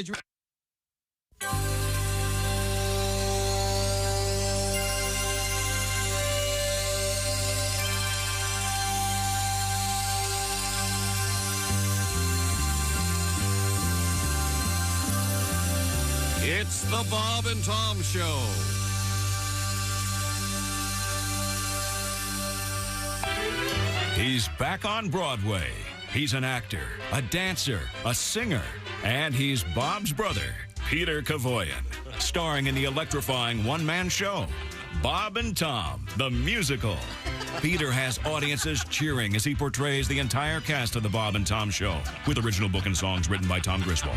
Major. It's the Bob and Tom Show. He's back on Broadway. He's an actor, a dancer, a singer, and he's Bob's brother, Peter Cavoyan, starring in the electrifying one-man show, Bob and Tom, the musical. Peter has audiences cheering as he portrays the entire cast of the Bob and Tom Show, with original book and songs written by Tom Griswold.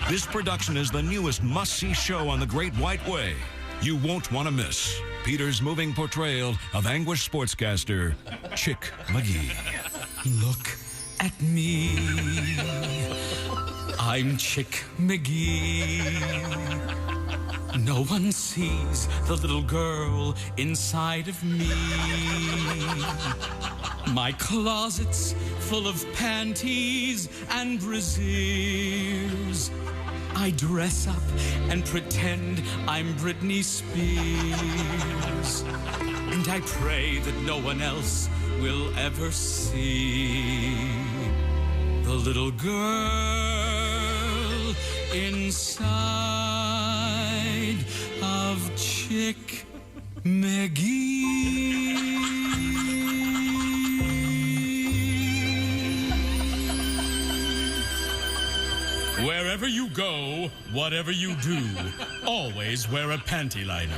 This production is the newest must-see show on the Great White Way. You won't want to miss Peter's moving portrayal of anguished sportscaster Chick McGee. Look at me. I'm Chick McGee. No one sees the little girl inside of me. My closet's full of panties and brassieres. I dress up and pretend I'm Britney Spears. And I pray that no one else will ever see the little girl inside of Chick McGee. Wherever you go, whatever you do, always wear a panty liner.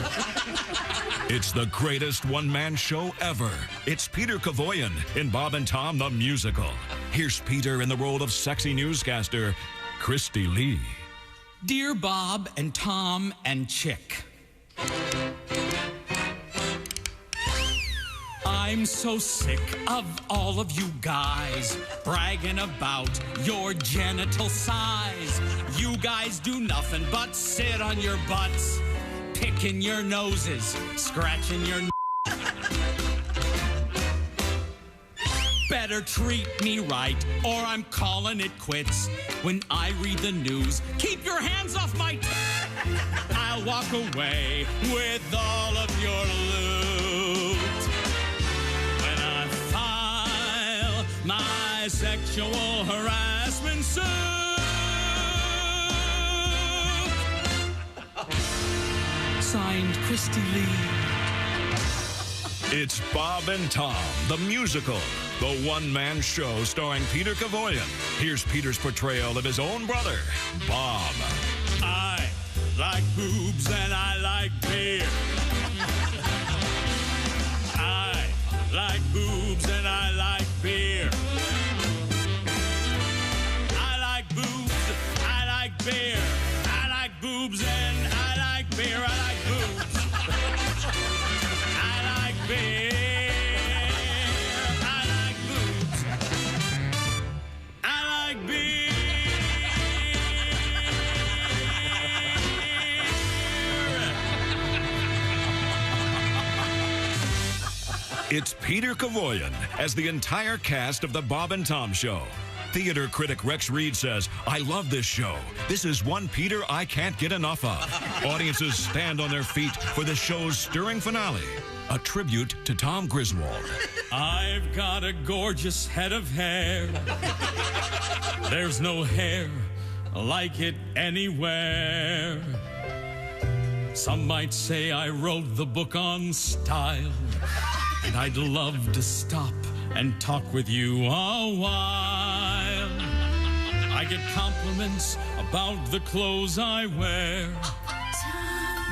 It's the greatest one-man show ever. It's Peter Cavoyan in Bob and Tom the Musical. Here's Peter in the role of sexy newscaster, Christy Lee. Dear Bob and Tom and Chick, I'm so sick of all of you guys bragging about your genital size. You guys do nothing but sit on your butts, picking your noses, scratching your Better treat me right, or I'm calling it quits. When I read the news, keep your hands off my I'll walk away with all of your loot. When I file my sexual harassment suit. Signed, Christy Lee. It's Bob and Tom, the musical, the one-man show starring Peter Cavoyan. Here's Peter's portrayal of his own brother, Bob. I like boobs and I like beer. I like boobs and I like beer. I like boobs, I like beer. I like boobs and I like beer. I like boobs. I like beer. I like boobs. I like beer. It's Peter Cavoyan as the entire cast of the Bob and Tom Show. Theater critic Rex Reed says, I love this show. This is one Peter I can't get enough of. Audiences stand on their feet for the show's stirring finale, a tribute to Tom Griswold. I've got a gorgeous head of hair. There's no hair like it anywhere. Some might say I wrote the book on style, and I'd love to stop and talk with you a while. I get compliments about the clothes I wear.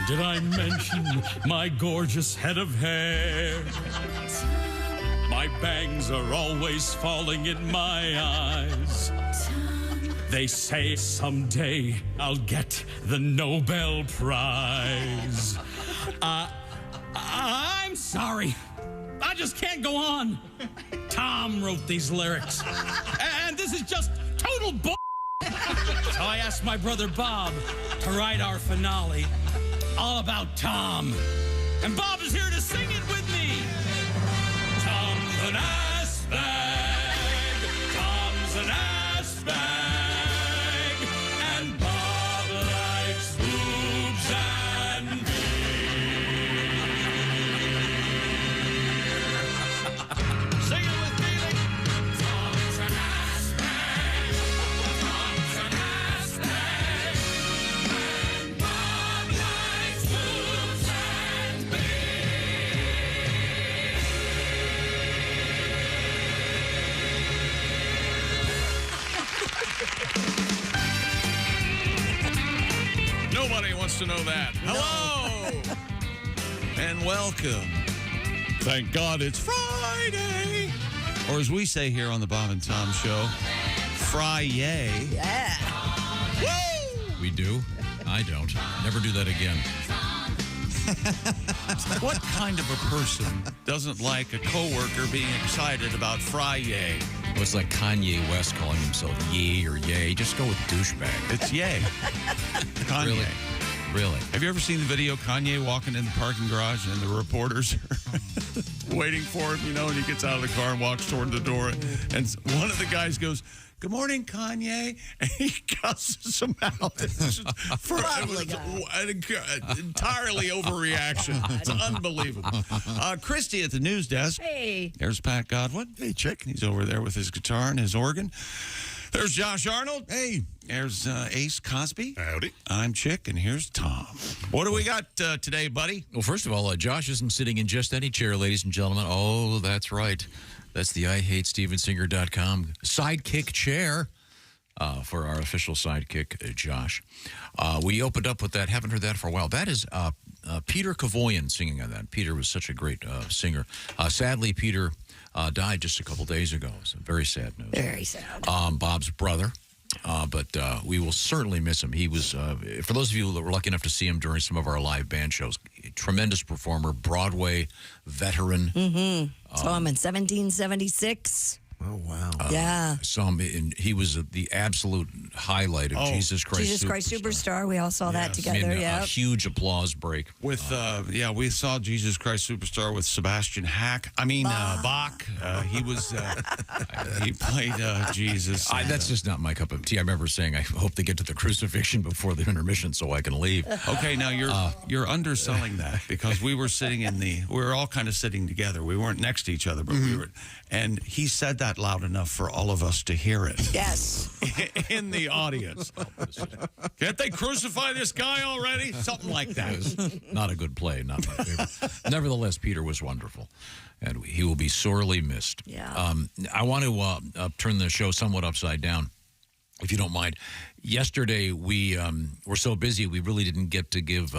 Did I mention my gorgeous head of hair? My bangs are always falling in my eyes. They say someday I'll get the Nobel Prize. I'm sorry. I just can't go on. Tom wrote these lyrics. And this is just total bull. So I asked my brother Bob to write our finale all about Tom. And Bob is here to sing it with me. Tom's an ass bag. Tom's an ass bag. And Bob Nobody wants to know that. Hello! And welcome. Thank God it's Friday. Or as we say here on the Bob and Tom Show, Fry-yay. Yeah. Woo! We do? I don't. Never do that again. What kind of a person doesn't like a coworker being excited about Fry-yay? Well, it's like Kanye West calling himself Ye or Yay. Just go with douchebag. It's yay. Kanye. Really? Have you ever seen the video Kanye walking in the parking garage and the reporters are waiting for him, and he gets out of the car and walks toward the door, and one of the guys goes, "Good morning, Kanye," and he cusses him out. It was an entirely overreaction. It's unbelievable. Christy at the news desk. Hey. There's Pat Godwin. Hey, Chick. He's over there with his guitar and his organ. There's Josh Arnold. Hey. There's Ace Cosby. Howdy. I'm Chick, and here's Tom. What do we got today, buddy? Well, first of all, Josh isn't sitting in just any chair, ladies and gentlemen. Oh, that's right. That's the IHateStevensinger.com sidekick chair for our official sidekick, Josh. We opened up with that. Haven't heard that for a while. That is Peter Cavoy singing on that. Peter was such a great singer. Sadly, Peter died just a couple days ago. It's very sad news. Very sad. Bob's brother. But we will certainly miss him. He was, for those of you that were lucky enough to see him during some of our live band shows, tremendous performer, Broadway veteran. Mm-hmm. Saw him in 1776. Oh, wow. Yeah. Saw him he was the absolute highlight of Jesus Christ Superstar. We all saw that together. A huge applause break. With, we saw Jesus Christ Superstar with Sebastian Bach. He was, he played Jesus. That's just not my cup of tea. I remember saying, I hope they get to the crucifixion before the intermission so I can leave. Okay, now you're underselling that because we were we were all kind of sitting together. We weren't next to each other, but we were, and he said that loud enough for all of us to hear it. Yes. In the audience. Can't they crucify this guy already? Something like that. Not a good play. Not my favorite. Nevertheless, Peter was wonderful, and he will be sorely missed. Yeah. I want to turn the show somewhat upside down, if you don't mind. Yesterday, we were so busy, we really didn't get to give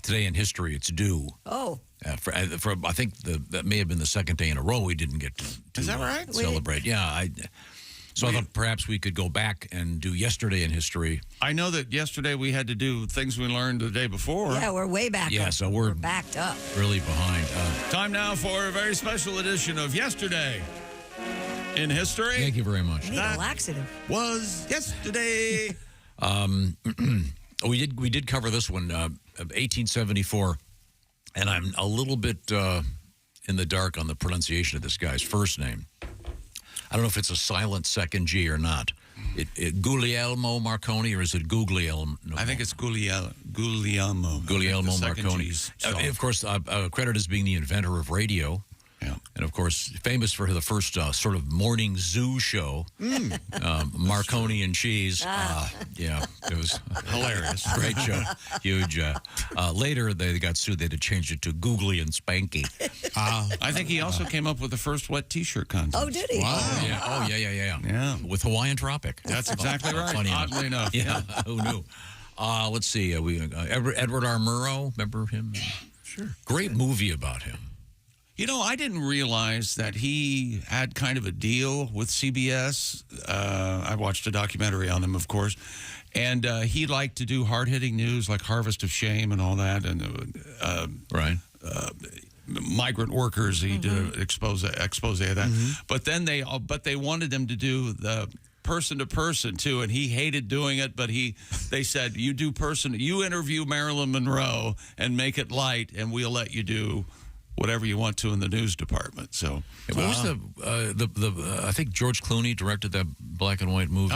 Today in History its due. Oh. For I think that may have been the second day in a row we didn't get to Is that right? Celebrate. Yeah. I thought perhaps we could go back and do Yesterday in History. I know that yesterday we had to do things we learned the day before. Yeah, we're way back. Yeah, so we're backed up. Really behind. Time now for a very special edition of Yesterday in History. Thank you very much. I need a laxative. Was yesterday. We did cover this one, 1874, and I'm a little bit in the dark on the pronunciation of this guy's first name. I don't know if it's a silent second G or not. Guglielmo Marconi, or is it Guglielmo? I think it's Guglielmo. Guglielmo Marconi. Of course, credited as being the inventor of radio. Yeah. And, of course, famous for the first sort of morning zoo show, Marconi and Cheese. Yeah, it was hilarious. Great show. Huge. Later, they got sued. They had to change it to Googly and Spanky. I think he also came up with the first wet T-shirt contest. Oh, did he? Wow. Yeah. Oh, yeah. With Hawaiian Tropic. That's exactly right. Funny oddly enough. Yeah, who knew? Let's see. Edward R. Murrow, remember him? Sure. Great movie about him. I didn't realize that he had kind of a deal with CBS. I watched a documentary on him, of course. And he liked to do hard-hitting news like Harvest of Shame and all that. And right. Migrant workers, he did an expose of that. Mm-hmm. But then they wanted him to do the person to person too, and he hated doing it. But they said, you interview Marilyn Monroe and make it light, and we'll let you do whatever you want to in the news department. So, what was I think George Clooney directed that black and white movie.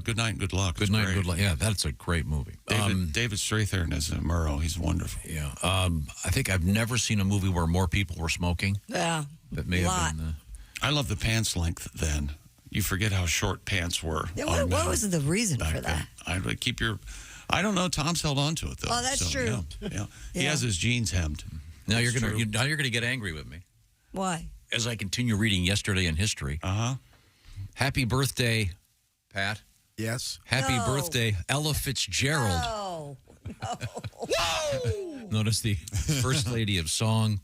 Good Night and Good Luck. Good Night and Good Luck. Yeah, that's a great movie. David Strathairn as Murrow. He's wonderful. Yeah. I think I've never seen a movie where more people were smoking. Yeah. That may have been. I love the pants length then. You forget how short pants were. Yeah, what was the reason for that? I would keep your. I don't know. Tom's held on to it though. Oh, that's true. Yeah. He has his jeans hemmed. Now you're gonna get angry with me. Why? As I continue reading Yesterday in History. Happy birthday, Pat. Yes. Happy birthday, Ella Fitzgerald. Oh. Whoa! Notice the First Lady of Song.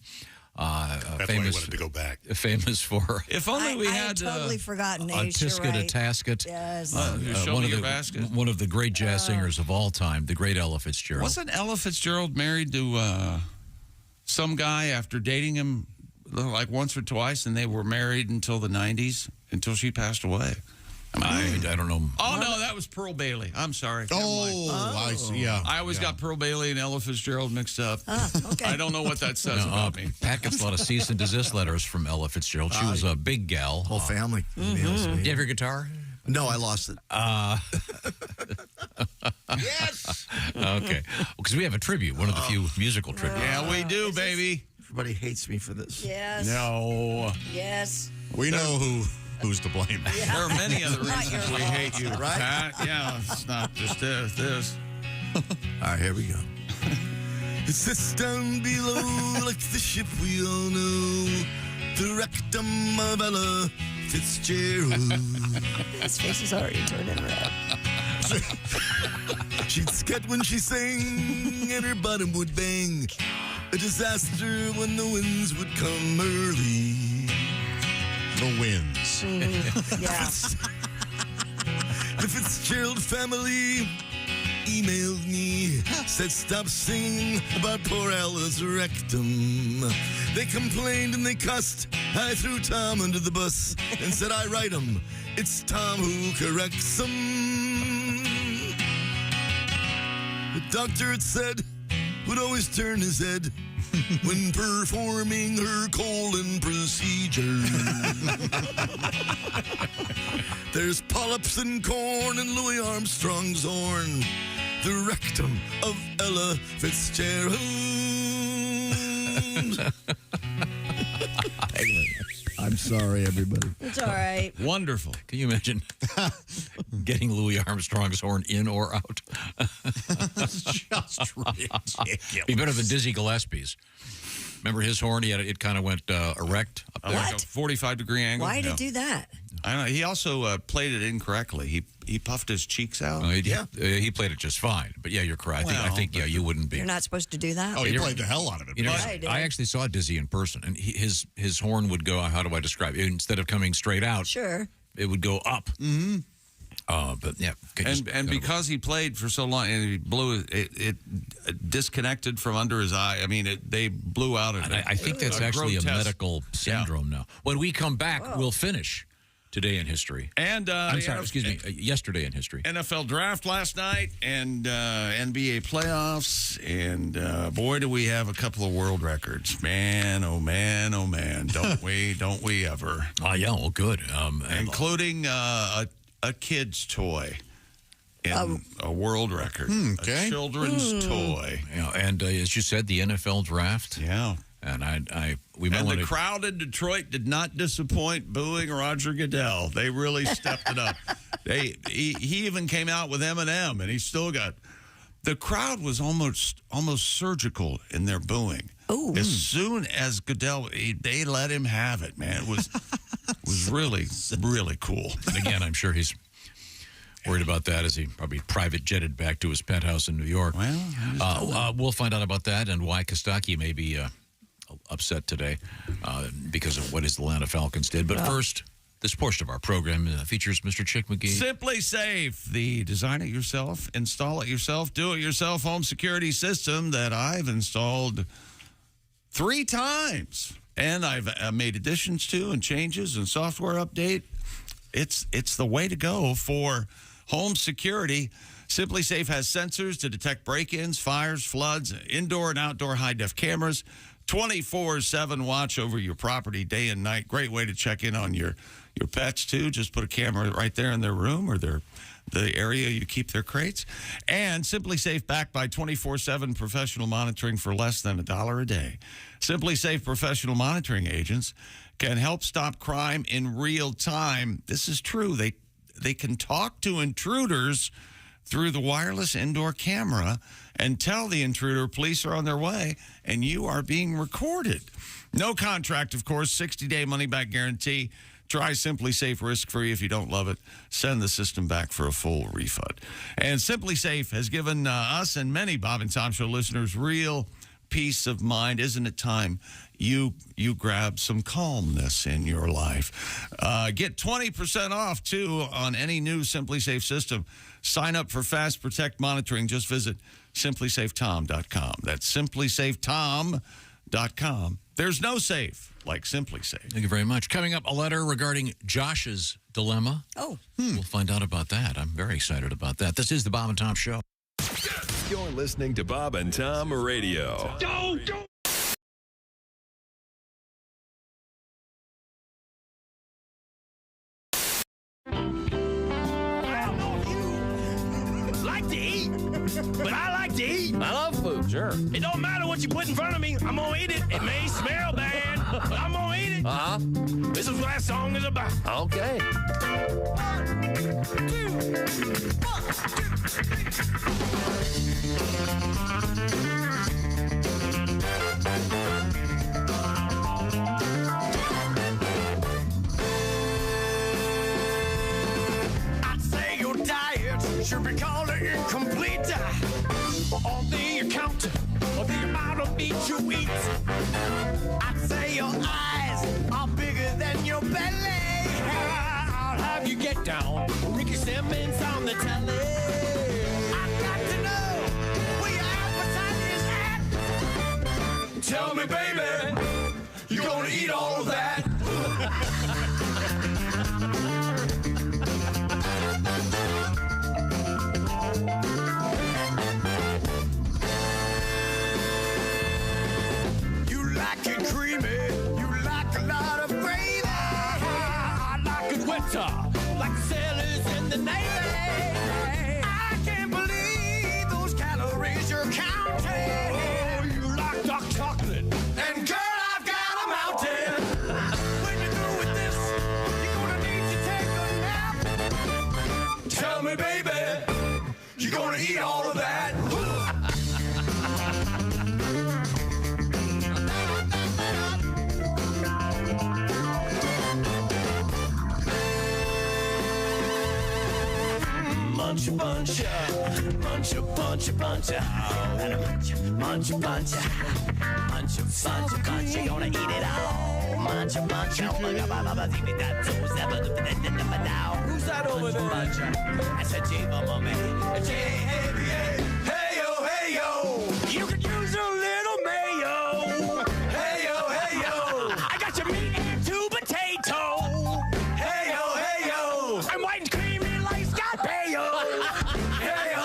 That's why I Famous, wanted to go back. famous for If only we I had totally forgotten. a Ace, you're tisket, a right. tasket. Yes. show one me of your the basket. one of the great jazz singers of all time, the great Ella Fitzgerald. Wasn't Ella Fitzgerald married to some guy after dating him like once or twice, and they were married until the 90s, until she passed away? I don't know. Oh, no, that was Pearl Bailey. I'm sorry. Never mind. I see. Yeah. I always got Pearl Bailey and Ella Fitzgerald mixed up. Okay. I don't know what that says about me. Pat gets a lot of cease and desist letters from Ella Fitzgerald. She was a big gal. Whole family. Do you have your guitar? No, I lost it. Yes. Okay. Because we have a tribute, one of the few musical tributes. Yeah, we do, baby. Everybody hates me for this. Yes. No. Yes. We know who's to blame. There are many other Not reasons your we fault. hate you, Right? Pat. Yeah, it's not just this. All right, here we go. It sits down below like the ship we all know, the rectum of Ella Fitzgerald. His face is already turning red. She'd scat when she sang, and her bottom would bang. A disaster when the winds would come early. The wins. Yeah. The Fitzgerald family emailed me, said stop singing about poor Ella's rectum. They complained and they cussed. I threw Tom under the bus and said I write 'em. It's Tom who corrects 'em. The doctor had said would always turn his head when performing her colon procedure. There's polyps in corn and Louis Armstrong's horn, the rectum of Ella Fitzgerald. I'm sorry, everybody. It's all right. Wonderful. Can you imagine getting Louis Armstrong's horn in or out? Just ridiculous. Be better than Dizzy Gillespie's. Remember his horn? It kind of went erect up there. Like a 45-degree angle. Why did Yeah. he do that? I don't know. He also played it incorrectly. He puffed his cheeks out. He played it just fine. But yeah, you're correct. I Well, think you wouldn't be. You're not supposed to do that? Oh, he played the hell out of it. You know, I did. I actually saw Dizzy in person, and his horn would go. How do I describe it? Instead of coming straight out, Sure. it would go up. Mm-hmm. But yeah, And because he played for so long, and he blew it disconnected from under his eye. I mean, they blew out. I think that's actually a grotesque- medical syndrome now. When we come back, we'll finish Today in History. And I'm sorry, excuse me, Yesterday in History. NFL draft last night, and NBA playoffs, and boy, do we have a couple of world records. Man, oh man, oh man, don't we ever? Oh yeah, well, good. Including a kid's toy in a world record. Okay. A children's toy. Yeah, and as you said, the NFL draft. Yeah. And we might And want the to. crowd in Detroit did not disappoint booing Roger Goodell. They really stepped it up. He even came out with Eminem, and he still got. The crowd was almost surgical in their booing. Ooh. As soon as Goodell, they let him have it, man. It was really, really cool. And again, I'm sure he's worried about that as he probably private jetted back to his penthouse in New York. Well, we'll find out about that and why Kostaki may be upset today because of what his Atlanta Falcons did. But first, this portion of our program features Mr. Chick McGee. Simply Safe, the design it yourself, install it yourself, do it yourself home security system that I've installed 3 times. And I've made additions to and changes and software update. It's the way to go for home security. Simply Safe has sensors to detect break-ins, fires, floods, indoor and outdoor high-def cameras, 24/7 watch over your property day and night. Great way to check in on your pets, too. Just put a camera right there in their room or the area you keep their crates. And Simply Safe backed by 24/7 professional monitoring for less than $1 a day. Simply Safe professional monitoring agents can help stop crime in real time. This is true. They can talk to intruders through the wireless indoor camera and tell the intruder police are on their way and you are being recorded. No contract, of course, 60-day money-back guarantee, Try Simply Safe risk-free. If you don't love it, send the system back for a full refund. And Simply Safe has given us and many Bob and Tom Show listeners real peace of mind. Isn't it time you grab some calmness in your life? Get 20% off, too, on any new Simply Safe system. Sign up for Fast Protect monitoring. Just visit simplysafetom.com. That's simplysafetom.com. There's no safe like Simply Safe. Thank you very much. Coming up, a letter regarding Josh's dilemma. Oh. We'll find out about that. I'm very excited about that. This is the Bob and Tom Show. You're listening to Bob and Tom Radio. Don't. Like to eat, but I like to eat. I love food, sure. It don't matter what you put in front of me. I'm gonna eat it. It may smell bad, but I'm gonna eat it. Uh-huh. This is what that song is about. Okay. 1, 2, 1, 2. I'd say your diet should be called an incomplete on the account of the amount of meat you eat. I'd say your eyes are bigger than your belly. I'll have you get down, Ricky Simmons on the telly. I've got to know where your appetite is at. Tell me, baby, you're gonna eat all of that. Like the sailors in the Navy. I can't believe those calories you're counting. Oh, you like dark chocolate. And girl, I've got a mountain. When you're through with this, you're gonna need to take a nap. Tell me, baby, you're gonna eat all of that. Munch a bunch, munch a bunch, munch a bunch, you're gonna eat it all. Munch a bunch, who's that over there? That's a J-Bum, man. Hey yo, you could use a little mayo. Hey yo, I got your meat and 2 potatoes. Hey yo, I'm white and creamy like Scott Baio. Hey yo.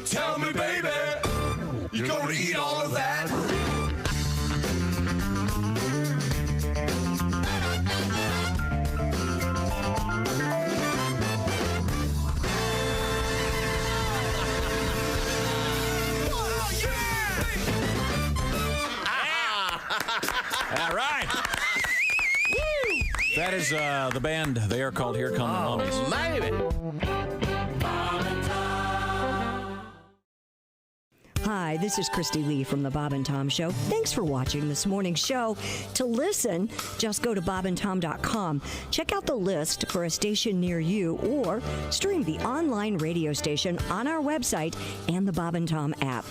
Tell me, baby, you're gonna eat all of that. All right. That is the band. They are called Here Come the Mummies. Maybe. Hi, this is Christy Lee from the Bob and Tom Show. Thanks for watching this morning's show. To listen, just go to bobandtom.com. Check out the list for a station near you or stream the online radio station on our website and the Bob and Tom app.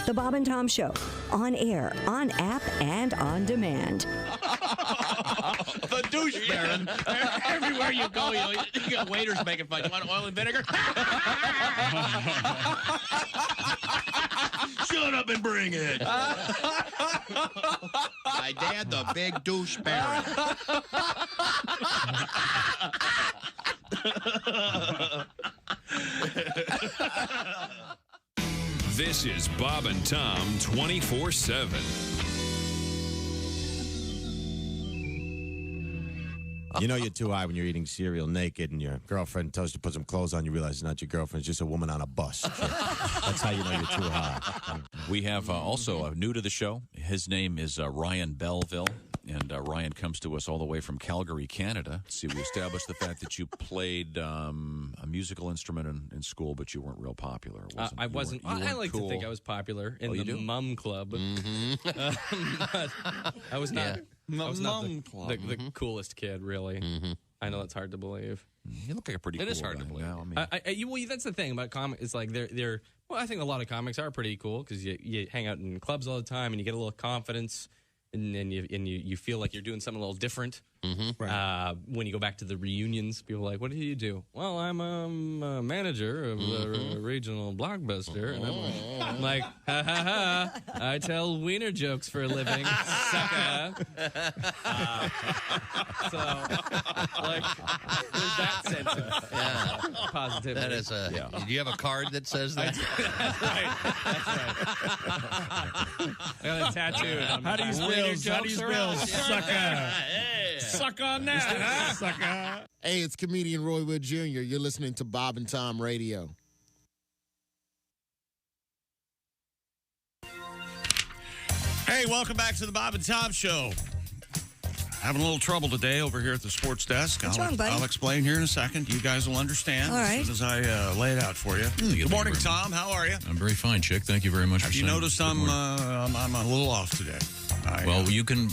The Bob and Tom Show, on air, on app, and on demand. The douche baron. Everywhere you go, you got waiters making fun. You want oil and vinegar? Shut up and bring it. My dad, the big douche baron. This is Bob and Tom 24/7. You know you're too high when you're eating cereal naked and your girlfriend tells you to put some clothes on. You realize it's not your girlfriend. It's just a woman on a bus. That's how you know you're too high. We have also new to the show. His name is Ryan Belleville, and Ryan comes to us all the way from Calgary, Canada. See, we established the fact that you played a musical instrument in school, but you weren't real popular. I wasn't. I like to think I was popular in the Mum Club. But I was not. I was not the coolest kid, really. I know it's hard to believe. You look like a pretty. It cool is hard guy. to believe. Well, well, that's the thing about comics. It's like they're. Well, I think a lot of comics are pretty cool because you hang out in clubs all the time and you get a little confidence, and then you feel like you're doing something a little different. Right. When you go back to the reunions, people are like, "What do you do?" Well, I'm a manager of a regional blockbuster, and I'm like, "Ha ha ha! I tell wiener jokes for a living, sucker." So, like, there's that sense of positivity. That is Do you have a card that says that? That's right. I got a tattoo. How do you spell sucker? Suck on that, huh? Sucker. Hey, it's comedian Roy Wood Jr. You're listening to Bob and Tom Radio. Hey, welcome back to the Bob and Tom Show. Having a little trouble today over here at the sports desk. What's wrong, buddy? I'll explain here in a second. You guys will understand as soon as I lay it out for you. Good morning, Tom. How are you? I'm very fine, Chick. Thank you very much. Have you noticed I'm a little off today? You can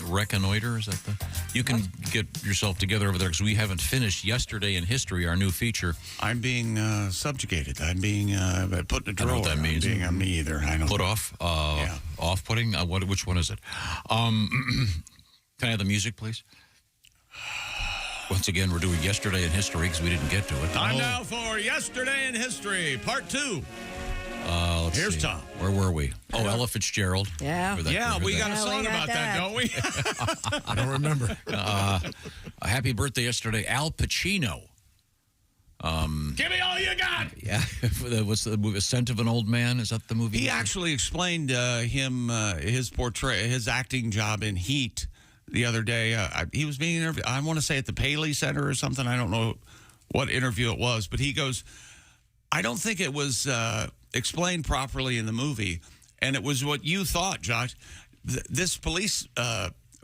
reconnoiter. Is that you can get yourself together over there because we haven't finished Yesterday in History, our new feature. I'm being subjugated. I'm being put in a drawer. I know what that means. I'm me either. I don't put off. Off-putting. Which one is it? Can I have the music, please? Once again, we're doing Yesterday in History because we didn't get to it. Time now for Yesterday in History, Part 2. Here's Tom. Where were we? Oh, Ella Fitzgerald. Yeah. We got a song about that, don't we? I don't remember. A happy birthday yesterday, Al Pacino. Give me all you got. Yeah. What's the movie? Scent of an Old Man? Is that the movie? He actually explained his acting job in Heat the other day. He was being interviewed, I want to say at the Paley Center or something. I don't know what interview it was, but he goes, I don't think it was explained properly in the movie, and it was what you thought, Josh. This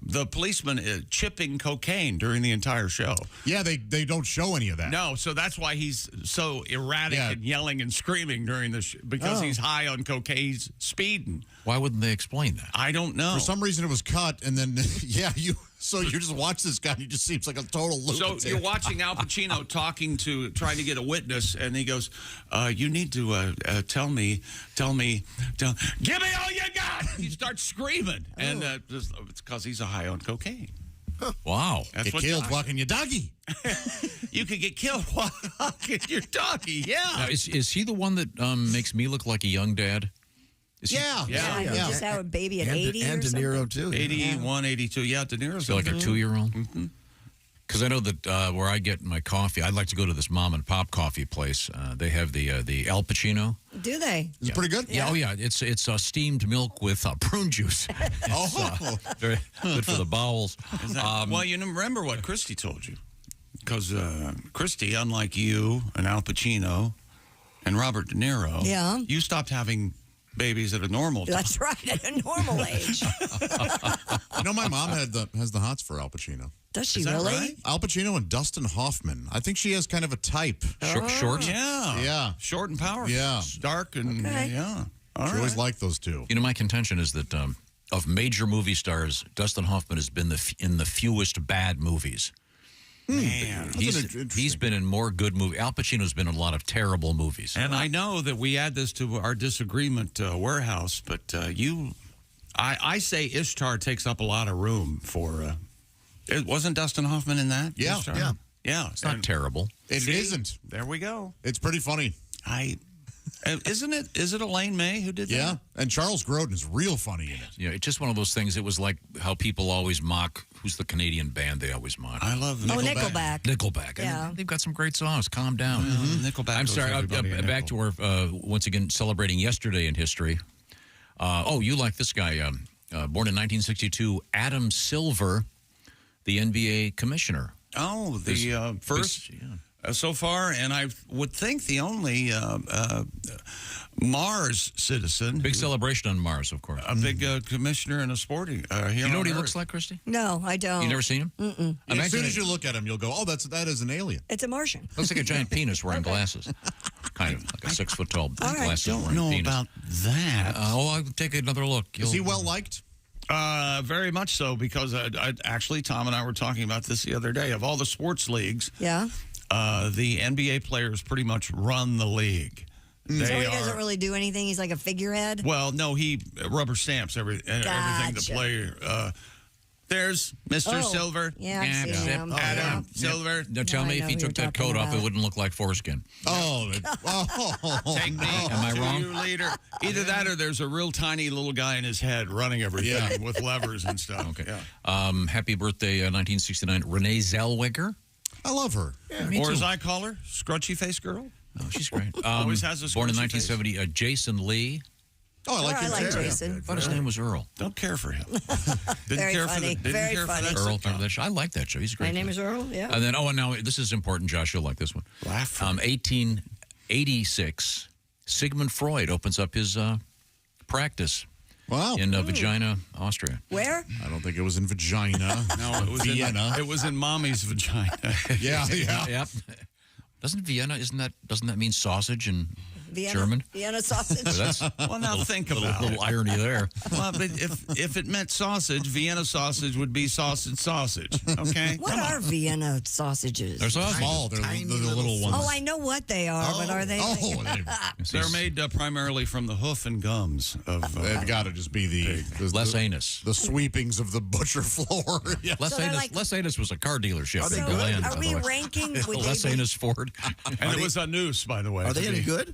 the policeman chipping cocaine during the entire show. Yeah, they don't show any of that. No, so that's why he's so erratic and yelling and screaming during the because he's high on cocaine, he's speeding. Why wouldn't they explain that? I don't know. For some reason, it was cut, and then So you just watch this guy, he just seems like a total lunatic. So you're watching Al Pacino trying to get a witness, and he goes, you need to tell me, give me all you got! He starts screaming, and it's because he's high on cocaine. Huh. Wow. That's get killed walking your doggy. You could get killed walking your doggy, yeah. Now, is he the one that makes me look like a young dad? Yeah. Just have a baby at 80 and or De Niro, too. 81, 82. Yeah, De Niro's like a 2-year-old? Mm-hmm. Because I know that where I get my coffee, I'd like to go to this mom and pop coffee place. They have the Al Pacino. Do they? Is it pretty good? Yeah. Oh, yeah. It's steamed milk with prune juice. Very good for the bowels. Well, you remember what Christy told you. Because Christy, unlike you and Al Pacino and Robert De Niro, you stopped having babies at a normal time. That's right, at a normal age. My mom has the hots for Al Pacino. Does she really? Right? Al Pacino and Dustin Hoffman. I think she has kind of a type. Short? Yeah. Short and powerful. Yeah. Dark and, yeah. She always liked those two. My contention is that of major movie stars, Hoffman has been in the fewest bad movies. Man, he's been in more good movies. Al Pacino's been in a lot of terrible movies. And I know that we add this to our disagreement warehouse, but I say Ishtar takes up a lot of room for. Wasn't Dustin Hoffman in that? Yeah, Ishtar? Yeah. It's not terrible. It isn't. There we go. It's pretty funny. And is it Elaine May who did that? Yeah, and Charles Grodin is real funny in it. Yeah, it's just one of those things. It was like how people always mock, who's the Canadian band they always mock? I love Nickelback. Nickelback. Yeah. And they've got some great songs. Calm down. Nickelback. I'm goes sorry. everybody a Back to our, once again, celebrating yesterday in history. You like this guy. Born in 1962, Adam Silver, the NBA commissioner. Oh, the first so far, and I would think the only Mars citizen. Big celebration on Mars, of course. A big commissioner in a sporting. You know what he looks like, Christy? No, I don't. You never seen him? Mm-mm. As soon as you look at him, you'll go, "Oh, that is an alien." It's a Martian. Looks like a giant penis wearing glasses. Kind of like a 6 foot tall glasses. I don't wearing know penis. about that. I'll take another look. Is he well liked? Very much so, because actually, Tom and I were talking about this the other day. Of all the sports leagues, the NBA players pretty much run the league. So he doesn't really do anything. He's like a figurehead. Well, no, he rubber stamps everything the player. There's Mr. Silver. Yeah, I've seen him. Adam Silver. Now tell me if he took that coat off, it wouldn't look like foreskin. Take me. Am I wrong? You leader. Either that or there's a real tiny little guy in his head running everything with levers and stuff. Okay. Yeah. Happy birthday, 1969, Renee Zellweger. I love her. Yeah, me or too. as I call her, scrunchy face girl. Oh, she's great. Always has a born in scrunchy face. 1970, Jason Lee. Oh, I like him. I like Jason. I thought his name was Earl. Don't care for him. Very funny. Very funny. Earl, remember that show? I like that show. He's a great. My name is Earl. Yeah. And then, and now this is important, Josh. You'll like this one. 1886, Sigmund Freud opens up his practice. Wow. In Vagina, Austria. Where? I don't think it was in Vagina. No, it was Vienna. It was in Mommy's vagina. Yeah. Yep. Doesn't that mean sausage in Vienna, German? Vienna sausage. Well, now think about a little irony there. Well, but if it meant sausage, Vienna sausage would be sausage. Okay. What are Vienna sausages? They're sausages. Small. They're the little ones. Oh, I know what they are, but are they? They're made primarily from the hoof and gums of. They've got to just be the less anus. The sweepings of the butcher floor. Yeah. Less anus was a car dealership in So Deland. are we ranking? Less anus Ford. And it was a noose, by the way. Are they any good?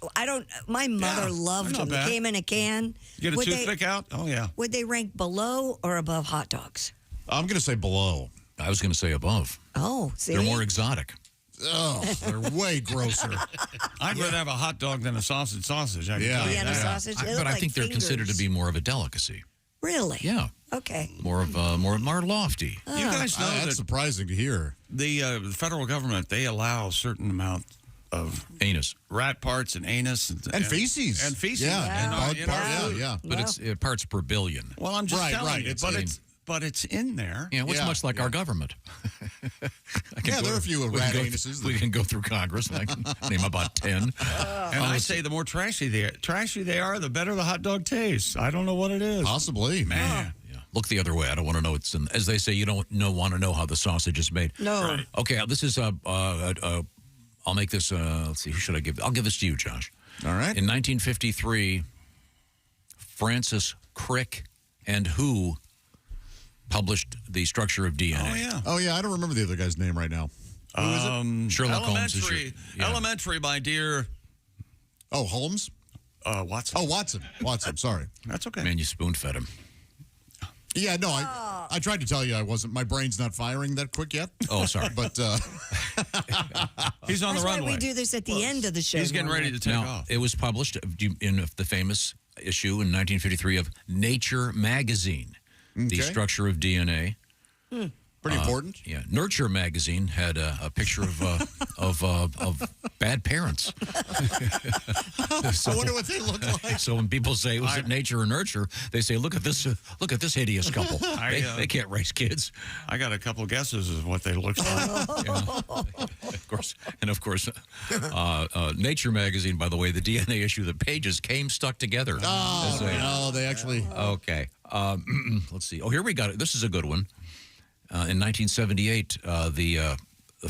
My mother loved them. They came in a can. You get a toothpick out? Oh, yeah. Would they rank below or above hot dogs? I'm going to say below. I was going to say above. Oh, see? They're more exotic. Oh, they're way grosser. I'd rather have a hot dog than a sausage. Vienna sausage. But I think they're considered to be more of a delicacy. Really? Yeah. Okay. More lofty. You guys know that's surprising to hear. The federal government, they allow a certain amount of anus, rat parts, and anus, and feces, Yeah. But it's parts per billion. Well, I'm just telling you, but it's in there. Yeah, it's much like our government. There are a few rat anuses. We can go through Congress, and I can name about 10. And I say the more trashy they are, the better the hot dog tastes. I don't know what it is. Possibly, man. Yeah. Look the other way. I don't want to know. It's as they say, you don't want to know how the sausage is made. No. Right. Okay, this is I'll make this. Let's see. Who should I give? I'll give this to you, Josh. All right. In 1953, Francis Crick and Who published the structure of DNA. Oh yeah. I don't remember the other guy's name right now. Who is it? Sherlock Holmes is Elementary, my dear. Oh, Holmes. Watson. Oh, Watson. Sorry. That's okay. Man, you spoon-fed him. Yeah, no, I tried to tell you I wasn't. My brain's not firing that quick yet. Oh, sorry. But he's on the runway. That's why we do this at the end of the show. He's getting ready to take off. It was published in the famous issue in 1953 of Nature magazine, the structure of DNA. Pretty important. Yeah, Nurture magazine had a picture of bad parents. I wonder what they look like. So when people say, "Was it Nature or Nurture?" they say, "Look at this hideous couple. They can't raise kids." I got a couple guesses of what they look like. Of course, Nature magazine. By the way, the DNA issue, the pages came stuck together. Oh no, they actually. Okay, let's see. Oh, here we got it. This is a good one. In 1978, the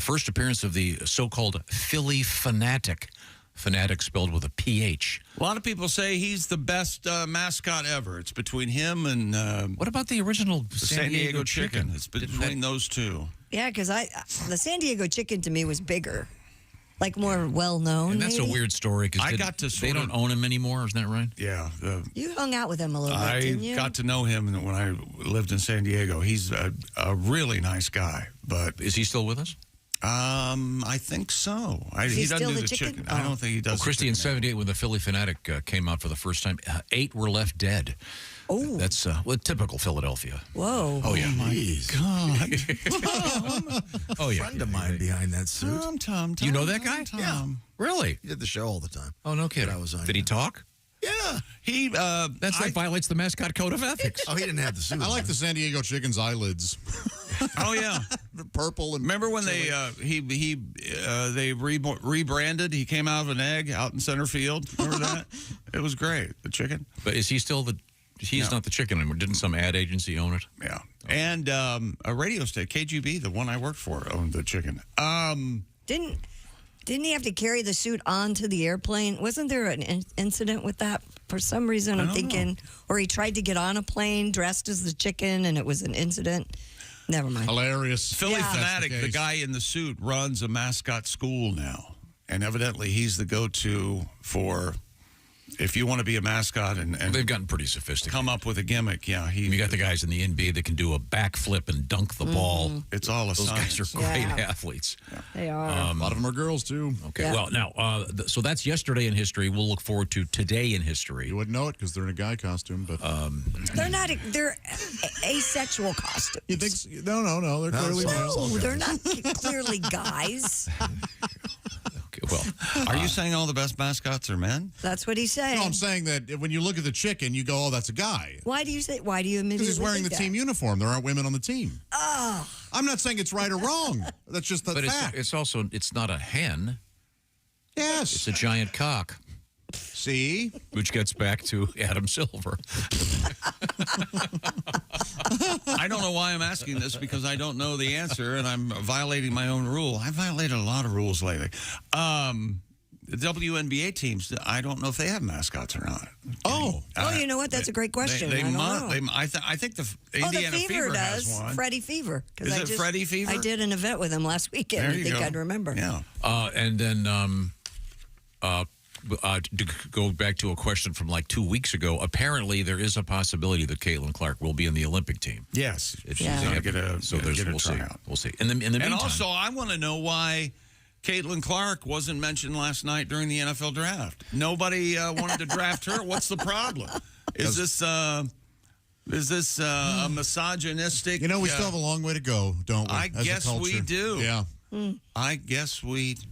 first appearance of the so-called Philly Fanatic. Fanatic spelled with a PH. A lot of people say he's the best mascot ever. It's between him and... what about the original San Diego Chicken? It's between those two. Yeah, because the San Diego Chicken to me was bigger. Like more well-known, And that's maybe? a weird story because they don't own him anymore, isn't that right? Yeah. You hung out with him a little bit, didn't you? I got to know him when I lived in San Diego. He's a really nice guy. But is he still with us? I think so. He doesn't do the chicken. I don't think he does. Well, Christy, in '78, when the Philly Fanatic came out for the first time, 8 were left dead. Oh, that's typical Philadelphia. Whoa! Oh yeah, God. Oh yeah, Friend of mine behind that suit. Tom. You know that guy? Yeah, really? he did the show all the time. Oh no kidding. I was on. Did he talk? Yeah, he. That violates the mascot code of ethics. Oh, he didn't have the suit. I like the San Diego Chicken's eyelids. Oh yeah, purple and. Remember when they rebranded? He came out of an egg out in center field. Remember that? It was great. The chicken. But is he still the? He's not the chicken anymore. Didn't some ad agency own it? Yeah. And a radio station, KGB, the one I worked for, owned the chicken. Didn't he have to carry the suit onto the airplane? Wasn't there an incident with that? For some reason, I'm thinking, or he tried to get on a plane dressed as the chicken, and it was an incident. Never mind. Hilarious. Philly Fanatic, the guy in the suit, runs a mascot school now. And evidently, he's the go-to for if you want to be a mascot and they've gotten pretty sophisticated. Come up with a gimmick, yeah. You got the guys in the NBA that can do a backflip and dunk the ball. It's all a Those science. guys are great athletes. Yeah. They are. A lot of them are girls too. Okay, Yeah. well now, so that's yesterday in history. We'll look forward to today in history. You wouldn't know it because they're in a guy costume, but They're not. They're asexual costumes. you think? No. They're clearly male. No, they're not clearly guys. Well, are you saying all the best mascots are men? That's what he's saying. No, I'm saying that when you look at the chicken, you go, "Oh, that's a guy." Why do you immediately? Because he's wearing the think team uniform. There aren't women on the team. Oh. I'm not saying it's right or wrong. That's just the but fact. it's also not a hen. Yes, it's a giant cock. See, which gets back to Adam Silver. I don't know why I'm asking this because I don't know the answer and I'm violating my own rule. I violated a lot of rules lately. The WNBA teams, I don't know if they have mascots or not. Oh, you know what? That's a great question. They I don't must. know. I think the the Indiana Fever has does. one. Freddie Fever. Is it Freddie Fever? I did an event with him last weekend. There I you think go. I'd remember. Yeah. And then to go back to a question from like 2 weeks ago, apparently there is a possibility that Caitlin Clark will be in the Olympic team. Yes. If She's going to get a we'll see. tryout. We'll see. In the meantime, And also, I want to know why Caitlin Clark wasn't mentioned last night during the NFL draft. Nobody wanted to draft her. What's the problem? Is this a misogynistic? You know, we still have a long way to go, don't we? I as a guess we culture? do. Yeah. I guess we do.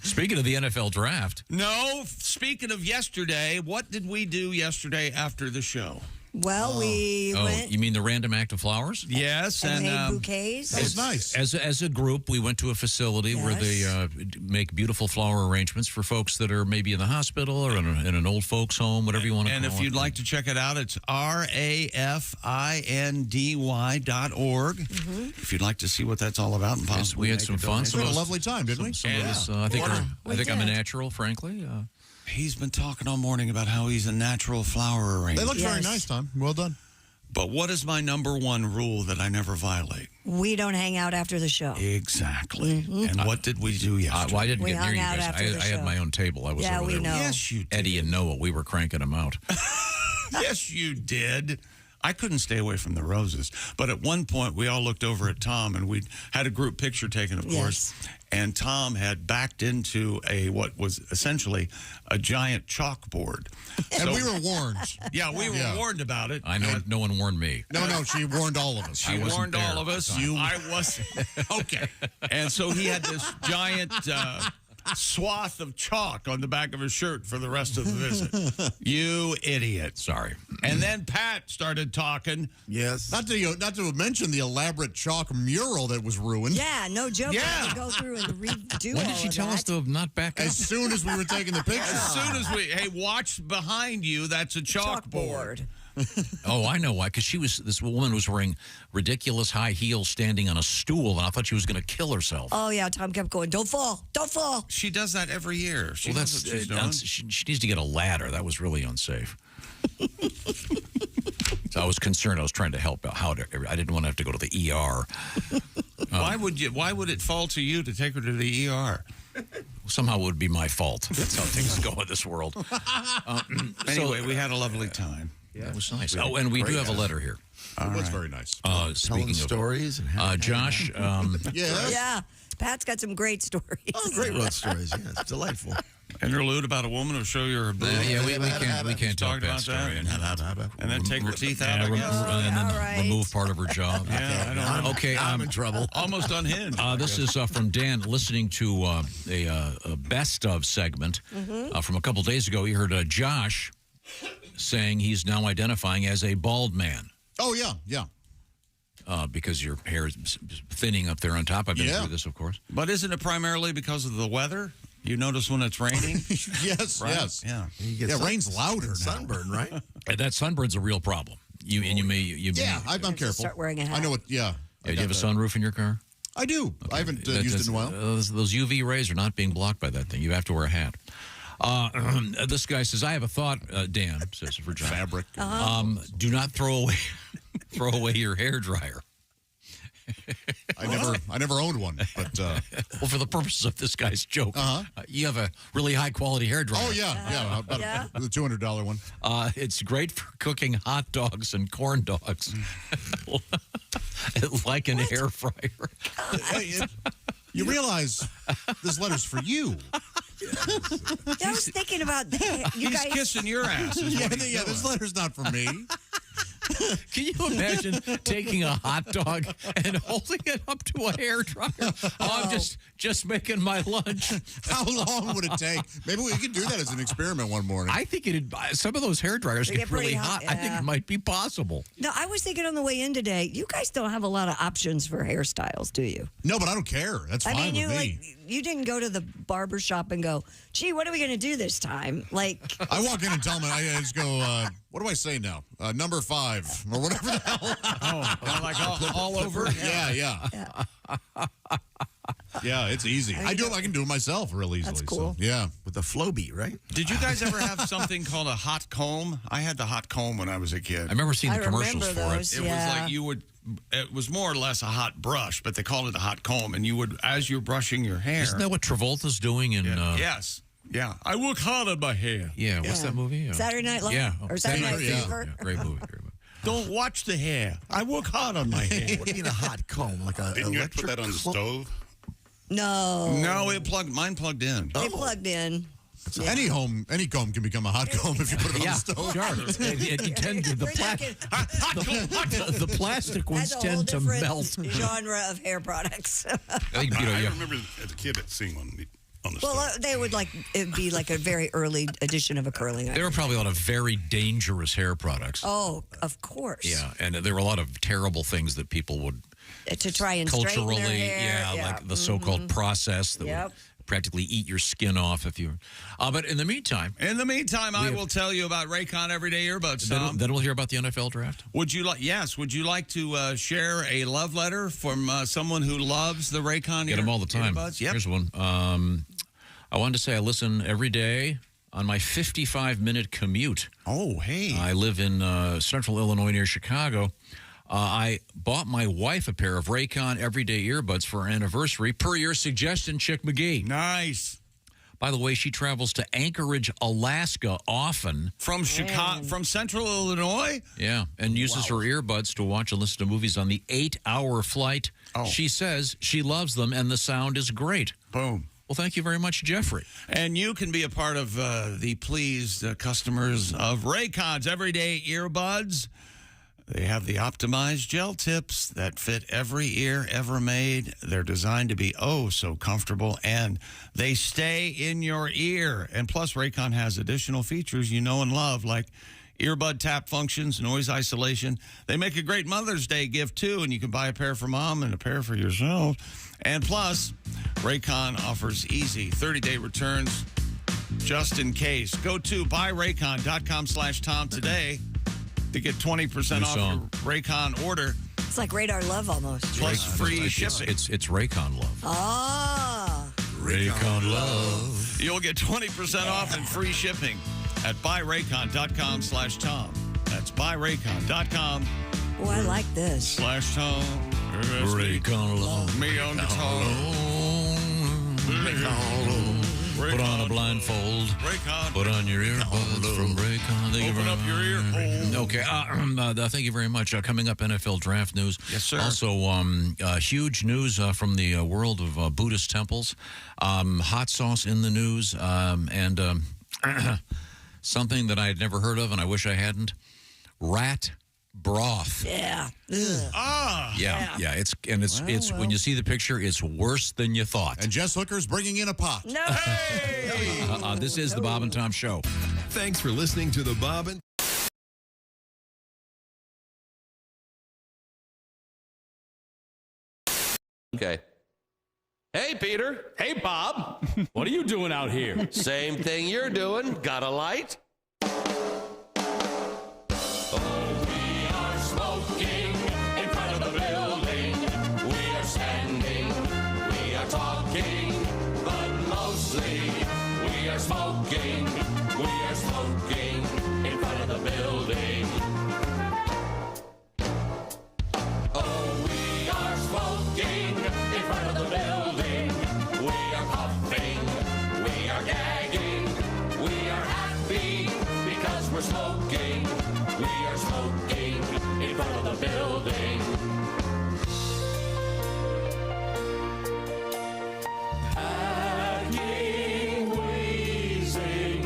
Speaking of the NFL draft. No, speaking of yesterday, what did we do yesterday after the show? Well, we went. You mean the random act of flowers? Yes, and made bouquets. That was nice. As a group, we went to a facility where they make beautiful flower arrangements for folks that are maybe in the hospital or in an old folks home, whatever you want to call it. And if you'd like to check it out, it's rafindy.org. If you'd like to see what that's all about and possibly we had make some a fun. donation. We had a lovely time, didn't we? Some of us, I think I'm a natural, frankly. He's been talking all morning about how he's a natural flower arranger. They look very nice, Tom. Well done. But what is my number one rule that I never violate? We don't hang out after the show. Exactly. And what did we do yesterday? Well, I didn't We get near hung you out guys. after the I had show. my own table. I was Yeah, over we there. know. Yes, you did. Eddie and Noah, we were cranking them out. Yes, you did. I couldn't stay away from the roses. But at one point, we all looked over at Tom, and we had a group picture taken, of course. And Tom had backed into what was essentially a giant chalkboard. And we were warned. Yeah, we were warned about it. I know no one warned me. No, she warned all of us. She warned all of us. I wasn't. Okay. And so he had this giant swath of chalk on the back of his shirt for the rest of the visit. You idiot. Sorry. And then Pat started talking. Yes. Not to mention the elaborate chalk mural that was ruined. Yeah, no joke. We had to go through and redo When all did she of tell that. us to not back up? As soon as we were taking the picture. As soon as hey, watch behind you, that's a chalkboard. Oh, I know why. Because this woman was wearing ridiculous high heels standing on a stool, and I thought she was going to kill herself. Oh, yeah. Tom kept going, don't fall. Don't fall. She does that every year. She knows what she's doing. She needs to get a ladder. That was really unsafe. So I was concerned. I was trying to help out. I didn't want to have to go to the ER. Why would it fall to you to take her to the ER? Somehow it would be my fault. That's how things go in this world. Anyway, we had a lovely time. Yeah, it was nice. Oh, and we do have a letter here. It was very nice. Speaking of stories, Josh. Yeah, Pat's got some great stories. Oh, great road stories. Yeah, it's delightful. Interlude about a woman who'll show you her boob. we can't talk about Pat's story. And then take her teeth out. And then remove part of her jaw. I don't know. Okay, I'm in trouble. Almost unhinged. This is from Dan, listening to a best of segment from a couple days ago. He heard Josh saying he's now identifying as a bald man. Oh, yeah. Because your hair is thinning up there on top. I've been through this, of course. But isn't it primarily because of the weather? You notice when it's raining? Yes, right? yes. Yeah. Rain's louder now. Sunburn, right? That sunburn's a real problem. I'm careful. Start wearing a hat. I know what, Do you have a sunroof in your car? I do. Okay. I haven't used it in a while. Those UV rays are not being blocked by that thing. You have to wear a hat. This guy says, I have a thought, Dan, says for John. Fabric. Do not throw away your hair dryer. I never owned one, but well, for the purposes of this guy's joke, you have a really high quality hair dryer. Oh about the $200 one. It's great for cooking hot dogs and corn dogs, like an air fryer. You realize this letter's for you. I was thinking about that. He's kissing your ass. This letter's not for me. Can you imagine taking a hot dog and holding it up to a hairdryer? I'm just making my lunch. How long would it take? Maybe we could do that as an experiment one morning. I think some of those hairdryers get really hot. I think it might be possible. No, I was thinking on the way in today, you guys don't have a lot of options for hairstyles, do you? No, but I don't care. That's fine with me. You didn't go to the barber shop and go, gee, what are we going to do this time? I walk in and tell them, I just go, what do I say now? Number 5 or whatever the hell. Like all over? Yeah. Yeah, it's easy. I can do it myself real easily. That's cool. So, yeah. With the Flowbee, right? Did you guys ever have something called a hot comb? I had the hot comb when I was a kid. I remember seeing the commercials for it. It was like it was more or less a hot brush, but they called it a hot comb. And you would, as you're brushing your hair. Isn't that what Travolta's doing in... Yes. Yeah. I work hard on my hair. Yeah. What's that movie? Saturday Night Live? Yeah. Or Saturday Night Fever? Yeah. Great movie. Don't watch the hair. I work hard on my hair. What do you mean a hot comb? Like a Didn't you have to put that on the stove? No. No, mine plugged in. They plugged in. Yeah. Any comb can become a hot comb if you put it on the stove. The plastic ones tend to melt. Genre of hair products. I remember as a kid seeing one on the stove. Well, they would it'd be like a very early edition of a curling iron. There were probably a lot of very dangerous hair products. Oh, of course. Yeah, and there were a lot of terrible things that people would to try and straighten their hair. Like the so-called process that would practically eat your skin off if you. But in the meantime, I will tell you about Raycon Everyday Earbuds. Then we'll hear about the NFL draft. Would you like? Yes. Would you like to share a love letter from someone who loves the Raycon? Get them all the time. Earbuds? Yep. Here's one. I wanted to say I listen every day on my 55-minute commute. Oh, hey. I live in central Illinois near Chicago. I bought my wife a pair of Raycon Everyday Earbuds for her anniversary, per your suggestion, Chick McGee. Nice. By the way, she travels to Anchorage, Alaska often. From Chicago, from central Illinois? Yeah, and uses her earbuds to watch and listen to movies on the 8-hour flight. Oh. She says she loves them, and the sound is great. Boom. Well, thank you very much, Jeffrey. And you can be a part of the pleased customers of Raycon's Everyday Earbuds. They have the optimized gel tips that fit every ear ever made. They're designed to be so comfortable, and they stay in your ear. And plus, Raycon has additional features you know and love, like earbud tap functions, noise isolation. They make a great Mother's Day gift, too, and you can buy a pair for mom and a pair for yourself. And plus, Raycon offers easy 30-day returns just in case. Go to buyraycon.com/Tom today. to get 20% New off song. your Raycon order. It's like Radar Love almost. Plus free shipping. It's Raycon Love. Ah. Raycon Love. You'll get 20% off and free shipping at buyraycon.com/Tom. That's buyraycon.com. Oh, I like this. /Tom. Raycon Love. Me on guitar. Put on a blindfold. Raycon. Put on your earbuds from Raycon. Open up your ear hole. Okay. Thank you very much. Coming up, NFL draft news. Yes, sir. Also, huge news from the world of Buddhist temples. Hot sauce in the news. And something that I had never heard of, and I wish I hadn't. Rat broth. Yeah. Yeah. It's when you see the picture, it's worse than you thought. And Jess Hooker's bringing in a pot. No. This is the Bob and Tom Show. Thanks for listening to the Bob and Okay. Hey, Peter. Hey, Bob. What are you doing out here? Same thing you're doing. Got a light? Smoking in front of the building. We are standing, we are talking, but mostly we are smoking. We are smoking in front of the building. Oh, we are smoking in front of the building. We are puffing, we are gagging, we are happy because we're smoking. We are smoking in front of the building. Hacking, wheezing,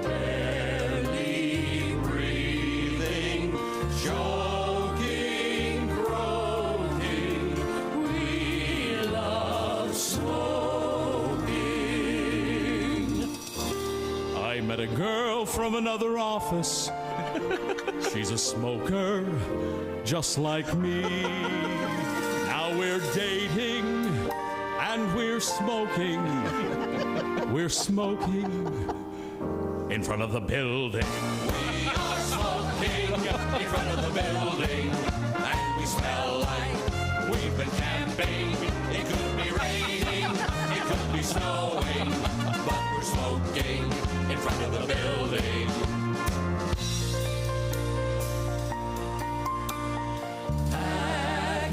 barely breathing, choking, croaking. We love smoking. I met a girl from another office. She's a smoker, just like me. Now we're dating, and we're smoking. We're smoking in front of the building. We are smoking in front of the building, and we smell like we've been camping. It could be raining, it could be snowing, but we're smoking in front of the building.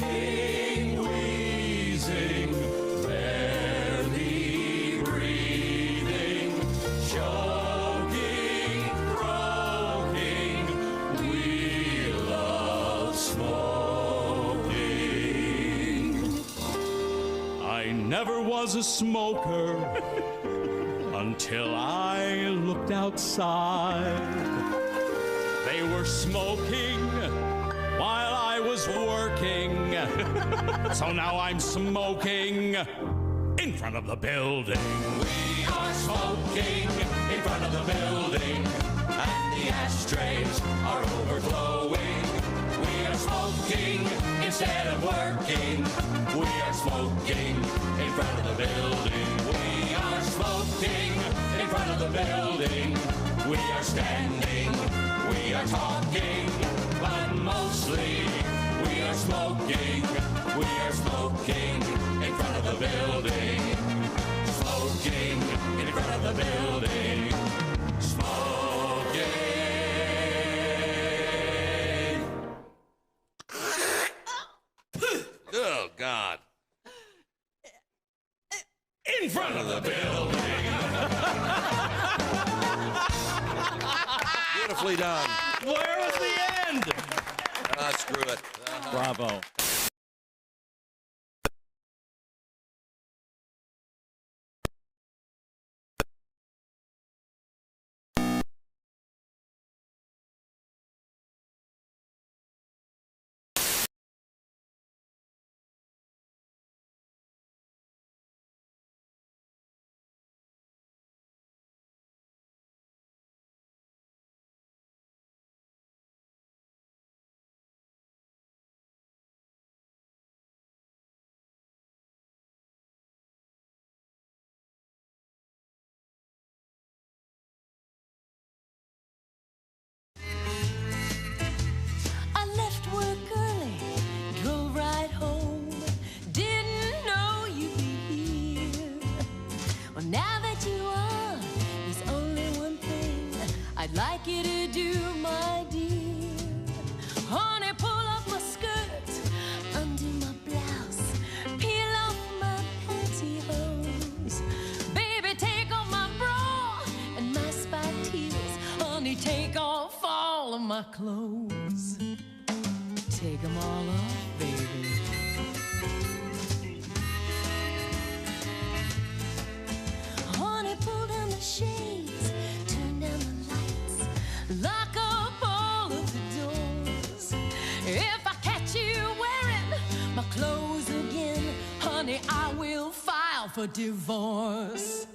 Hacking, wheezing, barely breathing, choking, croaking. We love smoking. I never was a smoker until I looked outside. They were smoking while I was working. So now I'm smoking in front of the building. We are smoking in front of the building, and the ashtrays are overflowing. We are smoking instead of working. We are smoking in front of the building. We are smoking in front of the building. We are standing, we are talking, but mostly we are smoking. We are smoking in front of the building. Smoking in front of the building. Smoking. Oh, God. In front of the building. Beautifully done. Where was the end? Screw it. Bravo. take off all of my clothes. Take them all off, baby. Honey, pull down the shades, turn down the lights, lock up all of the doors. If I catch you wearing my clothes again, honey, I will file for divorce.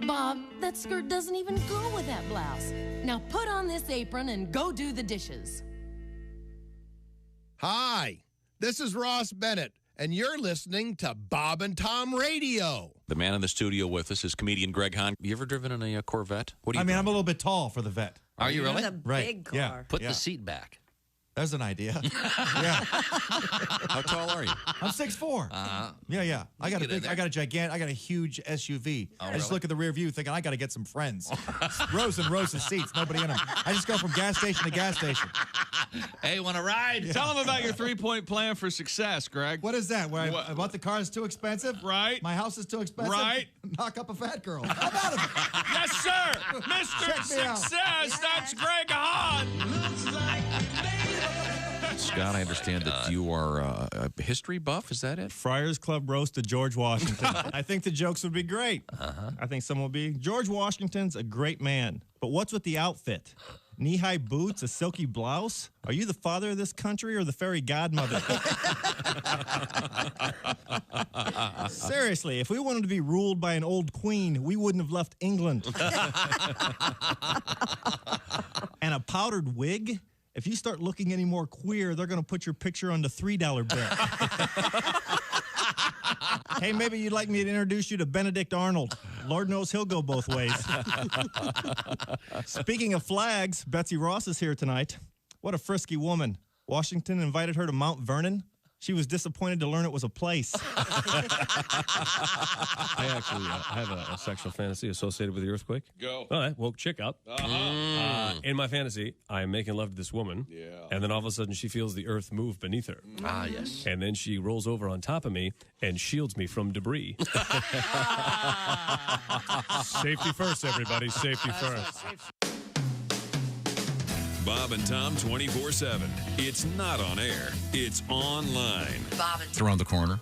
Bob, that skirt doesn't even go with that blouse. Now put on this apron and go do the dishes. Hi, this is Ross Bennett, and you're listening to Bob and Tom Radio. The man in the studio with us is comedian Greg Hahn. You ever driven in a Corvette? What do you I'm a little bit tall for the vet. Are you really? It's a Right. big car. Yeah. Put the seat back. There's an idea. How tall are you? I'm 6'4". Yeah. I got a huge SUV. I just look at the rear view thinking I got to get some friends. Rows and rows of seats, nobody in them. I just go from gas station to gas station. Hey, want to ride? Yeah. Tell them about your 3-point plan for success, Greg. What is that? Where I bought the car is too expensive? Right. My house is too expensive? Right. Knock up a fat girl. How about it? Yes, sir. Mr. Check me out. Success. That's Greg Hahn. Scott, I understand that you are a history buff. Is that it? Friars Club roast of George Washington. I think the jokes would be great. I think some will be. George Washington's a great man, but what's with the outfit? Knee-high boots, a silky blouse? Are you the father of this country or the fairy godmother? Seriously, if we wanted to be ruled by an old queen, we wouldn't have left England. And a powdered wig? If you start looking any more queer, they're going to put your picture on the $3 bill. Hey, maybe you'd like me to introduce you to Benedict Arnold. Lord knows he'll go both ways. Speaking of flags, Betsy Ross is here tonight. What a frisky woman. Washington invited her to Mount Vernon. She was disappointed to learn it was a place. I actually have a sexual fantasy associated with the earthquake. Go. All right, woke chick up. In my fantasy, I am making love to this woman. Yeah. And then all of a sudden, she feels the earth move beneath her. Ah, yes. And then she rolls over on top of me and shields me from debris. Safety first, everybody. Safety first. Bob and Tom 24/7. It's not on air. It's online. Bob and It's around the corner.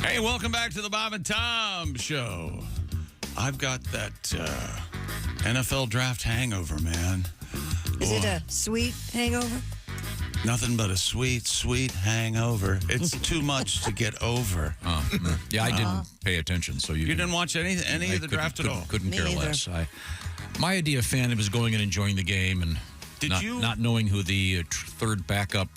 Hey, welcome back to the Bob and Tom Show. I've got that NFL draft hangover, man. Is it a sweet hangover? Nothing but a sweet, sweet hangover. It's too much to get over. Yeah, I didn't pay attention, so you didn't watch any of the draft at all. Couldn't Me care either. less. My idea of fandom is going and enjoying the game and not knowing who the third backup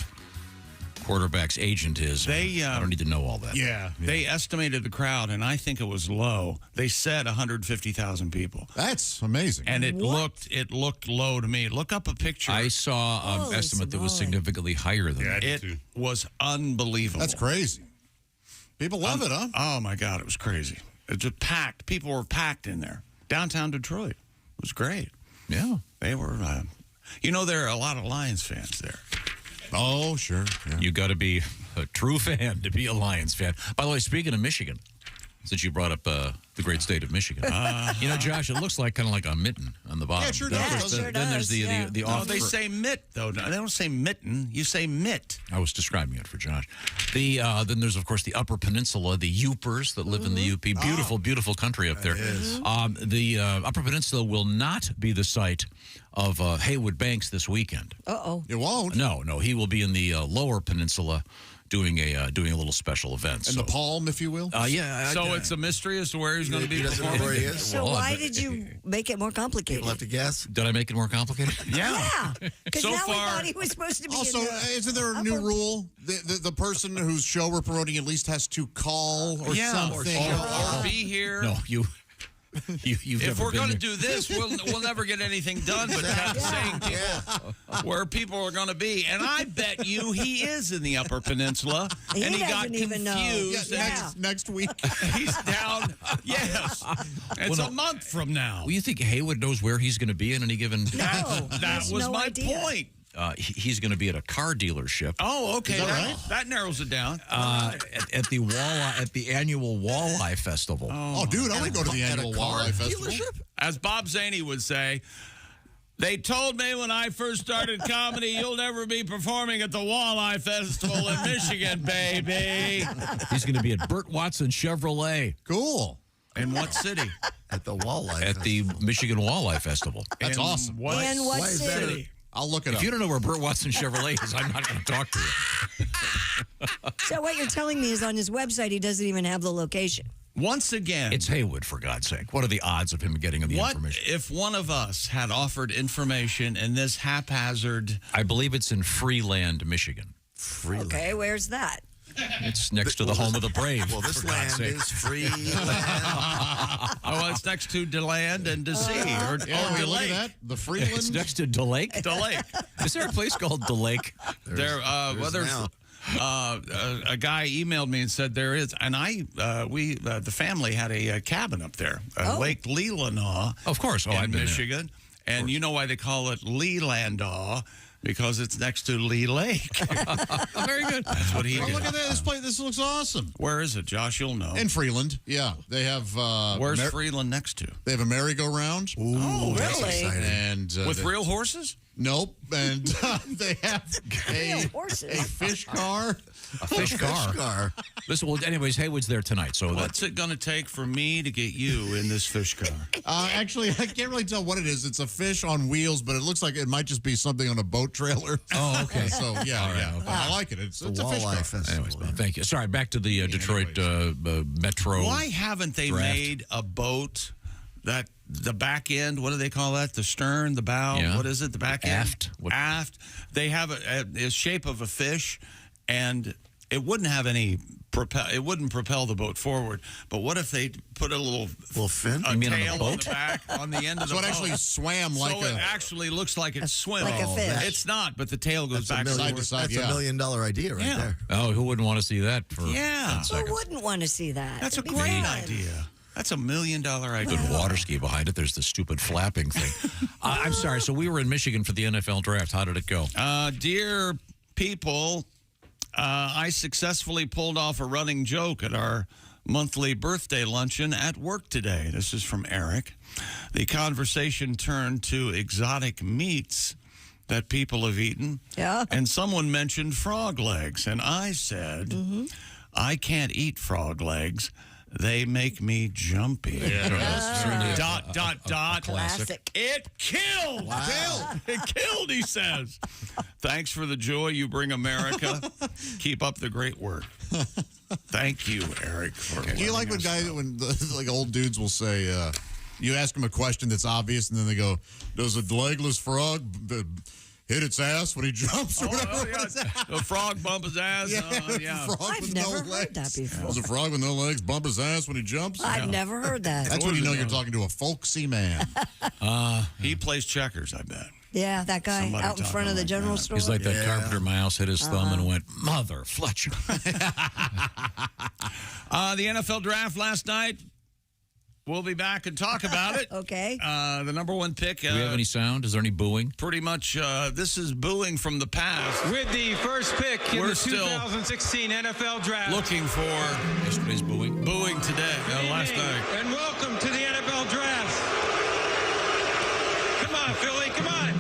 quarterback's agent is. I don't need to know all that. Yeah, they estimated the crowd, and I think it was low. They said 150,000 people. That's amazing. And it looked low to me. Look up a picture. I saw an estimate that was significantly higher than that. It was unbelievable. That's crazy. People love it, huh? Oh, my God, it was crazy. It was packed. People were packed in there. Downtown Detroit. It was great. Yeah. They were, there are a lot of Lions fans there. Oh, sure. Yeah. You got to be a true fan to be a Lions fan. By the way, speaking of Michigan, since you brought up the great state of Michigan, Josh, it looks like kind of like a mitten on the bottom. Yeah, it sure does. Then there's the off. They say mitt though. They don't say mitten. You say mitt. I was describing it for Josh. Then there's of course the Upper Peninsula, the Yoopers that live in the UP. Beautiful, beautiful country up there. The Upper Peninsula will not be the site of Haywood Banks this weekend. It won't. No, he will be in the Lower Peninsula doing a little special event. In the Palm, if you will. Yeah. So it's a mystery as to where he's going to be performing. Where he is. So why did you make it more complicated? People have to guess. Did I make it more complicated? Yeah. Because So now we far- thought he was supposed to be Also, in the isn't there a new rule? The person whose show we're promoting at least has to call or something. Or be here. No, you've if we're going to do this, we'll never get anything done but saying where people are going to be. And I bet you he is in the Upper Peninsula. He and he got doesn't even know. confused. Next week. He's down. Yes. It's a month from now. Well, you think Haywood knows where he's going to be in any given... That was my point. he's going to be at a car dealership. Oh, okay. Is that right? That narrows it down. At the annual Walleye Festival. Oh, dude, I want to go to the annual Walleye Festival. As Bob Zaney would say, they told me when I first started comedy, you'll never be performing at the Walleye Festival in Michigan, baby. He's going to be at Burt Watson Chevrolet. Cool. In what city? At the Walleye At the Michigan Walleye Festival. That's awesome. In what city? I'll look it If up. you don't know where Burt Watson Chevrolet is, I'm not going to talk to you. So what you're telling me is on his website, he doesn't even have the location. Once again, It's Haywood, for God's sake. What are the odds of him getting the what information? if one of us had offered information in this haphazard? I believe it's in Freeland, Michigan. Freeland. Okay, where's that? It's next to the home of the brave. Well, this for God's land sake. is free. Oh, it's next to DeLand and DeSea or Yeah, look at DeLake. that. The Freeland. It's next to DeLake. DeLake. Is there a place called DeLake? There's now. a guy emailed me and said there is, and the family had a cabin up there, Lake Leelanau. Of course. Oh, in I've been Michigan. And you know why they call it Leelandaw? Because it's next to Lee Lake. Very good. That's what he Oh, did. look at that. This place. This looks awesome. Where is it, Josh? You'll know. In Freeland. Yeah. They have. Where's Freeland next to? They have a merry-go-round. Oh, That's really? exciting. And With real horses? Nope. And they have Real horses. a fish car. A fish car. Listen, well, anyways, Haywood's there tonight. So What's it going to take for me to get you in this fish car? Actually, I can't really tell what it is. It's a fish on wheels, but it looks like it might just be something on a boat trailer. Oh, okay. So, yeah, right, okay. I like it. It's a fish car. Walleye Festival. Anyways, well, thank you. Sorry, back to the Detroit Metro. Why haven't they draft. made a boat that the back end, what do they call that? The stern, the bow, Yeah. what is it? The back end? Aft. Aft. They have a shape of a fish, and it wouldn't have any it wouldn't propel the boat forward. But what if they put a little fin? A You mean on a tail on boat? the back, on the end of So the it boat? actually swam like so a... it actually looks like it swims. like a fish. It's not, but the tail goes back side to side. That's $1 million idea right Yeah. there. Oh, who wouldn't want to see that for Yeah. 10 Who seconds? wouldn't want to see that? That's a It'd be great fun. idea. That's $1 million idea. Good water ski behind it. There's the stupid flapping thing. I'm sorry. So we were in Michigan for the NFL draft. How did it go? Dear people, I successfully pulled off a running joke at our monthly birthday luncheon at work today. This is from Eric. The conversation turned to exotic meats that people have eaten. Yeah. And someone mentioned frog legs. And I said, I can't eat frog legs. They make me jumpy. Dot. Classic. It killed. It killed, he says. Thanks for the joy you bring America. Keep up the great work. Thank you, Eric. Do you like when guys, like old dudes will say, you ask them a question that's obvious, and then they go, does a legless frog hit its ass when he jumps or whatever? Oh, yeah. The frog bump his ass. Yeah. Frog I've with never no heard legs. that before. Does a frog with no legs bump his ass when he jumps? I've never heard that. That's when you know you're talking to a folksy man. He plays checkers, I bet. Yeah, that guy Somebody out in front of the general store. He's like that carpenter. My house hit his thumb and went, Mother Fletcher. The NFL draft last night. We'll be back and talk about it. Okay. The number one pick. Do we have any sound? Is there any booing? Pretty much, this is booing from the past. With the first pick in We're the still 2016 NFL Draft. Looking for yesterday's booing. Booing today, last night. And welcome to the NFL Draft. Come on, Philly, come on.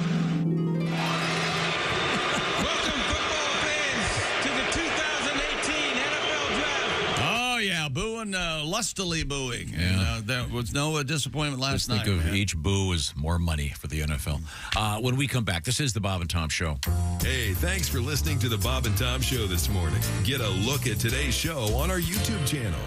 Welcome, football fans, to the 2018 NFL Draft. Oh, yeah, booing, lustily booing. Yeah. And, there was no disappointment last night. Think of man. each boo as more money for the NFL. When we come back, this is the Bob and Tom Show. Hey, thanks for listening to the Bob and Tom Show this morning. Get a look at today's show on our YouTube channel.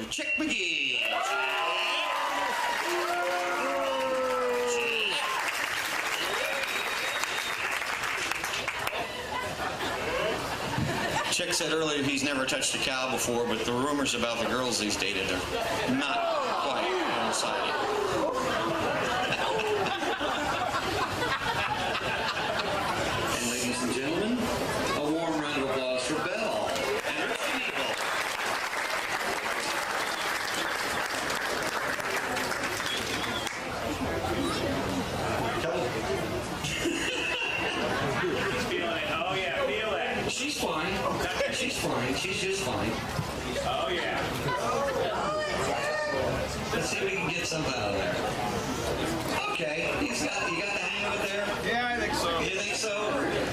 Chick McGee. Chick said earlier he's never touched a cow before, but the rumors about the girls he's dated are not quite one-sided. And ladies and gentlemen, a warm round of applause for Belle and Richie Eagle. fine. Oh, yeah. Let's see if we can get something out of there. Okay, you got the hang of it there? Yeah, I think so. You think so?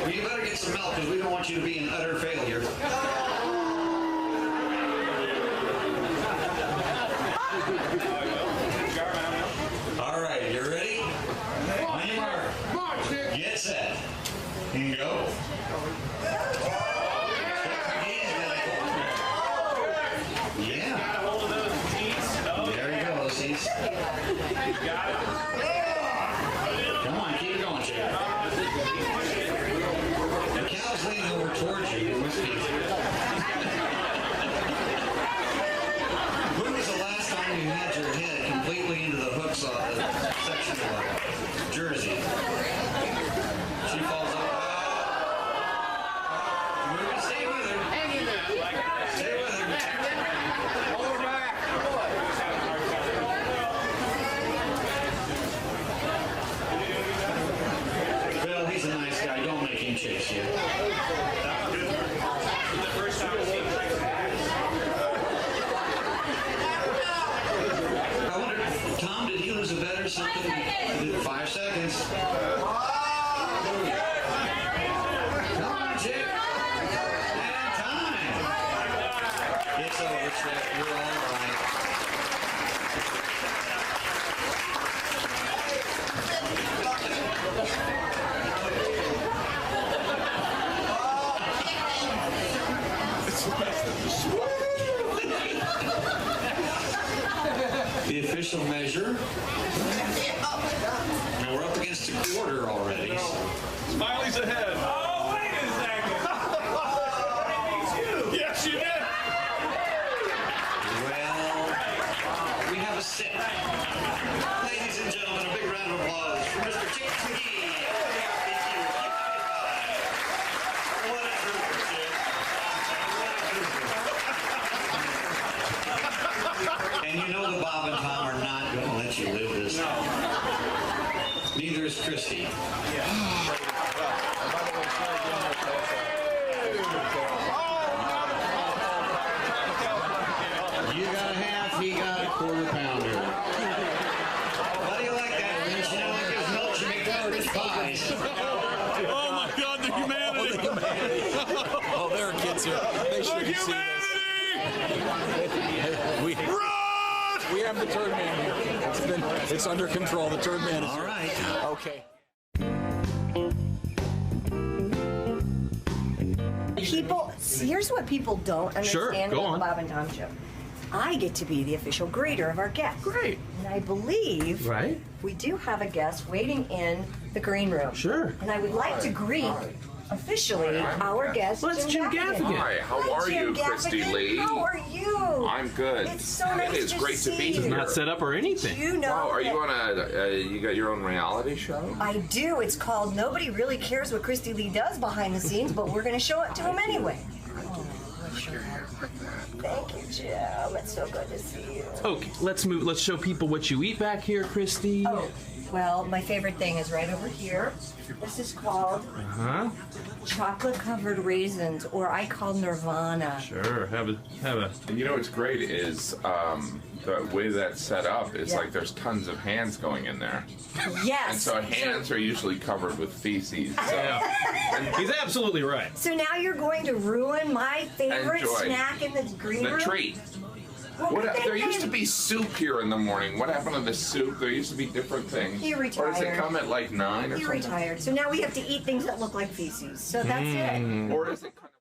Well, you better get some milk because we don't want you to be an utter failure. All right, you ready? On your mark. Get set. And go. Yeah. There you go, Lucy's. Come on, keep going, Chad. The cow's leaning over towards you. You must be. When was the last time you had your head completely into the hooks of the sectional jersey? She falls over. Stay with her. Hang in there. Stay with her. Hold her back. Bill, he's a nice guy. Don't make him chase you. I wonder, Tom, did he lose a bet or something? 5 seconds. Come on, Chick. And time. It's over, Chick. You're all right. The official measure. Now we're up against a quarter already. Smiley's ahead. Oh, wait a second. Yes, you did. Well, we have a set. Ladies and gentlemen, a big round of applause for Mr. Chick McGee. What a trooper, Chick. And you know the Bob and Tom are not going to let you live this down. Neither is Christy. You got a half, he got a quarter pounder. How do you like that, Vince? You know, like his milk should make garbage pies. Oh, my God, the humanity. Oh, there are kids here. They shouldn't see this. We have the turd man here. It's under control. The turd man is all right. Okay. People, here's what people don't understand go about on. the Bob and Tom Show. I get to be the official grader of our guests. Great. And I believe we do have a guest waiting in the green room. Sure. And I would like to greet officially our guest, Well, that's Jim Gaffigan. Hi, how are you, Christy Lee? How are you? I'm good. It's so nice It is to great to see be you. here. Not set up or anything. Do you know Wow, are you that- on you got your own reality show? I do. It's called Nobody Really Cares What Christy Lee Does Behind the Scenes, but we're going to show it to him anyway. Thank you, Jim. It's so good to see you. Okay, let's move. Let's show people what you eat back here, Christy. Oh, well, my favorite thing is right over here. This is called chocolate-covered raisins, or I call Nirvana. Sure. Have a. And you know what's great is the way that's set up is like there's tons of hands going in there. Yes. And so hands are usually covered with feces. So. And he's absolutely right. So now you're going to ruin my favorite Enjoy. snack in the green room? The treat. There used to be soup here in the morning. What happened to the soup? There used to be different things. He retired. Or does it come at like 9 or He something? retired. So now we have to eat things that look like feces. So that's it. Or is it kind of...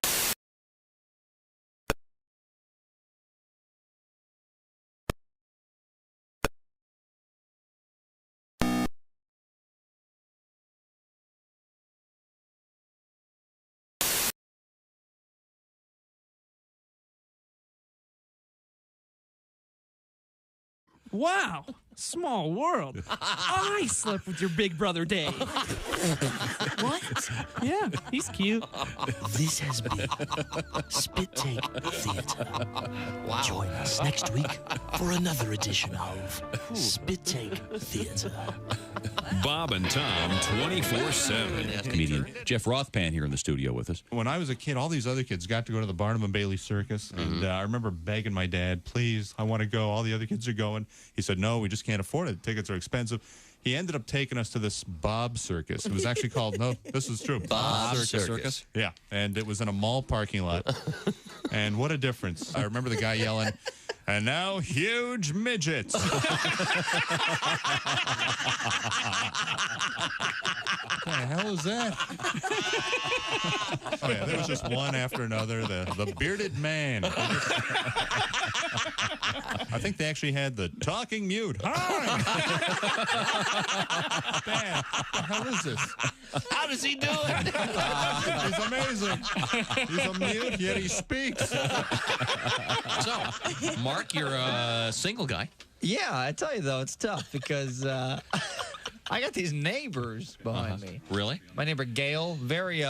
Wow, small world. I slept with your big brother Dave. What? Yeah, he's cute. This has been Spit Take Theater. Wow. Join us next week for another edition of Spit Take Theater. Bob and Tom 24/7. Comedian Jeff Rothpan here in the studio with us. When I was a kid, all these other kids got to go to the Barnum and Bailey Circus, and I remember begging my dad, please, I want to go. All the other kids are going. He said, no, we just can't afford it. Tickets are expensive. He ended up taking us to this Bob Circus. It was actually called, no, this is true. Bob Circus. Yeah, and it was in a mall parking lot. And what a difference. I remember the guy yelling, and now huge midgets. What the hell is that? Oh, yeah, there was just one after another. The bearded man. I think they actually had the talking mute. Hi! Dad, what the hell is this? How does he do it? He's amazing. He's a mute, yet he speaks. So, Mark, you're a single guy. Yeah, I tell you, though, it's tough because I got these neighbors behind me. Really? My neighbor, Gail, very...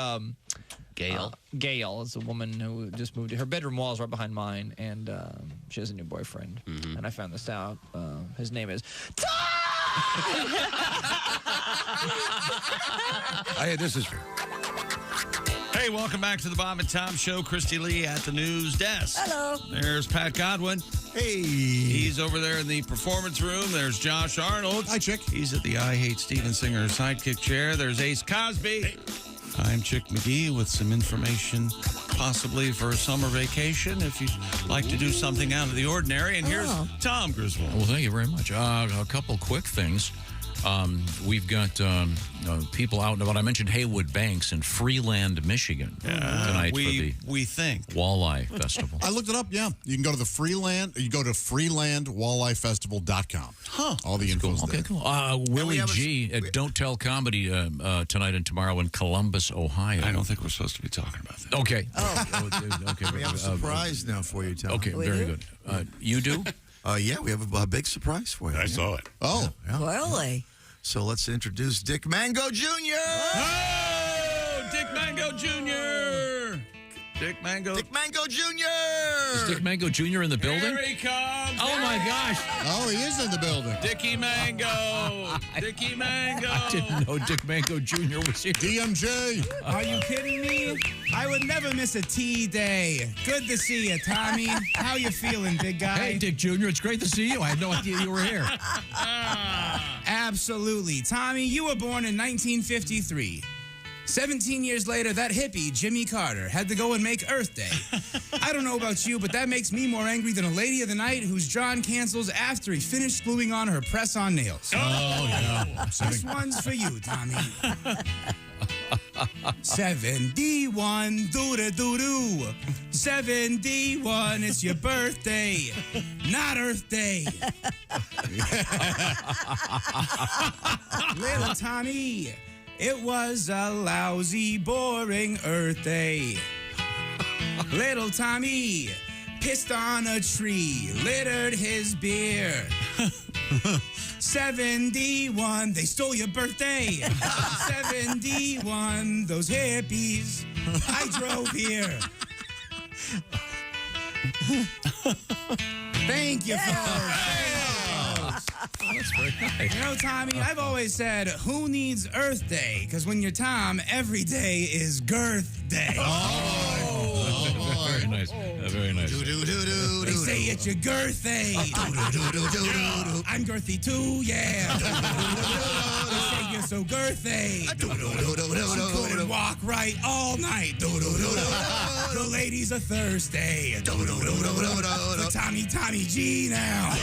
Gail? Gail is a woman who just moved. Her bedroom wall is right behind mine, and she has a new boyfriend. And I found this out. His name is This is... Hey, welcome back to the Bob and Tom Show. Christy Lee at the news desk. Hello. There's Pat Godwin. Hey. He's over there in the performance room. There's Josh Arnold. Hi, Chick. He's at the I Hate Steven Singer sidekick chair. There's Ace Cosby. Hey. I'm Chick McGee with some information possibly for a summer vacation if you'd like to do something out of the ordinary. And here's Tom Griswold. Well, thank you very much. A couple quick things. We've got people out and about. I mentioned Haywood Banks in Freeland, Michigan tonight for the Walleye Festival. I looked it up, yeah. You can go to the Freeland. You go to freelandwalleyefestival.com. Huh. All the info. Okay, cool. Willie G at Don't Tell Comedy tonight and tomorrow in Columbus, Ohio. I don't think we're supposed to be talking about that. Okay. Okay. We have a surprise now for you, Tom. Okay, very good. You do? Yeah, we have a big surprise for you. I saw it. Oh, yeah. Really? So let's introduce Dick Mango Jr. Oh, Dick Mango Jr. Dick Mango Jr. Is Dick Mango Jr. in the building? Here he comes. Oh, my gosh. Oh, he is in the building. Dickie Mango. Dickie Mango. I didn't know Dick Mango Jr. was here. DMJ. Are you kidding me? I would never miss a tea day. Good to see you, Tommy. How you feeling, big guy? Hey, Dick Jr., it's great to see you. I had no idea you were here. Absolutely. Tommy, you were born in 1953. 17 years later, that hippie, Jimmy Carter, had to go and make Earth Day. I don't know about you, but that makes me more angry than a lady of the night whose John cancels after he finished gluing on her press-on nails. Oh, yeah. This one's for you, Tommy. 71, doo-da-doo-doo. 71, it's your birthday, not Earth Day. Little Tommy, it was a lousy, boring Earth Day. Little Tommy pissed on a tree, littered his beer. 71, they stole your birthday. 71, those hippies, I drove here. Thank you, folks. That's very nice. You know, Tommy, I've always said, who needs Earth Day? Because when you're Tom, every day is Girth Day. Very nice. Very nice. They say it's your girth day. I'm girthy too, yeah. They say you're so girthy. She couldn't walk right all night. The ladies are thirsty. For Tommy G now.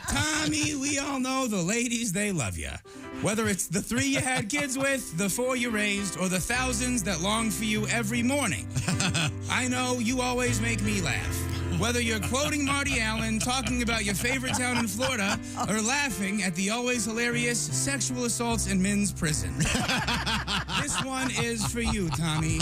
Tommy, we all know the ladies, they love you. Whether it's the 3 you had kids with, the 4 you raised, or the thousands that long for you every morning. I know you always make me laugh. Whether you're quoting Marty Allen, talking about your favorite town in Florida, or laughing at the always hilarious sexual assaults in men's prison. This one is for you, Tommy.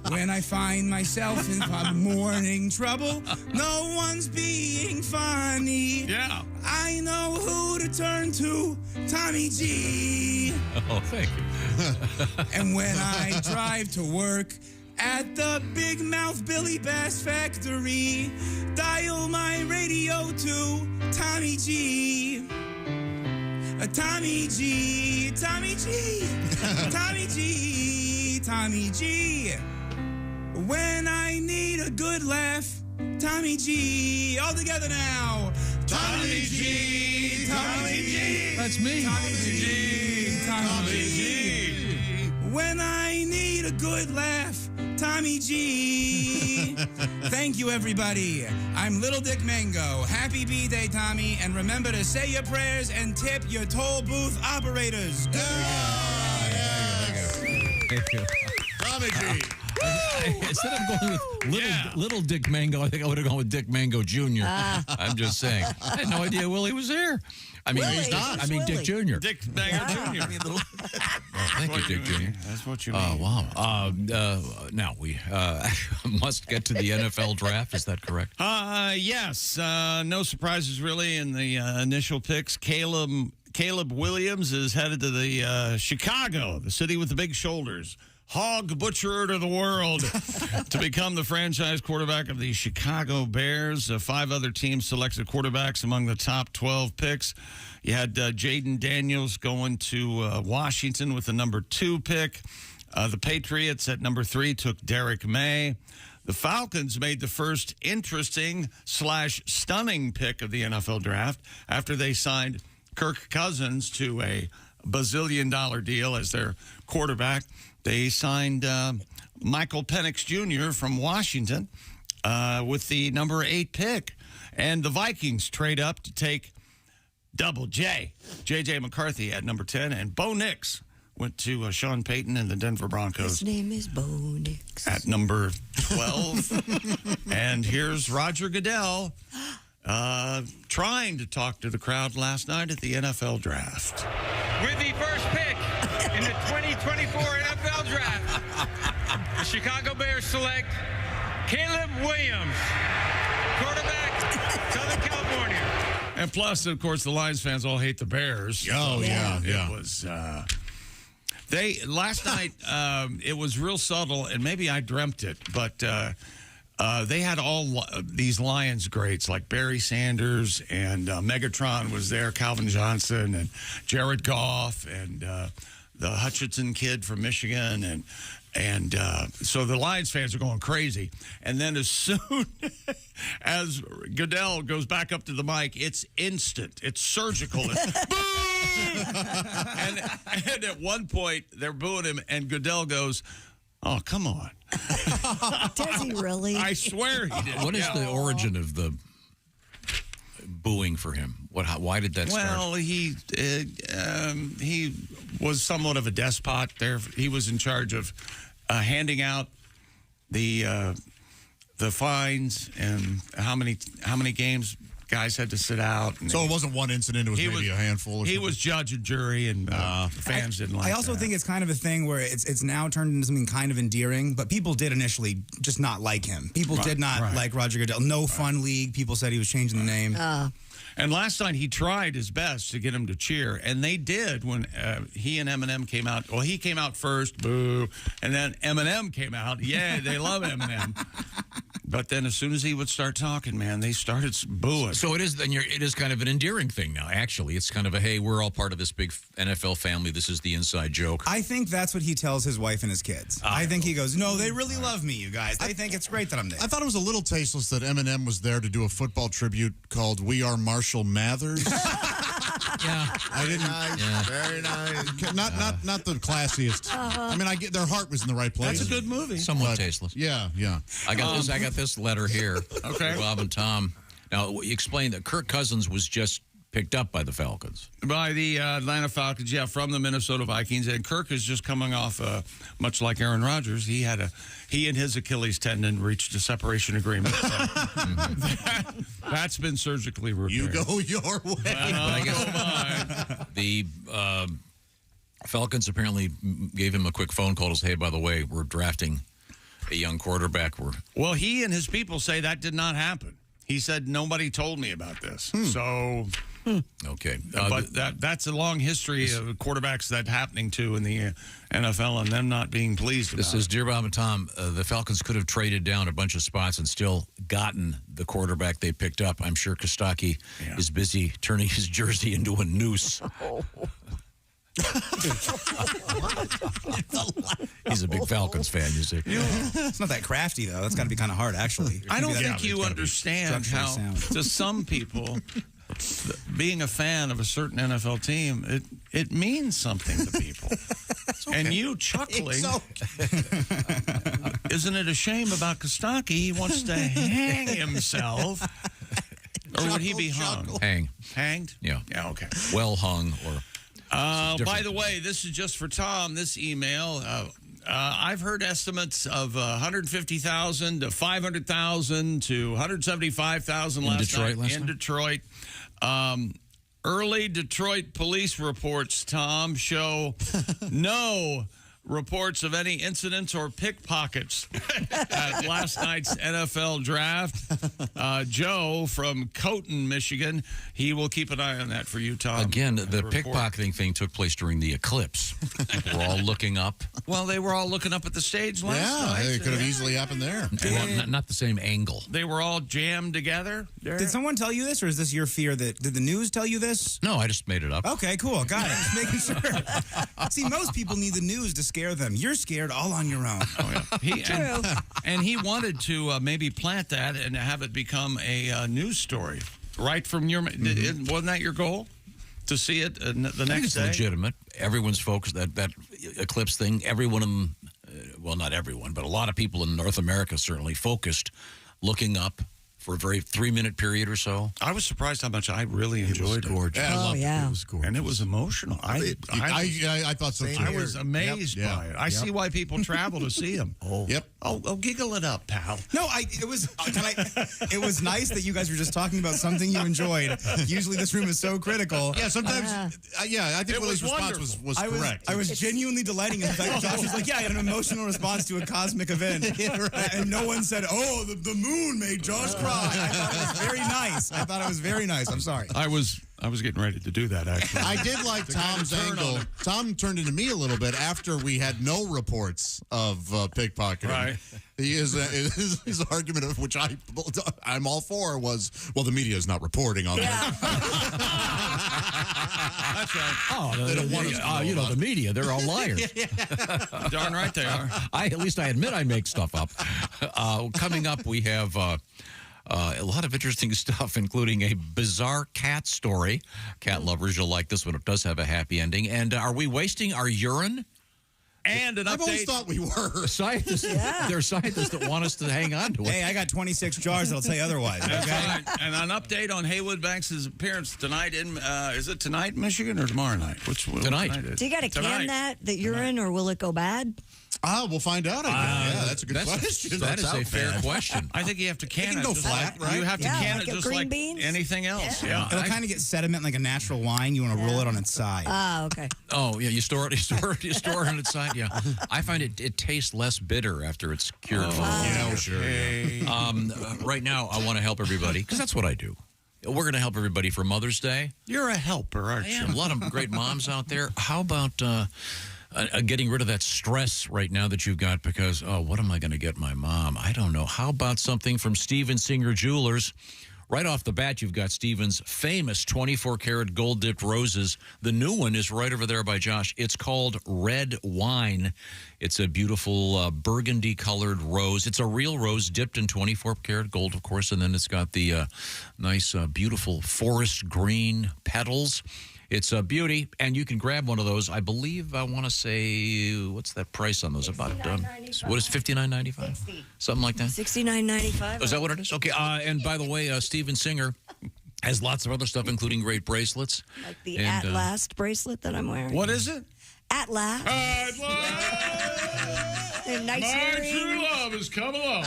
When I find myself in morning trouble, no one's being funny. Yeah. I know who to turn to, Tommy G. Oh, thank you. And when I drive to work at the Big Mouth Billy Bass Factory, Dial my radio to Tommy G. Tommy G, Tommy G, Tommy G, Tommy G. When I need a good laugh, Tommy G. All together now. Tommy G, Tommy G. That's me. Tommy G, Tommy G. When I need a good laugh, Tommy G. Thank you, everybody. I'm Little Dick Mango. Happy B-Day, Tommy. And remember to say your prayers and tip your toll booth operators. Thank you. Tommy G. Instead of going with little Dick Mango, I think I would have gone with Dick Mango Jr. I'm just saying. I had no idea Willie was there. I mean, Willie, he's not. I mean, Willie. Dick Jr. Dick Mango Jr. Thank you, Dick Jr. That's what you mean. Oh, wow. Now we must get to the NFL draft. Is that correct? Yes. No surprises, really, in the initial picks. Caleb Williams is headed to the Chicago, the city with the big shoulders. Hog butcherer to the world to become the franchise quarterback of the Chicago Bears. 5 other teams selected quarterbacks among the top 12 picks. You had Jaden Daniels going to Washington with the number 2 pick. The Patriots at number 3 took Derek May. The Falcons made the first interesting/stunning pick of the NFL draft after they signed Kirk Cousins to a bazillion-dollar deal as their quarterback. They signed Michael Penix Jr. from Washington with the number 8 pick. And the Vikings trade up to take Double J, J.J. McCarthy at number 10. And Bo Nix went to Sean Payton and the Denver Broncos. His name is Bo Nix. At number 12. And here's Roger Goodell trying to talk to the crowd last night at the NFL draft. With the first pick in the 2024 NFL Draft, the Chicago Bears select Caleb Williams, quarterback, Southern California. And plus, of course, the Lions fans all hate the Bears. Oh, yeah. It was... last night, it was real subtle, and maybe I dreamt it, but they had all these Lions greats like Barry Sanders and Megatron was there, Calvin Johnson and Jared Goff and the Hutchinson kid from Michigan. And so the Lions fans are going crazy. And then as soon as Goodell goes back up to the mic, it's instant. It's surgical. It's boo! and at one point, they're booing him, and Goodell goes, "Oh, come on." Does he really? I swear he did. What is the origin of the booing for him? Why did that start? Well, he was somewhat of a despot there. He was in charge of handing out the fines and how many games guys had to sit out. And so it wasn't one incident; it was maybe a handful. He was judge and jury, and fans didn't like. I also think it's kind of a thing where it's now turned into something kind of endearing. But people did initially just not like him. People did not like Roger Goodell. No Fun League. People said he was changing the name. And last night he tried his best to get him to cheer, and they did when he and Eminem came out. Well, he came out first, boo, and then Eminem came out. Yeah, they love Eminem. But then as soon as he would start talking, man, they started booing. So it is kind of an endearing thing now, actually. It's kind of a, hey, we're all part of this big NFL family. This is the inside joke. I think that's what he tells his wife and his kids. I think he goes, no, they really love me, you guys. They think it's great that I'm there. I thought it was a little tasteless that Eminem was there to do a football tribute called We Are Marshall Mathers. Yeah. I didn't. Nice. Yeah. Very nice. Not the classiest. I mean, I get their heart was in the right place. That's a good movie. Somewhat tasteless. Yeah. I got this letter here. Okay. Bob and Tom. Now, you explained that Kirk Cousins was just picked up by the Falcons. By the Atlanta Falcons, yeah, from the Minnesota Vikings. And Kirk is just coming off, much like Aaron Rodgers, he and his Achilles tendon reached a separation agreement. So that's been surgically repaired. You go your way. I guess the Falcons apparently gave him a quick phone call to say, hey, by the way, we're drafting a young quarterback. Well, he and his people say that did not happen. He said, nobody told me about this. So Okay. But that's a long history of quarterbacks that happening to in the NFL and them not being pleased about This is Dear Bob and Tom. The Falcons could have traded down a bunch of spots and still gotten the quarterback they picked up. I'm sure Kostaki is busy turning his jersey into a noose. He's a big Falcons fan, you see. It's not that crafty, though. That's got to be kind of hard, actually. I don't think you understand how, to some people, being a fan of a certain NFL team, it means something to people. And you chuckling, isn't it a shame about Kostaki? He wants to hang himself. Or would he be hung? Hanged? Yeah. Yeah, okay. Well hung or... by the way, this is just for Tom, this email. I've heard estimates of 150,000 to 500,000 to 175,000 last night in Detroit. Early Detroit police reports, Tom, show no reports of any incidents or pickpockets at last night's NFL draft. Joe from Coton, Michigan, he will keep an eye on that for you, Tom. Again, the pickpocketing thing took place during the eclipse. People were all looking up. Well, they were all looking up at the stage last night. It could have easily happened there. Well, not the same angle. They were all jammed together. Did someone tell you this, or is this your fear? Did the news tell you this? No, I just made it up. Okay, cool. Got it. Just making sure. See, most people need the news to scare them. You're scared all on your own. Oh, yeah. And he wanted to maybe plant that and have it become a news story right from your... Wasn't that your goal? To see it the next day? It's legitimate. Everyone's focused. That eclipse thing, everyone, well, not everyone, but a lot of people in North America certainly focused, looking up for a very 3-minute period or so. I was surprised how much I really enjoyed it. Gorgeous. Yeah, I loved it. It was gorgeous. And it was emotional. I thought so too. I was amazed by it. I see why people travel to see him. Yep. Oh, giggle it up, pal. No, it was nice that you guys were just talking about something you enjoyed. Usually this room is so critical. Yeah, sometimes, I think Willie's response was correct. I was genuinely delighting in the fact that Josh was like, yeah, I had an emotional response to a cosmic event. And no one said, oh, the moon made Josh cry. I thought it was very nice. I'm sorry. I was getting ready to do that, actually. I did like Tom's angle. Tom turned into me a little bit after we had no reports of pickpocketing. Right. His argument, of which I'm all for, was, well, the media is not reporting on that. That's right. Oh, the media, they're all liars. Darn right they are. At least I admit I make stuff up. Coming up, we have... a lot of interesting stuff, including a bizarre cat story. Cat lovers, you'll like this one. It does have a happy ending. And are we wasting our urine? And an update. I've always thought we were. Scientists, there are scientists that want us to hang on to it. Hey, I got 26 jars that'll say otherwise. That's Okay? right. And an update on Haywood Banks' appearance tonight in, is it tonight in Michigan or tomorrow night? Tonight. Do you got to can that urine, or will it go bad? We'll find out. Yeah, that's a good question. That is a fair question. I think you have to can it. Go flat, right? You have to can like it just like beans? anything else. Yeah. It'll kind of get sediment like a natural wine. You want to roll it on its side. Okay. Oh, yeah, you store it on its side, yeah. I find it tastes less bitter after it's cured. Sure. Right now, I want to help everybody, because that's what I do. We're going to help everybody for Mother's Day. You're a helper, aren't you? A lot of great moms out there. How about... getting rid of that stress right now that you've got because, what am I going to get my mom? I don't know. How about something from Steven Singer Jewelers? Right off the bat, you've got Steven's famous 24-karat gold-dipped roses. The new one is right over there by Josh. It's called Red Wine. It's a beautiful burgundy-colored rose. It's a real rose dipped in 24-karat gold, of course, and then it's got the nice, beautiful forest green petals. It's a beauty, and you can grab one of those. I believe, I want to say, what's that price on those? About what is $59.95? Something like that? $69.95. Is that what it is? Okay, and by the way, Steven Singer has lots of other stuff, including great bracelets. Like the At Last bracelet that I'm wearing. What is it? At Last. At Last. Nice My earrings. true love has come along.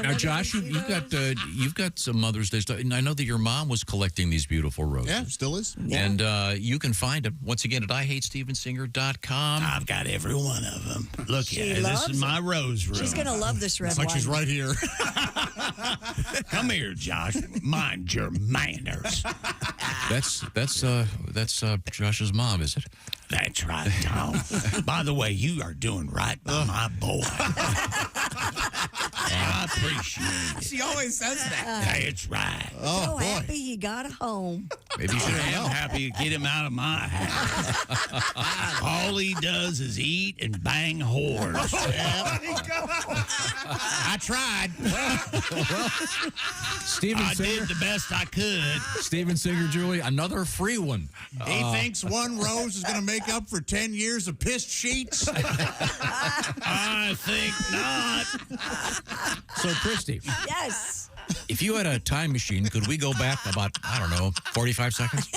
Now, Josh, you've got some Mother's Day stuff, and I know that your mom was collecting these beautiful roses. Yeah, still is. And you can find them once again at IHateStevensinger.com. I've got every one of them. Look She at it. This loves is my rose room. She's going to love this red It's like wine. she's right here. Come here, Josh. Mind your manners. That's Josh's mom, is it? That's right, Tom. By the way, you are doing right by my boy. I appreciate it. She always says that. That's right. So happy he got home. Maybe you should I am happy to get him out of my house. All he does is eat and bang whores. I tried. Steven I Singer. did the best I could. Steven Singer, Julie, another free one. He thinks one rose is going to make up for 10 years of pissed sheets. I think not. So, Christy, Yes. if you had a time machine, could we go back about, 45 seconds?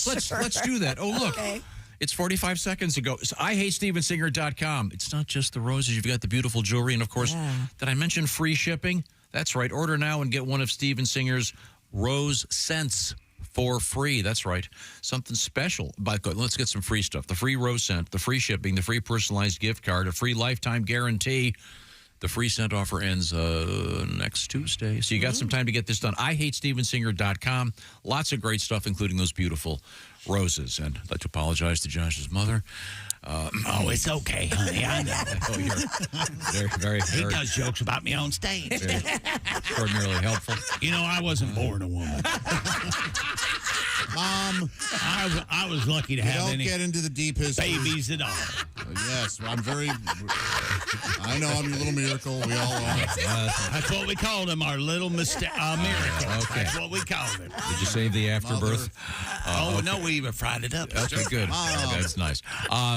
Let's do that. Oh, look. Okay. It's 45 seconds ago. So IHateStevenSinger.com. It's not just the roses. You've got the beautiful jewelry. And, of course, did I mention free shipping? That's right. Order now and get one of Steven Singer's rose scents for free. That's right. Something special. But let's get some free stuff. The free rose scent, the free shipping, the free personalized gift card, a free lifetime guarantee. The free scent offer ends next Tuesday. So you got some time to get this done. IHateStevenSinger.com. Lots of great stuff, including those beautiful roses. And I'd like to apologize to Josh's mother. Oh, it's okay, honey. I know. Oh, you're very, He very does jokes about me on stage. extraordinarily helpful. You know, I wasn't born a woman. Mom, I was lucky to we have don't any get into the deep history. babies at all. Yes, I know I'm your little miracle. We all are. That's what we called him, our little miracle. Okay. That's what we called him. Did you save the afterbirth? No, we even fried it up. Okay, good. That's nice.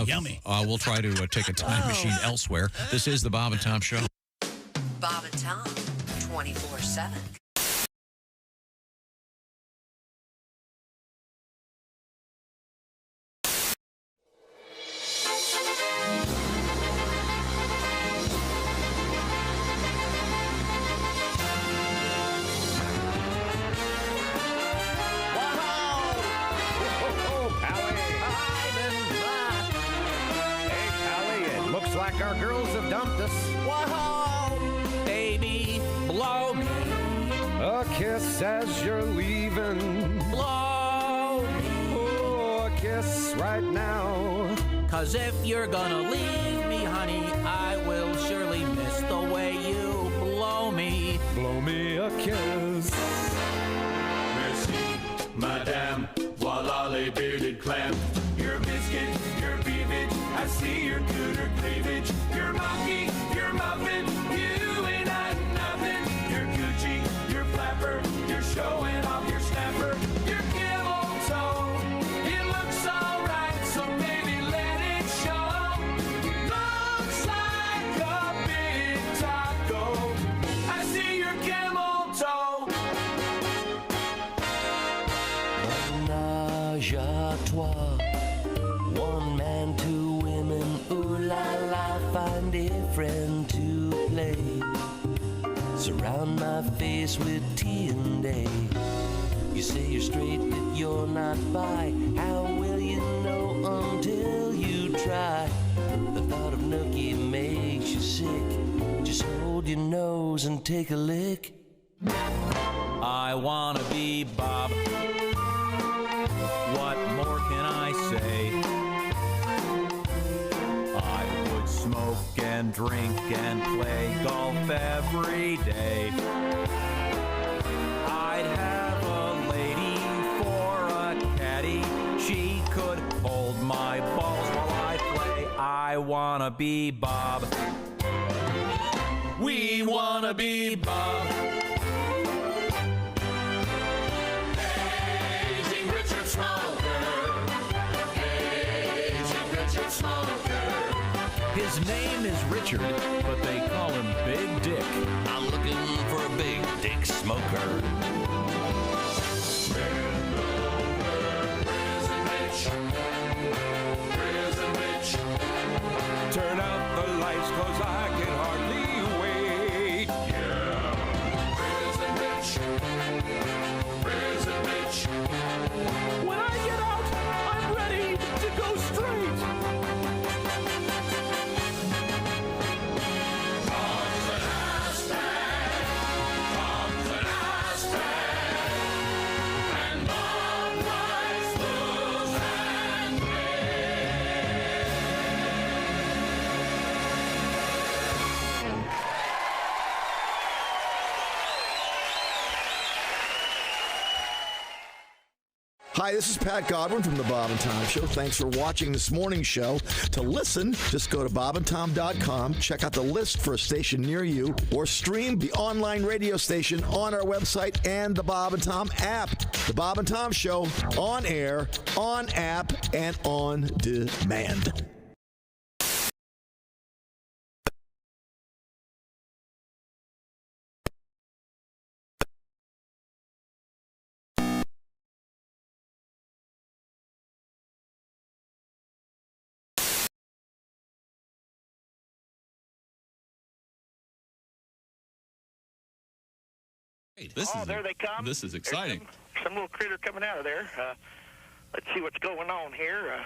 Yummy. We'll try to take a time machine elsewhere. This is the Bob and Tom Show. Bob and Tom, 24/7. Looks like our girls have dumped us. Wow, baby, blow me a kiss as you're leaving. Blow me a kiss right now. 'Cause if you're gonna leave me, honey, I will surely miss the way you blow me. Blow me a kiss. Merci, madame, voila les bearded clam. Your biscuit, your beavage, I see your cooter cleavage. Your monkey, your muffin, you ain't hiding nothing. Your Gucci, your flapper, you're showing off your snapper. Your camel toe, it looks alright, so baby let it show. Looks like a big taco. I see your camel toe. Menage à trois. One man, two women, ooh la la, find a friend to play. Surround my face with tea and day. You say you're straight, but you're not bi. How will you know until you try? The thought of nookie makes you sick. Just hold your nose and take a lick. I wanna be Bob. What more can I say? I would smoke and drink and play golf every day. I'd have a lady for a caddy. She could hold my balls while I play. I wanna be Bob. We wanna be Bob. Aging Richard Smoker. Aging Richard Smoker. His name is Richard, but they call him Big Dick. I'm looking for a big dick smoker. Prison Rich. Prison Rich. Turn out the lights, 'cause I can hardly wait. Yeah, prison bitch. When I get out, I'm ready to go straight. Hi, this is Pat Godwin from the Bob and Tom Show. Thanks for watching this morning's show. To listen, just go to bobandtom.com, check out the list for a station near you, or stream the online radio station on our website and the Bob and Tom app. The Bob and Tom Show, on air, on app, and on demand. There they come. This is exciting. Some little critter coming out of there. Let's see what's going on here.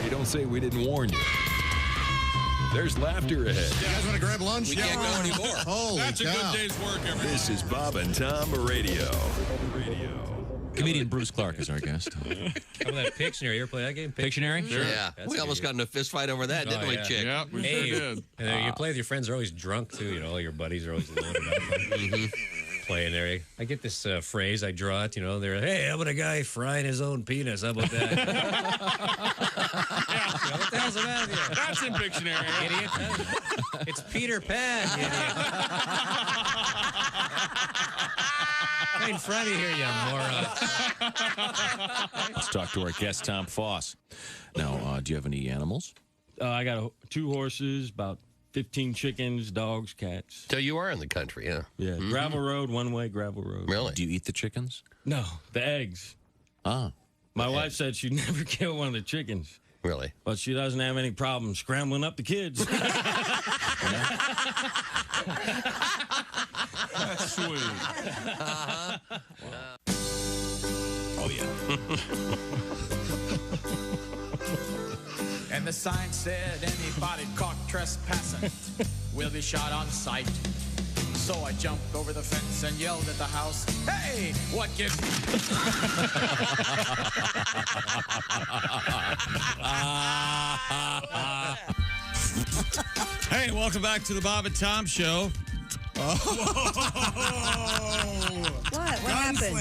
You don't say we didn't warn you. There's laughter ahead. You guys want to grab lunch? We can't go anymore. Holy That's cow. a good day's work, everyone. This is Bob and Tom Radio. Comedian Bruce Clark is our guest. How about that Pictionary? You ever play that game? Pictionary? Sure. Yeah, That's we almost got in a fist fight over that, didn't we, Chick? Yeah, we sure did. And you play with your friends, they're always drunk, too. You know, all your buddies are always loaded up. Playing there. I get this phrase, I draw it, you know, they're, hey, how about a guy frying his own penis? How about that? You know, what the hell's the matter with you? That's in Pictionary. Idiot. It's Peter Pan, you idiot. Right in front of you here, you moron. Let's talk to our guest, Tom Foss. Now, do you have any animals? I got 2 horses, about 15 chickens, dogs, cats. So you are in the country, yeah? Yeah, gravel road, one-way gravel road. Really? Do you eat the chickens? No, the eggs. Ah. My wife said she'd never kill one of the chickens. Really? But she doesn't have any problem scrambling up the kids. That's sweet. Oh, yeah. And the sign said anybody caught trespassing will be shot on sight. So I jumped over the fence and yelled at the house, hey, what gives... Hey, welcome back to the Bob and Tom Show. What happened?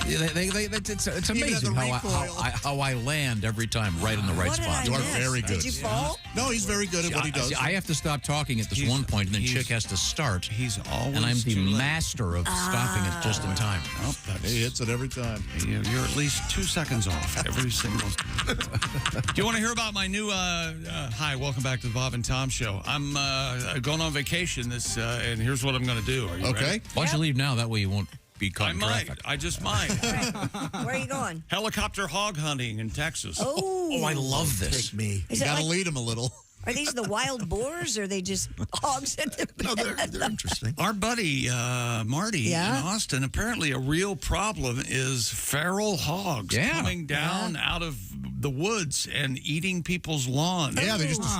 It's amazing how I land every time right in the right What did spot. I You are miss? very good. Did you fall? No, he's very good at what he does. I have to stop talking at this one point, and then Chick has to start. He's always And I'm the too late. master of stopping it just in time. Nope, He hits it every time. You're at least 2 seconds off every single. Do you want to hear about my new? Hi, welcome back to the Bob and Tom Show. I'm going on vacation and here's what I'm going to do. Are you ready? Why don't you leave now? That way you won't be caught I in might. traffic. I just might. Where are you going? Helicopter hog hunting in Texas. Oh, I love this. Take me. Is You it got to like- lead him a little. Are these the wild boars, or are they just hogs in the bed? No, they're interesting. Our buddy Marty Yeah? in Austin, apparently a real problem is feral hogs coming down out of the woods and eating people's lawns. Yeah,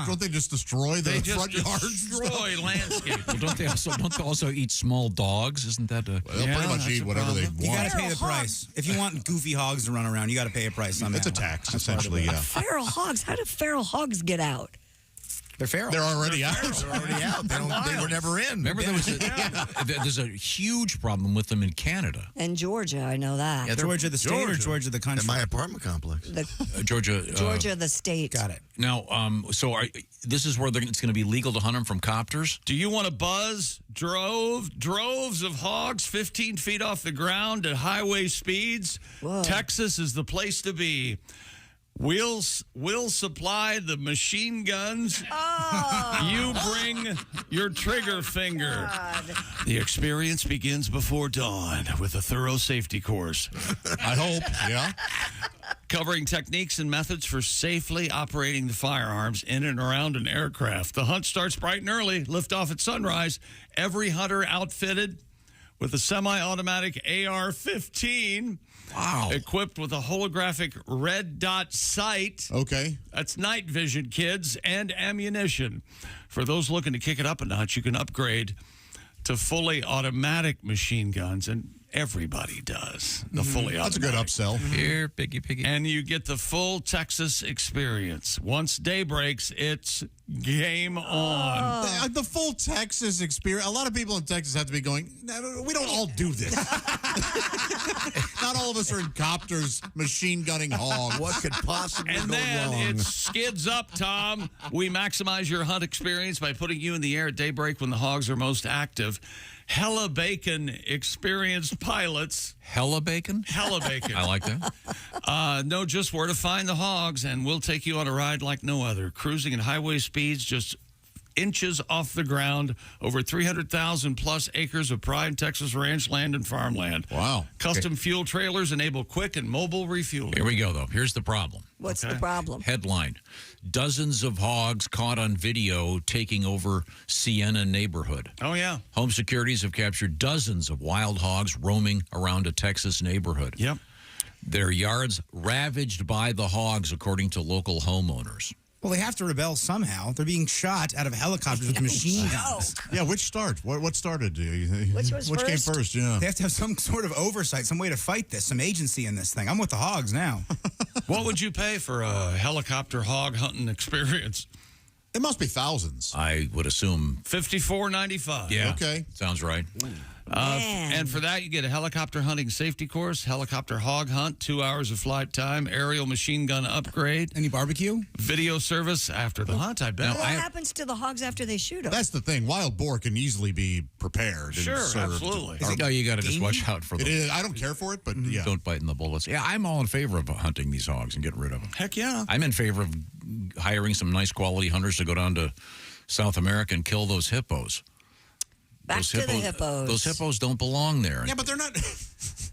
don't they just destroy the front yards? Destroy landscape. Well, don't they also eat small dogs? Isn't that a... They'll pretty much eat whatever they want. You got to pay the Feral price. If you want goofy hogs to run around, you got to pay a price on that. It's a tax, essentially, yeah. Feral hogs? How do feral hogs get out? They're feral. They're already out. They're already out. They were never in. Remember, there's a huge problem with them in Canada. And Georgia, I know that. Yeah, Georgia the state or Georgia the country? In my apartment complex. Georgia. Georgia the state. Got it. Now, this is where it's going to be legal to hunt them from copters? Do you want to buzz droves of hogs 15 feet off the ground at highway speeds? Whoa. Texas is the place to be. We'll supply the machine guns. You bring your trigger finger. The experience begins before dawn with a thorough safety course. I hope, yeah. Covering techniques and methods for safely operating the firearms in and around an aircraft. The hunt starts bright and early, lift off at sunrise. Every hunter outfitted with a semi-automatic AR-15. Wow. Equipped with a holographic red dot sight. Okay. That's night vision, kids, and ammunition. For those looking to kick it up a notch, you can upgrade to fully automatic machine guns, and everybody does the fully automatic. That's a good upsell. Here, piggy. And you get the full Texas experience. Once day breaks, it's game on. The full Texas experience. A lot of people in Texas have to be going, no, we don't all do this. Not all of us are in copters machine gunning hogs. What could possibly And go then wrong? it skids up, Tom. We maximize your hunt experience by putting you in the air at daybreak when the hogs are most active. Hella Bacon experienced pilots. Hella Bacon? Hella Bacon. I like that. Know just where to find the hogs, and we'll take you on a ride like no other. Cruising at highway speeds just inches off the ground, over 300,000 plus acres of prime Texas ranch land and farmland. Wow. Custom fuel trailers enable quick and mobile refueling. Here we go, though. Here's the problem. What's the problem? Headline: dozens of hogs caught on video taking over Sienna neighborhood. Oh, yeah. Home securities have captured dozens of wild hogs roaming around a Texas neighborhood. Yep. Their yards ravaged by the hogs, according to local homeowners. Well, they have to rebel somehow. They're being shot out of helicopters with machine guns. Yeah, which start? What started? Which came first? Yeah. They have to have some sort of oversight, some way to fight this, some agency in this thing. I'm with the hogs now. What would you pay for a helicopter hog hunting experience? It must be thousands. I would assume $54.95. Yeah. Okay. Sounds right. And for that, you get a helicopter hunting safety course, helicopter hog hunt, 2 hours of flight time, aerial machine gun upgrade. Any barbecue? Video service after the hunt, I bet. What happens to the hogs after they shoot them? That's the thing. Wild boar can easily be prepared. Sure, and served. absolutely. No, you got to just watch out for them. It is. I don't care for it, but yeah. Don't bite in the bullets. Yeah, I'm all in favor of hunting these hogs and getting rid of them. Heck yeah. I'm in favor of hiring some nice quality hunters to go down to South America and kill those hippos. Back to the hippos. Those hippos don't belong there. Yeah, but they're not.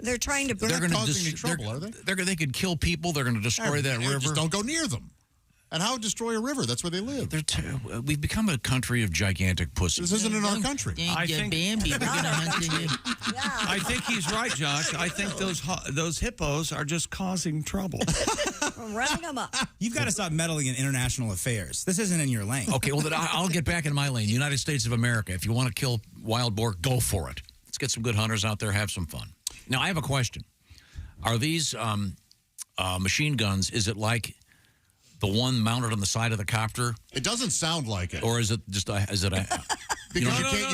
They're trying to. They're not causing any trouble, are they? They could kill people. They're going to destroy that river. Just don't go near them. And how destroy a river? That's where they live. We've become a country of gigantic pussies. This isn't in our country. I think he's right, Josh. I think those hippos are just causing trouble. Running them up. You've got to stop meddling in international affairs. This isn't in your lane. Okay, well, then I'll get back in my lane. United States of America. If you want to kill wild boar, go for it. Let's get some good hunters out there, have some fun. Now, I have a question. Are these machine guns, is it like the one mounted on the side of the copter? It doesn't sound like it. Or is it just because you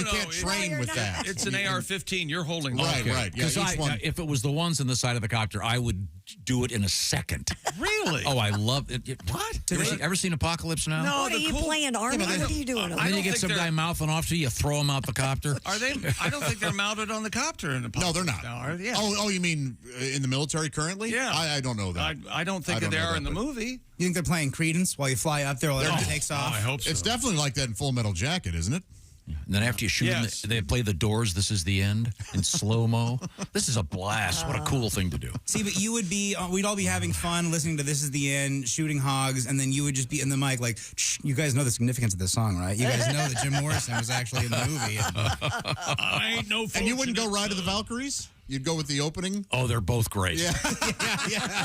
can't train with that. It's an AR-15. You're holding right. Okay. Right. Yeah, because if it was the ones on the side of the copter, I would do it in a second. Really? Oh, I love it. What? Ever seen Apocalypse Now? No, what are you playing, Army? What are you doing? Then you get some guy mouthing off to you, throw him out the copter. Are they? I don't think they're mounted on the copter in the No, they're not. Yeah. Oh, you mean in the military currently? Yeah. I don't know that. I don't think they are in the movie. You think they're playing Credence while you fly up there while everyone takes off? I hope so. It's definitely like that in Full Metal Jacket, isn't it? And then after you shoot them, they play The Doors, This Is the End, in slow-mo. This is a blast. What a cool thing to do. See, but you would be, we'd all be having fun listening to This Is the End, shooting hogs, and then you would just be in the mic like, shh, you guys know the significance of this song, right? You guys know that Jim Morrison was actually in the movie. I ain't no And you wouldn't go Ride of the Valkyries? You'd go with the opening? Oh, they're both great. Yeah.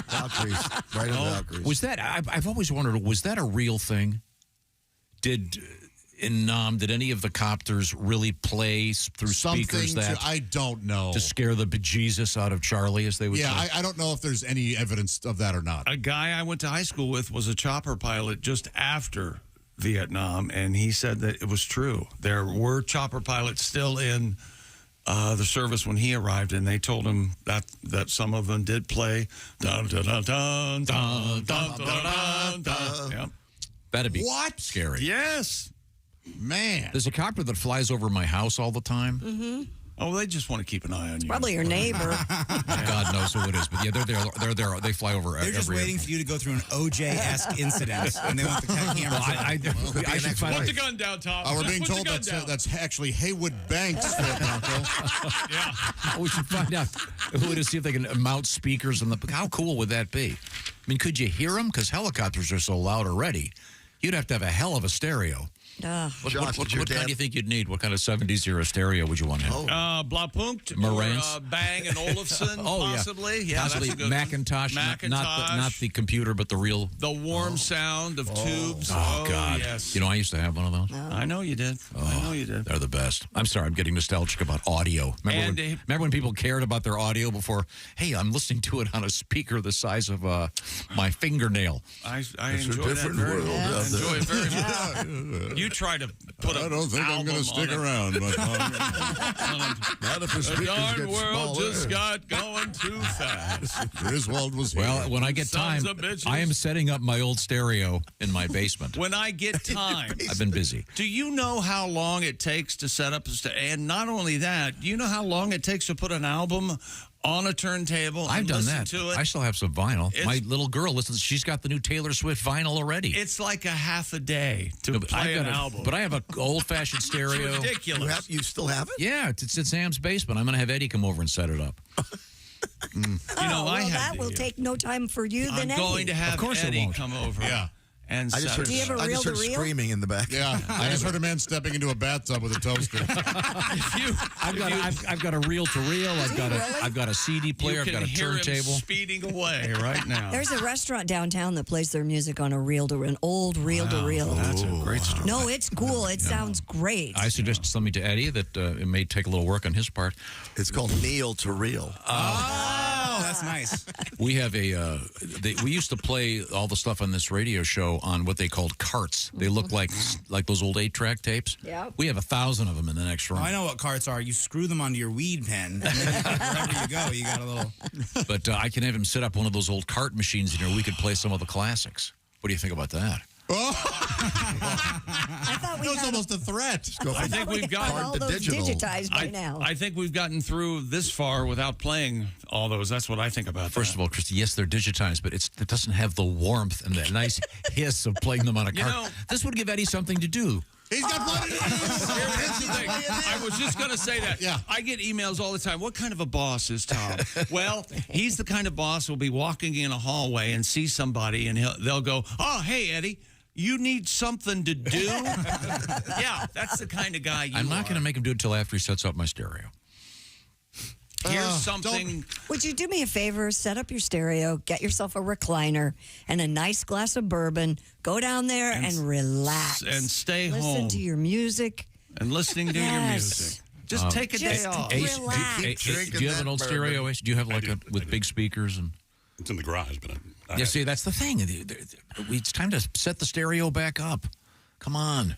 Valkyries. Right on Valkyries. Was that, I've always wondered, was that a real thing? Did any of the copters really play through speakers that I don't know to scare the bejesus out of Charlie, as they would say? Yeah, I don't know if there's any evidence of that or not. A guy I went to high school with was a chopper pilot just after Vietnam, and he said that it was true. There were chopper pilots still in the service when he arrived, and they told him that some of them did play. Dun, dun, dun, dun, dun, dun, dun, dun. Yep. That'd be What? scary. Yes. Man. There's a copter that flies over my house all the time. Mm-hmm. Oh, they just want to keep an eye on you. Probably your neighbor. God knows who it is, but yeah, they're there. They fly over. They're just waiting for you to go through an OJ-esque incident, and they want the cameras. I should find Put the gun down, Tom. We're being Put told the gun down. that's actually Haywood Banks. We should find out who it is. See if they can mount speakers on the. How cool would that be? I mean, could you hear them? Because helicopters are so loud already. You'd have to have a hell of a stereo. What kind do you think you'd need? What kind of 70s era stereo would you want to have? Blapunkt, Marantz? or Bang and Olufsen, possibly. Yeah, possibly that's a good Macintosh, one. not the computer, but the real. The warm sound of tubes. Oh, God. Yes. You know, I used to have one of those. I know you did. I know you did. They're the best. I'm sorry, I'm getting nostalgic about audio. Remember when people cared about their audio before? Hey, I'm listening to it on a speaker the size of my fingernail. I enjoy that very much. I enjoy it very much. You try to put I don't think I'm going to stick around. But, not if the The speakers darn get world smaller. just got going too fast. Griswold was here. Well, when I get Sons time, of bitches. I am setting up my old stereo in my basement. When I get time. I've been busy. Do you know how long it takes to set up and not only that, do you know how long it takes to put an album on a turntable and I've done listen that. to it? I still have some vinyl. It's- My little girl listens. She's got the new Taylor Swift vinyl already. It's like a half a day to No, but play I've an got album. But I have an old-fashioned stereo. It's ridiculous. You still have it? Yeah, it's in Sam's basement. I'm going to have Eddie come over and set it up. You know, well, that will take no time for you I'm then, Eddie. going to have Of course it Eddie won't. come over. Yeah. And I just heard, Do you have a I just heard reel-to-reel? screaming in the back. Yeah, I just heard a man stepping into a bathtub with a toaster. I've got a reel-to-reel. I've got a CD player. I've got a hear him turntable. speeding away right now. There's a restaurant downtown that plays their music on a reel-to-reel, an old reel-to-reel. That's a great story. No, it's cool. It sounds great. I suggested something to Eddie that it may take a little work on his part. It's called Kneel to Reel. Oh, that's nice. We have we used to play all the stuff on this radio show on what they called carts. They look like those old 8-track tapes. Yep. We have 1,000 of them in the next room. I know what carts are. You screw them onto your weed pen, and then wherever you go, you got a little. But I can have him set up one of those old cart machines in here. We could play some of the classics. What do you think about that? I thought we That was had almost a threat. I think we've got all those digitized by now. I think we've gotten through this far without playing all those. That's what I think about First of all, Christy, yes, they're digitized, but it doesn't have the warmth and that nice hiss of playing them on a cart. know- This would give Eddie something to do. He's got plenty to Here's the thing. I was just going to say that. Yeah. I get emails all the time. What kind of a boss is Tom? Well, he's the kind of boss who'll be walking in a hallway and see somebody, and they'll go, "Oh, hey, Eddie, you need something to do?" Yeah, that's the kind of guy you I'm not going to make him do it until after he sets up my stereo. Here's something. Would you do me a favor? Set up your stereo, get yourself a recliner and a nice glass of bourbon. Go down there and relax. And stay Listen home. to your music. And listening to your Yes. music. Just take a day Just off. Ace, relax. do you have an old stereo, Ace? Do you have like with big speakers and? It's in the garage, but I Yeah, see, that's the thing. It's time to set the stereo back up. Come on.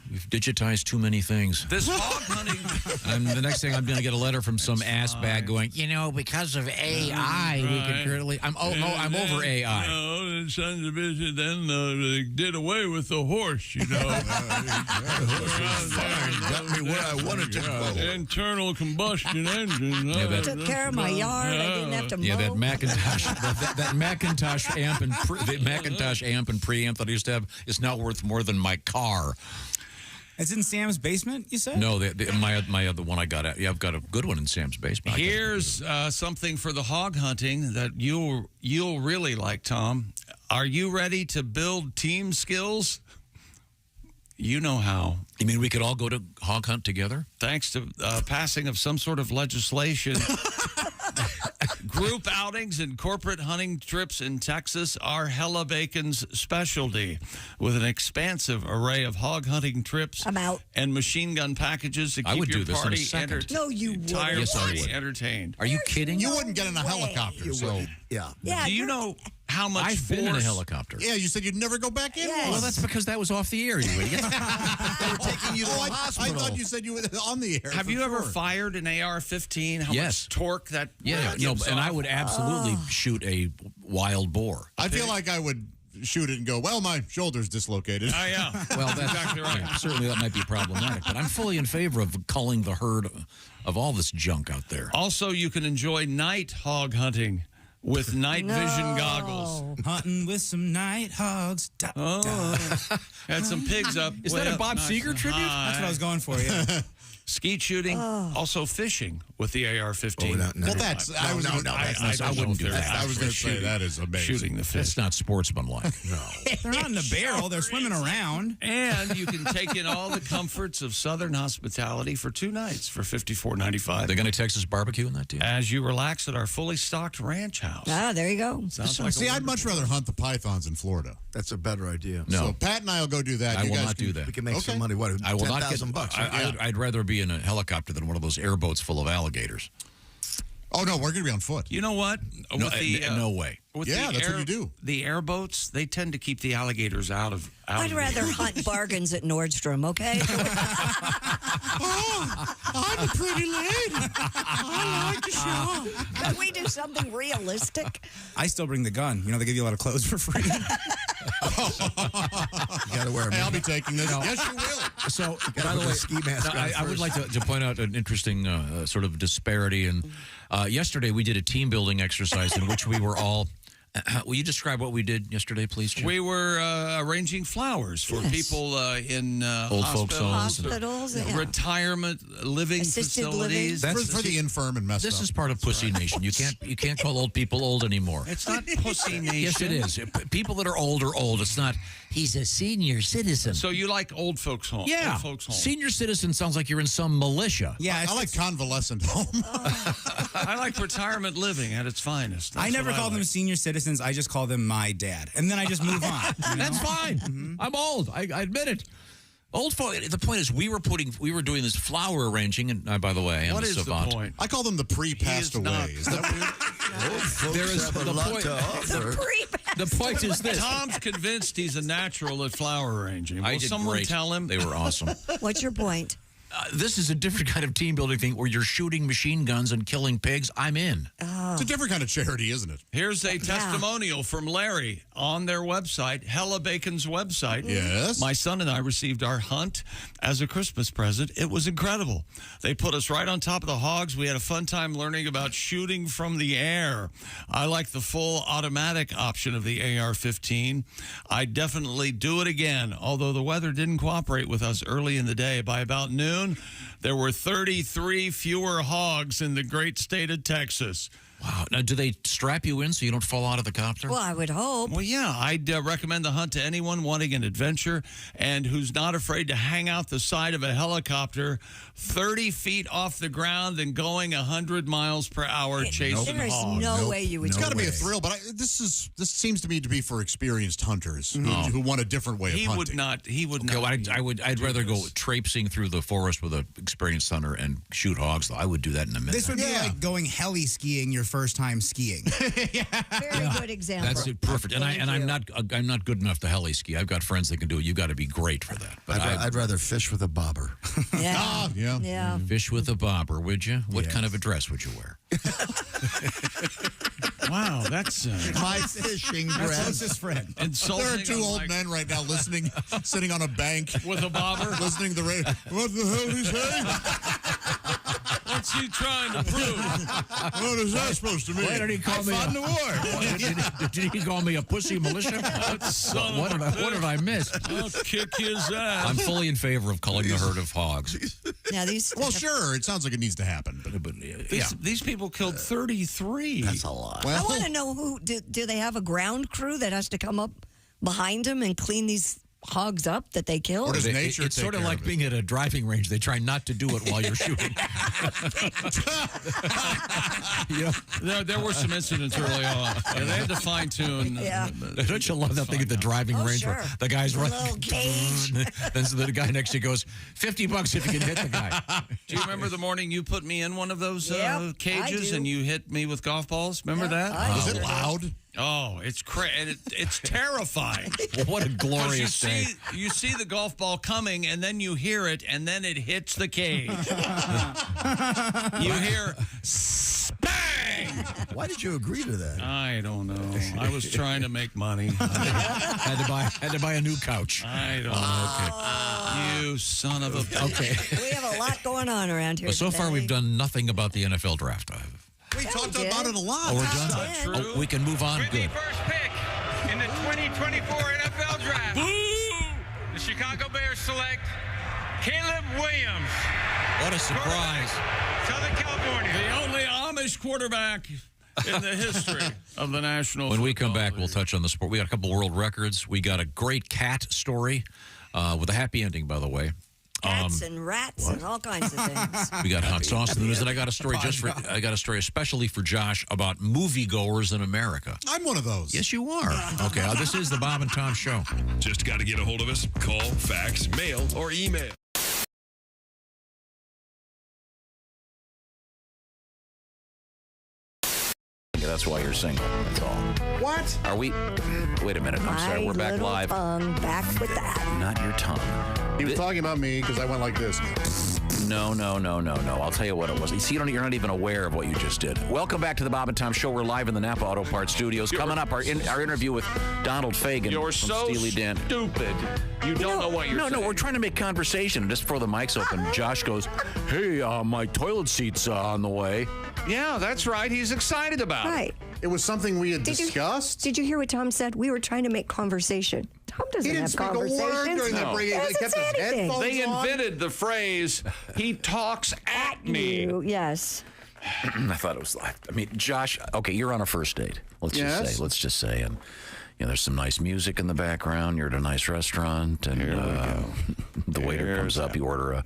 We've digitized too many things. This hog hunting. And the next thing I'm going to get a letter from some ass bag going, because of AI, we can currently. I'm over AI. No, the sons of bitches then they did away with the horse, you know. Got me where I wanted to go. Internal combustion engine. Yeah, that- Took care of my yard. I didn't have to mow. Yeah, that Macintosh, that Macintosh amp and the Macintosh amp and preamp that I used to have is now worth more than my car. It's in Sam's basement, you said? No, my other one I got at. Yeah, I've got a good one in Sam's basement. Here's something for the hog hunting that you'll really like, Tom. Are you ready to build team skills? You know how. You mean we could all go to hog hunt together? Thanks to passing of some sort of legislation. Group outings and corporate hunting trips in Texas are Hella Bacon's specialty. With an expansive array of hog hunting trips I'm out. and machine gun packages to I keep would your do this in a party second. No, you entire wouldn't. Yes, I party would. entertained. Are you kidding? You wouldn't get in a way. helicopter, so. Yeah. Yeah, Do you you're- know how much I've been in a force- helicopter. Yeah, you said you'd never go back in Yes. one. Well, that's because that was off the air, you idiot. They were taking you to the I hospital. thought you said you were on the air. Have for you ever sure. fired an AR-15? How Yes. much torque that Yeah, gives and I off? would absolutely shoot a wild boar. I feel like I would shoot it and go, well, my shoulder's dislocated. Oh, yeah. Well, that's exactly right. Certainly that might be problematic, but I'm fully in favor of culling the herd of all this junk out there. Also, you can enjoy night hog hunting with night vision goggles. Hunting with some night hogs. Had some pigs up. Is that a Bob Seger tribute? That's what I was going for, yeah. Skeet shooting, also fishing with the AR-15. Well, that's I wouldn't do that. I was going to say that is amazing. Shooting the fish. That's not sportsmanlike. No. They're not in the barrel. They're swimming around. And you can take in all the comforts of Southern hospitality for 2 nights for $54.95. They're going to Texas barbecue in that too? As you relax at our fully stocked ranch house. Ah, there you go. Sounds like See, I'd much rather hunt the pythons in Florida. That's a better idea. No. So Pat and I will go do that. I You will guys not can- do that. We can make some money. What? I will not get $10,000. I'd rather be in a helicopter than one of those airboats full of alligators. Oh no, we're going to be on foot. You know what? No, With the, no way. With Yeah, the that's what you do. The airboats, they tend to keep the alligators out of. I'd rather hunt bargains at Nordstrom, okay? I'm a pretty lady. I like to shop. Can we do something realistic? I still bring the gun. You know, they give you a lot of clothes for free. You got to wear a Hey, I'll be taking this. No. Yes, you will. So, Gotta by the put the way, ski mask on I would first. like to point out an interesting sort of disparity. And yesterday we did a team building exercise in which we were all. Will you describe what we did yesterday, please, Jim? We were arranging flowers for people in Old folks' homes. Hospitals, yeah. retirement living Assisted facilities. living. For the infirm and messed This up. is part of Pussy Nation. You can't call old people old anymore. It's not Pussy Nation. Yes, it is. People that are old are old. It's not. He's a senior citizen. So you like old folks' home? Yeah, Old folks' home. senior citizen sounds like you're in some militia. Yeah, I like convalescent home. I like retirement living at its finest. I That's never what call them like. senior citizens. I just call them my dad. And then I just move on. You know? That's fine. I'm old. I admit it. Old folk. The point is, we were doing this flower arranging, and by the way, I'm What a is the savant. point? I call them the pre-passed He is not- away. Is that weird? There is have a the lot point. to offer. The point is this. Tom's convinced he's a natural at flower arranging. Will I did someone great. tell him? They were awesome. What's your point? This is a different kind of team building thing where you're shooting machine guns and killing pigs. I'm in. It's a different kind of charity, isn't it? Here's a testimonial from Larry on their website, Hella Bacon's website. Yes. My son and I received our hunt as a Christmas present. It was incredible. They put us right on top of the hogs. We had a fun time learning about shooting from the air. I like the full automatic option of the AR-15. I'd definitely do it again, although the weather didn't cooperate with us early in the day. By about noon, there were 33 fewer hogs in the great state of Texas. Wow. Now, do they strap you in so you don't fall out of the copter? Well, I would hope. Well, yeah, I'd recommend the hunt to anyone wanting an adventure and who's not afraid to hang out the side of a helicopter 30 feet off the ground and going 100 miles per hour chasing There is hogs. no way you would It's do got to be a it. thrill, but this seems to me to be for experienced hunters who want a different way of He hunting. would not. He would Okay, not. well, I'd rather go traipsing through the forest with an experienced hunter and shoot hogs. Though I would do that in a minute. This would be like going heli skiing your first time skiing. Very good example. That's it, perfect. And Thank I'm you. not good enough to heli ski. I've got friends that can do it. You got to be great for that. But I'd rather fish with a bobber. Yeah. Yeah. Yeah. fish with a bobber, would you? What kind of a dress would you wear? Wow, that's My fishing My dress. closest friend. insulting. There are two I'm old like, men right now listening, sitting on a bank with a bobber. listening to the radio. What the hell did he say? What's he trying to prove? What is that supposed to mean? Why did he call me? Fought in the war. Did he call me a pussy militia? Son What of what did I miss? I'll kick his ass. I'm fully in favor of culling the herd of hogs. Now these. Well, sure. It sounds like it needs to happen. But These people killed 33. That's a lot. I want to know who do they have a ground crew that has to come up behind them and clean these hogs up that they killed? Or does nature It's take sort of care like of it? being at a driving range. They try not to do it while you're shooting. You know? There were some incidents early on. Yeah, they had to fine tune. Yeah. Don't you love that thing at the driving range where sure. the guy's A running? little cage. Then so the guy next to you goes, $50 if you can hit the guy. Do you remember the morning you put me in one of those Yep, I cages do. and you hit me with golf balls? Remember that? I Was do. it loud? Oh, it's and it's terrifying. Well, what a 'Cause glorious day. you see the golf ball coming, and then you hear it, and then it hits the cage. You hear bang, Why did you agree to that? I don't know. I was trying to make money. had to buy a new couch. I don't know. Okay. You son of a... Okay. We have a lot going on around here. But so far, today. we've done nothing about the NFL draft. We talked about it a lot. Oh, we're done? Oh, we can move on? With the Good. first pick in the 2024 NFL Draft, the Chicago Bears select Caleb Williams. What a surprise. Southern California. The only Amish quarterback in the history of the National When we come Football back, League. we'll touch on the sport. We got a couple world records. We got a great cat story with a happy ending, by the way. Cats and rats and all kinds of things. We got hot sauce in the news, and I got a story I got a story especially for Josh about moviegoers in America. I'm one of those. Yes, you are. Okay, this is the Bob and Tom Show. Just got to get a hold of us. Call, fax, mail, or email. That's why you're single. That's all. What? Are we? Wait a minute. I'm sorry. We're back live. Back with that. Not your tongue. He was talking about me because I went like this. No. I'll tell you what it was. You see, you're not even aware of what you just did. Welcome back to the Bob and Tom Show. We're live in the Napa Auto Parts Studios. Coming up, our interview with Donald Fagen. You're from so Steely Dan. stupid. You don't know what you're saying. No, we're trying to make conversation. Just before the mic's open, Josh goes, hey, my toilet seat's on the way. Yeah, that's right. He's excited about it. Right. It was something we had discussed. Did you hear what Tom said? We were trying to make conversation. Tom doesn't He didn't have speak a conversations. word during that break. He Doesn't kept say his anything. headphones They on. invented the phrase, he talks at me. You, yes. I thought it was like, I mean, Josh, okay, you're on a first date. Let's just say, and there's some nice music in the background. You're at a nice restaurant, and the waiter comes up. You order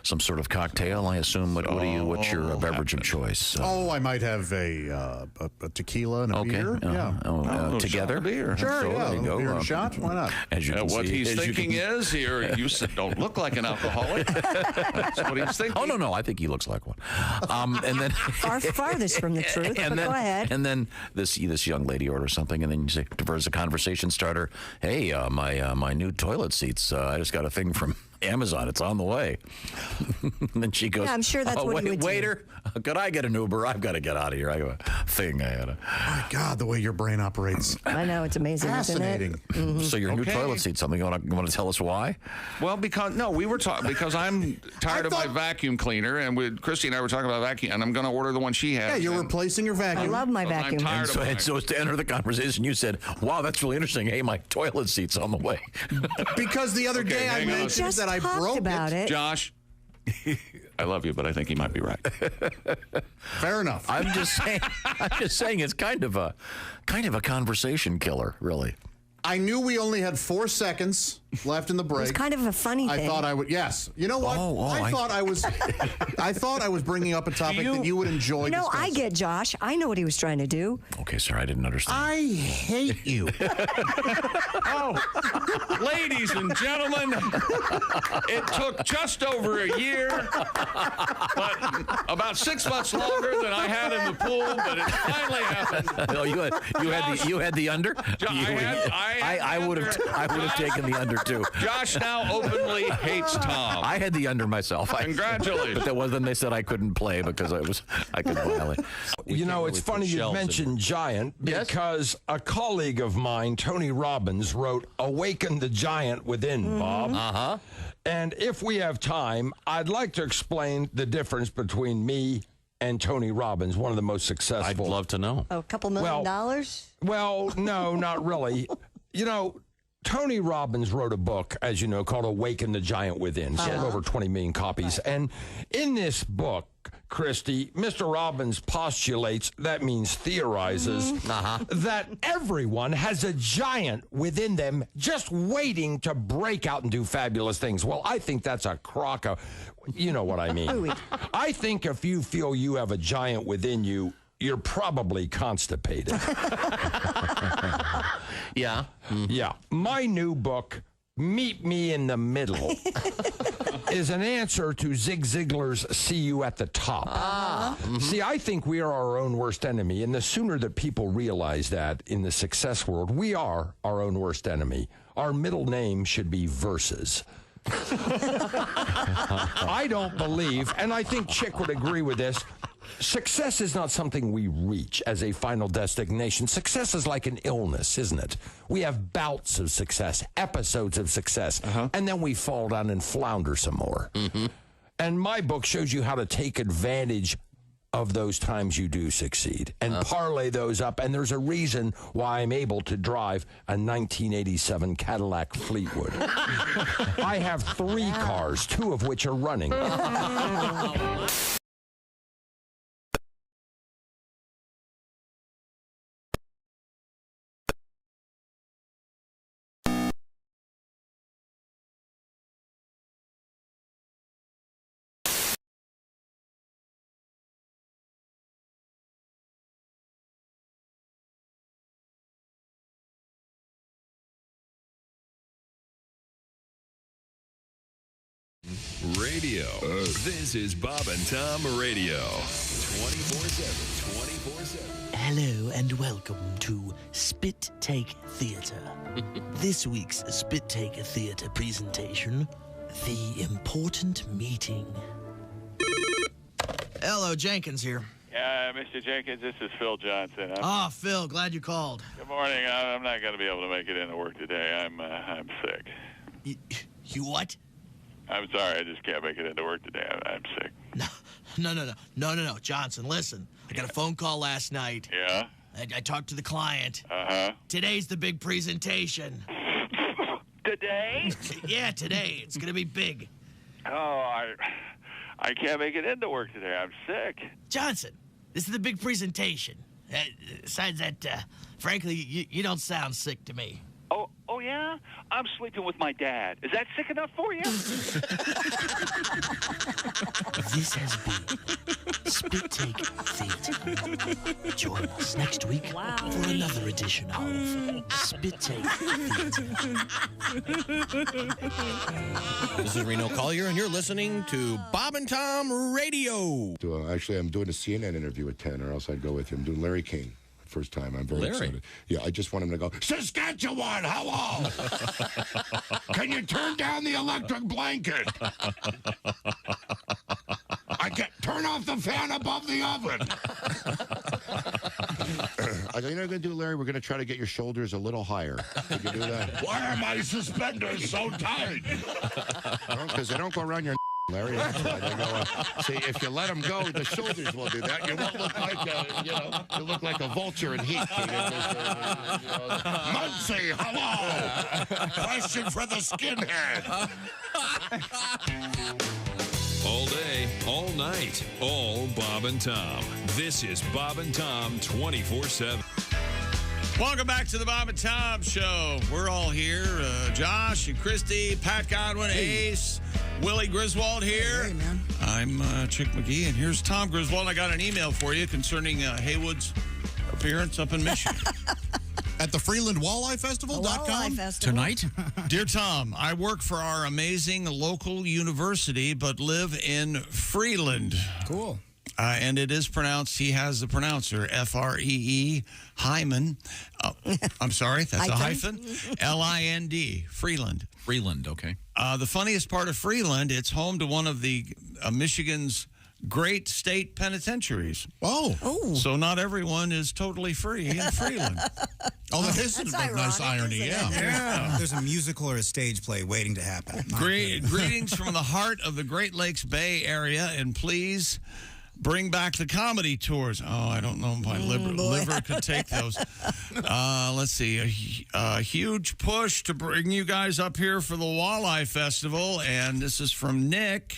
some sort of cocktail. I assume. What's your beverage of choice? I might have a tequila and a beer. Together. Shot beer. Sure, So, yeah. there you go. Beer and shot. Why not? As you can What see, he's thinking is, here, you don't look like an alcoholic. That's what he's thinking. Oh, no, I think he looks like one. And then Farthest from the truth, but go ahead. And then this young lady orders something, and then you say, diverts a conversation starter, hey, my new toilet seats, I just got a thing from Amazon. It's on the way. And then she goes, Yeah, I'm sure that's what he would do. Waiter, could I get an Uber? I've got to get out of here. I have a thing. My God, the way your brain operates. I know, it's amazing, Fascinating. isn't it? Mm-hmm. So your new toilet seat, something you want to tell us why? Well, we were talking because I'm tired of my vacuum cleaner, and Christy and I were talking about vacuum, and I'm going to order the one she has. Yeah, you're replacing your vacuum. I love my I'm vacuum. tired of And so to enter the conversation, you said, wow, that's really interesting. Hey, my toilet seat's on the way. Because the other day I mentioned that I broke about it. Josh, I love you, but I think he might be right. Fair enough. I'm just saying it's kind of a conversation killer, really. I knew we only had 4 seconds left in the break. It's kind of a funny thing. I thought I would. Yes. You know what? I thought I was bringing up a topic that you would enjoy. No, discussing. I get Josh. I know what he was trying to do. Okay, sir, I didn't understand. I hate you. Ladies and gentlemen, it took just over a year, but about 6 months longer than I had in the pool, but it finally happened. Oh, you had the under. I would have taken the under too. Josh now openly hates Tom. I had the under myself. Congratulations. But then they said I couldn't play because I could violate. You know, it's funny you mentioned giant because a colleague of mine, Tony Robbins, wrote "Awaken the Giant Within," Bob. Uh-huh. And if we have time, I'd like to explain the difference between me and Tony Robbins, one of the most successful. I'd love to know. A couple $1 million? Well, no, not really. You know, Tony Robbins wrote a book, as you know, called Awaken the Giant Within. Sold over 20 million copies. Right. And in this book, Christy, Mr. Robbins postulates, that means theorizes, that everyone has a giant within them just waiting to break out and do fabulous things. Well, I think that's a crock of, you know what I mean. I think if you feel you have a giant within you, you're probably constipated. Yeah. Yeah. My new book, Meet Me in the Middle, is an answer to Zig Ziglar's See You at the Top. See, I think we are our own worst enemy, and the sooner that people realize that in the success world, we are our own worst enemy. Our middle name should be Versus. I don't believe, and I think Chick would agree with this, success is not something we reach as a final destination. Success is like an illness, isn't it? We have bouts of success, episodes of success, and then we fall down and flounder some more. And my book shows you how to take advantage of those times you do succeed and parlay those up. And there's a reason why I'm able to drive a 1987 Cadillac Fleetwood. I have 3 cars, 2 of which are running. Radio. This is Bob and Tom Radio. 24/7. 24/7. Hello and welcome to Spit Take Theatre. This week's Spit Take Theatre presentation, The Important Meeting. Hello, Jenkins here. Mr. Jenkins, this is Phil Johnson. Phil, glad you called. Good morning. I'm not going to be able to make it into work today. I'm sick. You what? I'm sorry. I just can't make it into work today. I'm sick. No, Johnson, listen. I got a phone call last night. Yeah? I talked to the client. Uh-huh. Today's the big presentation. Today? Yeah, today. It's going to be big. Oh, I can't make it into work today. I'm sick. Johnson, this is the big presentation. Besides that, frankly, you don't sound sick to me. Oh, yeah? I'm sleeping with my dad. Is that sick enough for you? This has been Spit Take Theatre. Join us next week for another edition of Spit Take Theatre. This is Reno Collier, and you're listening to Bob and Tom Radio. Actually, I'm doing a CNN interview at 10, or else I'd go with him. I'm doing Larry King. First time. I'm very excited. Yeah, I just want him to go, Saskatchewan, hello! Can you turn down the electric blanket? Turn off the fan above the oven. You know what we're going to do, Larry? We're going to try to get your shoulders a little higher. Can you do that? Why are my suspenders so tight? Because they don't go around your Larry, that's why they go. See, if you let them go, the shoulders will do that. You won't look like you look like a vulture in heat. Muncie, hello. Question for the skinhead. All day, all night, all Bob and Tom. This is Bob and Tom 24/7. Welcome back to the Bob and Tom Show. We're all here. Josh and Christy, Pat Godwin, Ace, Willie Griswold here. Hey, man. I'm Chick McGee, and here's Tom Griswold. I got an email for you concerning Haywood's appearance up in Michigan. At the Freeland Walleye Festival.com? Tonight? Dear Tom, I work for our amazing local university, but live in Freeland. Cool. And it is pronounced, he has the pronouncer, F-R-E-E, hymen. I'm sorry, that's a hyphen. L-I-N-D, Freeland. Freeland, okay. The funniest part of Freeland, it's home to one of the Michigan's great state penitentiaries. Oh. So not everyone is totally free in Freeland. That is a nice irony, yeah. There's a musical or a stage play waiting to happen. Greetings from the heart of the Great Lakes Bay Area, and please bring back the comedy tours. Oh, I don't know if my liver could take those. Let's see. A huge push to bring you guys up here for the Walleye Festival, and this is from Nick.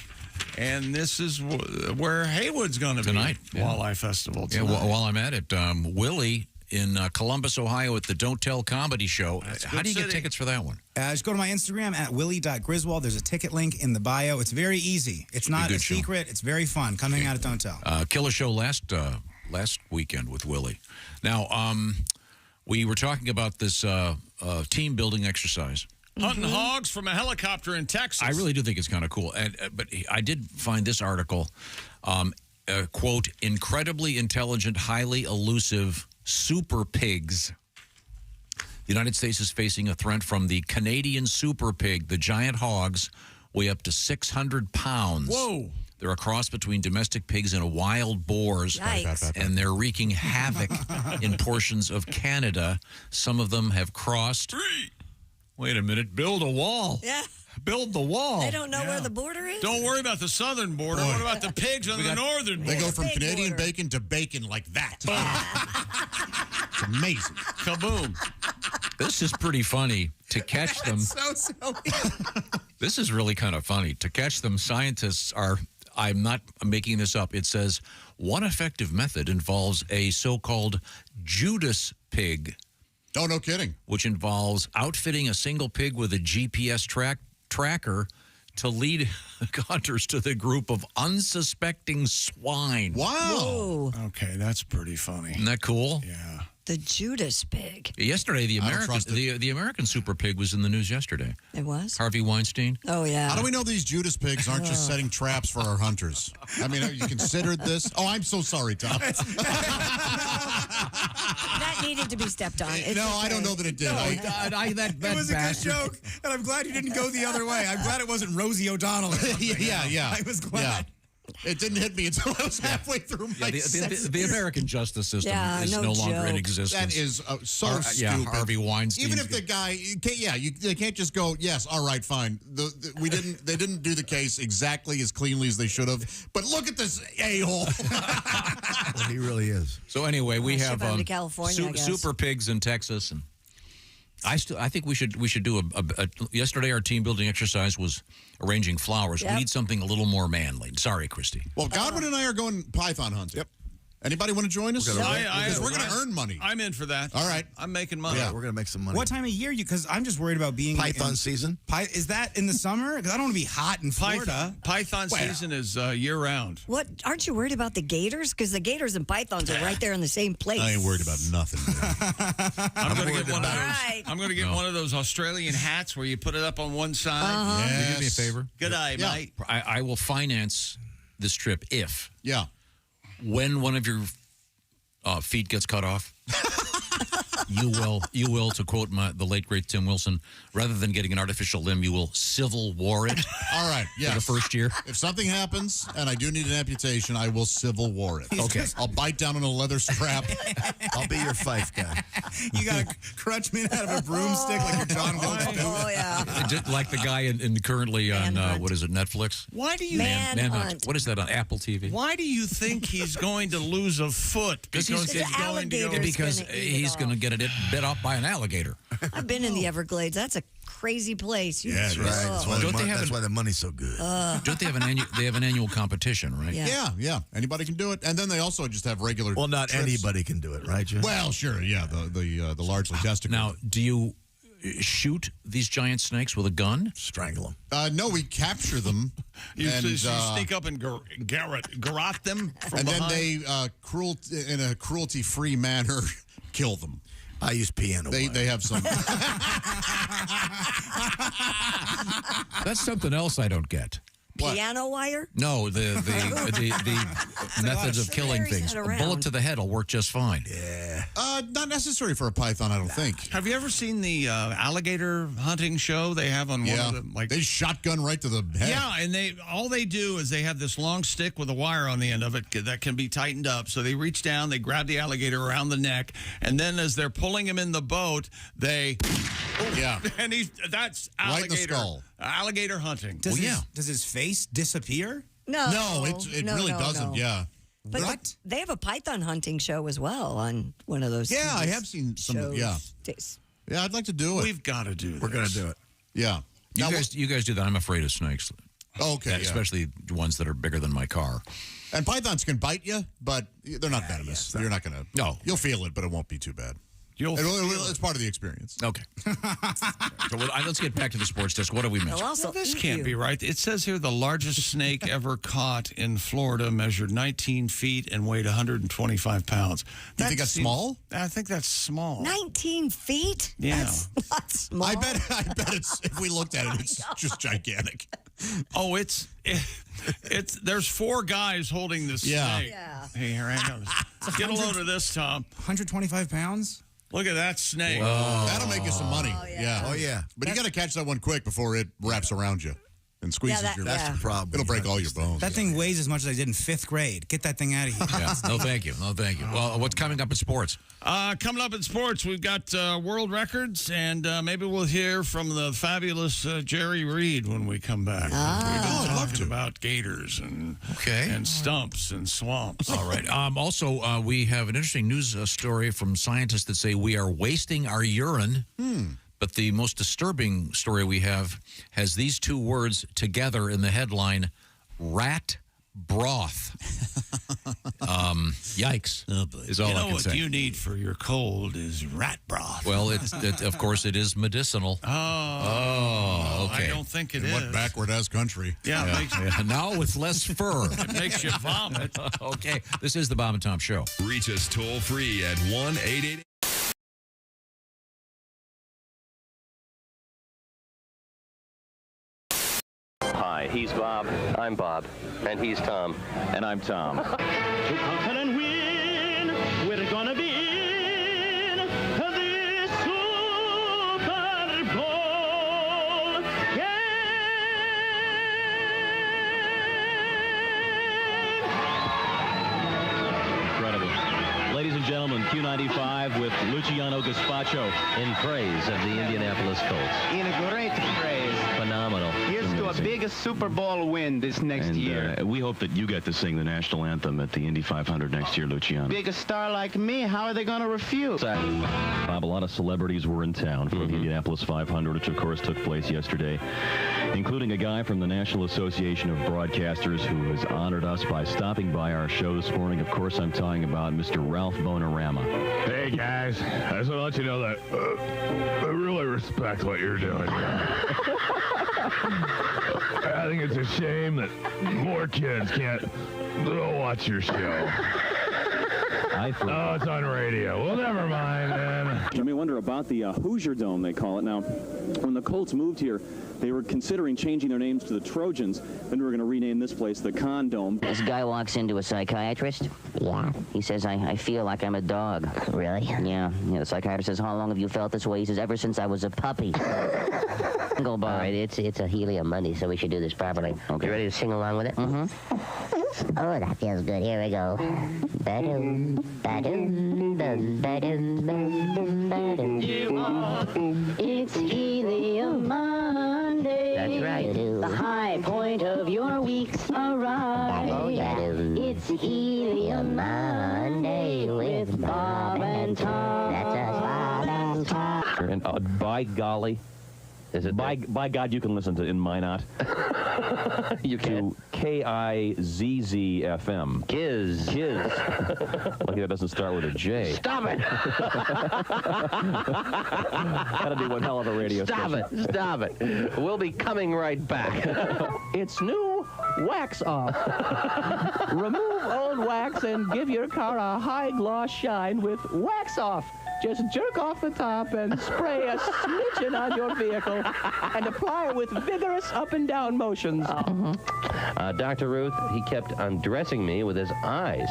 And this is where Haywood's going to be tonight. Walleye Festival tonight. Yeah, while I'm at it, Willie in Columbus, Ohio at the Don't Tell Comedy Show. How do you get tickets for that one? Just go to my Instagram at willie.griswold. There's a ticket link in the bio. It's very easy. It's not a secret. It's very fun. Come hang out at Don't Tell. Killer show last weekend with Willie. Now, we were talking about this team building exercise. Hunting hogs from a helicopter in Texas. I really do think it's kind of cool. But I did find this article, quote, incredibly intelligent, highly elusive super pigs The United States is facing a threat from the Canadian super pig. The giant hogs weigh up to 600 pounds. Whoa. They're a cross between domestic pigs and wild boars. Yikes. And they're wreaking havoc in portions of Canada. Some of them have crossed. Wait a minute. Build a wall. Yeah. Build the wall. They don't know where the border is? Don't worry about the southern border. What about the pigs on the northern border? They go from Canadian bacon to bacon like that. It's amazing. Kaboom. This is pretty funny. To catch them. So. This is really kind of funny. To catch them, scientists are, I'm not making this up, it says, one effective method involves a so-called Judas pig. Oh, no kidding. Which involves outfitting a single pig with a GPS tracker to lead hunters to the group of unsuspecting swine. Wow. Whoa. Okay, that's pretty funny. Isn't that cool? Yeah. The Judas pig. Yesterday, the American super pig was in the news yesterday. It was? Harvey Weinstein. Oh, yeah. How do we know these Judas pigs aren't just setting traps for our hunters? I mean, have you considered this? Oh, I'm so sorry, Tom. That needed to be stepped on. It's No, I okay. don't know that it did. It was a good joke, and I'm glad you didn't go the other way. I'm glad it wasn't Rosie O'Donnell. Or something. Yeah. I was glad. It didn't hit me until I was halfway through my The American justice system is no no longer in joke. existence. That is so stupid. Yeah, Harvey Weinstein. Even if the guy, they can't just go, yes, all right, fine. They didn't do the case exactly as cleanly as they should have. But look at this a-hole. Well, he really is. So anyway, we Ship have him to California, I guess. super pigs in Texas, and I think we should do a yesterday our team building exercise was arranging flowers. Yep. We need something a little more manly. Sorry, Christy. Well, Godwin and I are going python hunting. Yep. Anybody want to join us? Because we're going to earn money. I'm in for that. All right. I'm making money. Yeah, we're going to make some money. What time of year? Because I'm just worried about being Python season? Is that in the summer? Because I don't want to be hot in Florida. Python season is year-round. What? Aren't you worried about the gators? Because the gators and pythons are right there in the same place. I ain't worried about nothing. I'm going to get one of those. I'm going to get one of those Australian hats where you put it up on one side. Uh-huh. Can you do me a favor? Good eye, mate. I will finance this trip if Yeah. when one of your feet gets cut off. You will, to quote the late great Tim Wilson, rather than getting an artificial limb, you will Civil War it. All right, For the first year. If something happens and I do need an amputation, I will Civil War it. Okay. I'll bite down on a leather strap. I'll be your fife guy. You got to crutch me out of a broomstick like you're John Wilkes Booth. Oh, yeah. Just like the guy in currently on what is it, Netflix? Why do you Manhunt. What is that on Apple TV? Why do you think he's going to lose a foot? Because The alligator's he's going to get it bit off by an alligator. I've been in the Everglades. That's a crazy place. Yeah, that's right. That's why, that's why the money's so good. Don't they have an annual competition, right? Yeah. Anybody can do it, and then they also just have regular. Well, not trips. anybody can do it, right, Jim? Well, sure, yeah. The largely testicle. Now, do you shoot these giant snakes with a gun? Strangle them. No, we capture them. You and, sneak up and garrot them from and behind. then they in a cruelty-free manner kill them. I use piano. They have some. That's something else I don't get. What? Piano wire? No, the methods of killing things. A bullet to the head will work just fine. Yeah. Not necessary for a python, I don't think. Have you ever seen the alligator hunting show they have on one of them? They shotgun right to the head. Yeah, and all they do is they have this long stick with a wire on the end of it that can be tightened up. So they reach down, they grab the alligator around the neck, and then as they're pulling him in the boat, they and that's alligator. Right in the skull. Alligator hunting. Does his face disappear? No. it really doesn't. No. Yeah. But they have a python hunting show as well on one of those. Yeah, I have seen some. shows. Yeah, I'd like to do it. We've got to do this. We're going to do it. Yeah. You guys do that. I'm afraid of snakes. Okay. Especially ones that are bigger than my car. And pythons can bite you, but they're not venomous. You're not going to. No. You'll feel it, but it won't be too bad. It's part of the experience. Okay. So let's get back to the sports desk. What have we missed? This can't be right. It says here the largest snake ever caught in Florida measured 19 feet and weighed 125 pounds. You think that's small? I think that's small. 19 feet? Yeah. That's not small. I bet it's, if we looked at it, it's just gigantic. Oh, there's 4 guys holding this snake. Yeah. Hey, here, hang on. Get a load of this, Tom. 125 pounds? Look at that snake. That'll make you some money. Yeah. Oh, yeah. But you got to catch that one quick before it wraps around you and squeezes your. That's the problem. It'll break all your bones. That thing weighs as much as I did in 5th grade. Get that thing out of here. Yeah. No, thank you. No, thank you. Well, what's coming up in sports? Coming up in sports, we've got world records, and maybe we'll hear from the fabulous Jerry Reed when we come back. I'd love to. About gators and stumps and swamps. All right. Also, we have an interesting news story from scientists that say we are wasting our urine. But the most disturbing story we have has these two words together in the headline: rat broth. Yikes. Is all I can what say. you need for your cold is rat broth. Well, of course, it is medicinal. Oh, okay. I don't think it is. What backward-ass country. Yeah, It makes, now with less fur. It makes you vomit. Okay, this is the Bob and Tom Show. Reach us toll-free at 1-888. Hi, he's Bob. I'm Bob. And he's Tom. And I'm Tom. To conquer and win, we're gonna be in the Super Bowl. Incredible. Ladies and gentlemen, Q95 with Luciano Gaspacho in praise of the Indianapolis Colts. In a great praise. Phenomenal. Here's to a big Super Bowl win this next year. We hope that you get to sing the national anthem at the Indy 500 next year, Luciano. Big a star like me, how are they going to refuse? Bob, a lot of celebrities were in town for the Indianapolis 500, which of course took place yesterday, including a guy from the National Association of Broadcasters who has honored us by stopping by our show this morning. Of course, I'm talking about Mr. Ralph Bonorama. Hey, guys. I just want to let you know that I really respect what you're doing here. I think it's a shame that more kids can't watch your show. Oh, it's on radio. Well, never mind, man. You may wonder about the Hoosier Dome, they call it. Now, when the Colts moved here, they were considering changing their names to the Trojans. Then we were going to rename this place the Con Dome. This guy walks into a psychiatrist. Yeah. He says, I feel like I'm a dog. Really? Yeah. The psychiatrist says, how long have you felt this way? He says, ever since I was a puppy. Go by. All right, it's a helium Monday, so we should do this properly. Okay. You ready to sing along with it? Mm-hmm. Oh, that feels good. Here we go. Ba-doom, ba-doom, ba-doom, ba-doom, ba-doom. It's helium Monday. That's right. The high point of your week's arrived. Oh, yeah. It's helium Monday with Bob and Tom. That's us, Bob and Tom. And by golly, is it by God, you can listen to In Minot. You can. To KIZZ FM. Kiz. Lucky that doesn't start with a J. Stop it! That'll be one hell of a radio station. Stop it. We'll be coming right back. It's new Wax Off. Remove old wax and give your car a high gloss shine with Wax Off. Just jerk off the top and spray a smidgen on your vehicle and apply it with vigorous up and down motions. Dr. Ruth, he kept undressing me with his eyes.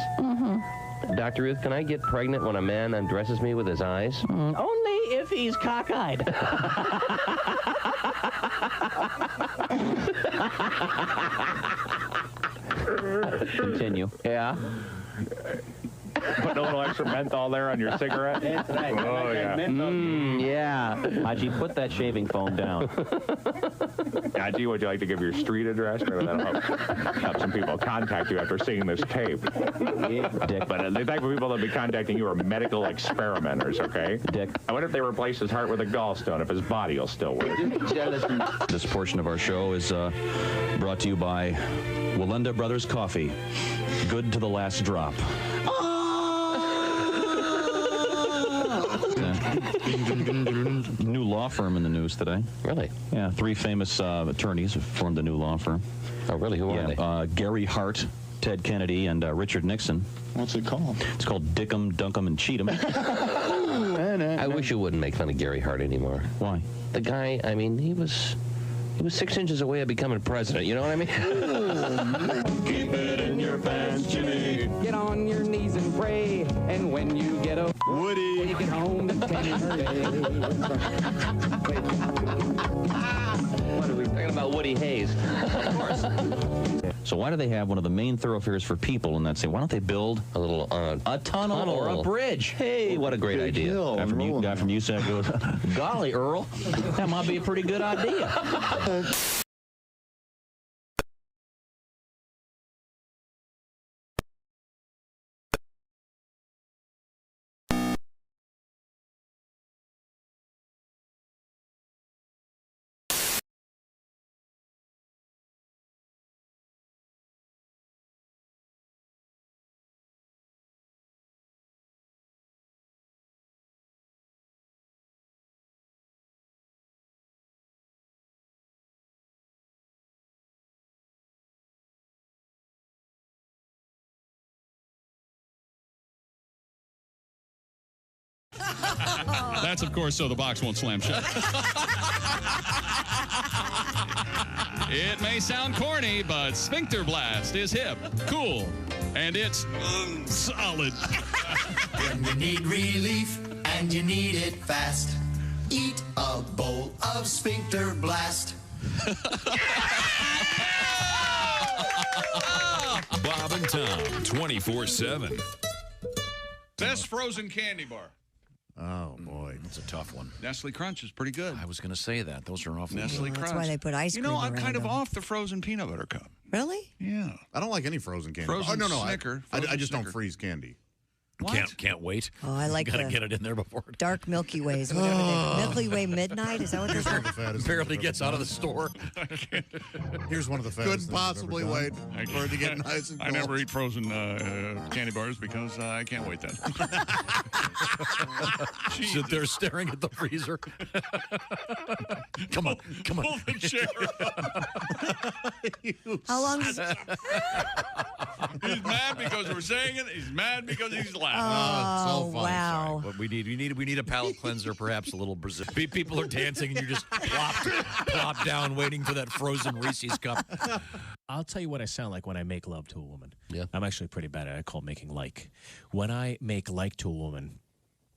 Dr. Ruth, can I get pregnant when a man undresses me with his eyes? Only if he's cockeyed. Continue. Yeah. Put a little extra menthol there on your cigarette. That's right. Oh, yeah. Yeah. Haji, put that shaving foam down. Haji, would you like to give your street address? Maybe that'll help some people contact you after seeing this tape. Yeah, Dick. But the type of people that will be contacting you are medical experimenters, okay? Dick. I wonder if they replace his heart with a gallstone, if his body will still work. This portion of our show is brought to you by Walenda Brothers Coffee. Good to the last drop. New law firm in the news today. Really? Yeah, 3 famous attorneys have formed a new law firm. Oh, really? Who are they? Gary Hart, Ted Kennedy, and Richard Nixon. What's it called? It's called Dickum, Dunkum, and Cheatham. I wish you wouldn't make fun of Gary Hart anymore. Why? The guy, I mean, he was 6 inches away of becoming president. You know what I mean? Keep it in your pants, Jimmy. Get on your knees and spray. And when you get a Woody, when you get home, the tennis What are we talking about? Woody Hayes. Of course. So why do they have one of the main thoroughfares for people in that city? Why don't they build a little a tunnel or a bridge? Hey, what a great idea! Guy from USAC goes, golly, Earl, that might be a pretty good idea. That's, of course, so the box won't slam shut. It may sound corny, but Sphincter Blast is hip, cool, and it's solid. When you need relief and you need it fast, eat a bowl of Sphincter Blast. Bob and Tom, 24/7. Best frozen candy bar. Oh, boy. That's a tough one. Nestle Crunch is pretty good. I was going to say that. Those are awful. Nestle Crunch. That's why they put ice cream I'm around kind of them. off the frozen peanut butter cup. Really? Yeah. I don't like any frozen candy. Frozen no. Snicker. I just Snicker. don't freeze candy. Can't wait. Oh, I like Gotta the get it in there before it dark Milky Ways, whatever they Milky Way Midnight, is that what they're called? barely gets out of the store. Here's one of the fattest. Couldn't possibly wait for it to get nice and I cold. never eat frozen candy bars because I can't wait then. Sit there staring at the freezer. Come on. Pull the chair How long is He's mad because we're saying it. He's mad because he's laughing. Oh, wow. What we need a palate cleanser, perhaps a little Brazil. People are dancing and you just plop down waiting for that frozen Reese's cup. I'll tell you what I sound like when I make love to a woman. Yeah. I'm actually pretty bad at it. I call it making like. When I make like to a woman,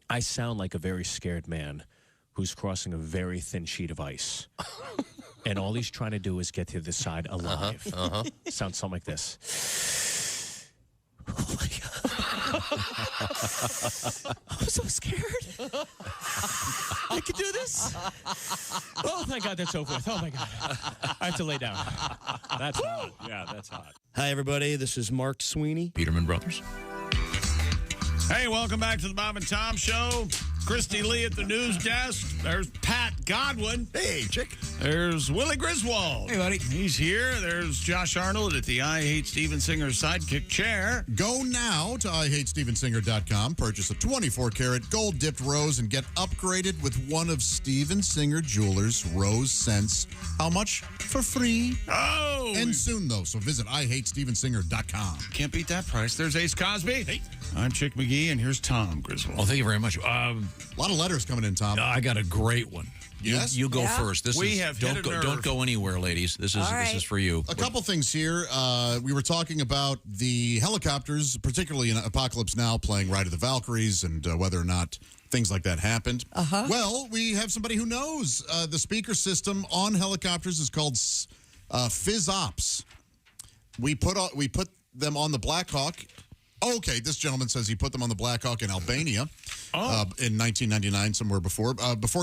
I sound like a very scared man who's crossing a very thin sheet of ice. And all he's trying to do is get to the side alive. Sounds something like this. Oh my God. I'm so scared. I can do this. Oh, thank God that's over with. Oh my God. I have to lay down. That's hot. Yeah, that's hot. Hi, everybody. This is Mark Sweeney. Peterman Brothers. Hey, welcome back to the Bob and Tom Show. Christy Lee at the news desk. There's Pat Godwin. Hey, chick. There's Willie Griswold. Hey, buddy. He's here. There's Josh Arnold at the I Hate Steven Singer sidekick chair. Go now to IHateStevenSinger.com, purchase a 24-karat gold-dipped rose, and get upgraded with one of Steven Singer Jewelers' rose scents. How much? For free. Oh! And soon, though, so visit IHateStevenSinger.com. Can't beat that price. There's Ace Cosby. Hey. I'm Chick McGee, and here's Tom Griswold. Well, thank you very much. A lot of letters coming in, Tom. I got a great one. Yes? You go first. Don't go anywhere, ladies. This is for you. A couple things here. We were talking about the helicopters, particularly in Apocalypse Now, playing Ride of the Valkyries, and whether or not things like that happened. Well, we have somebody who knows. The speaker system on helicopters is called FizzOps. We put them on the Black Hawk. Okay, this gentleman says he put them on the Black Hawk in Albania in 1999, somewhere before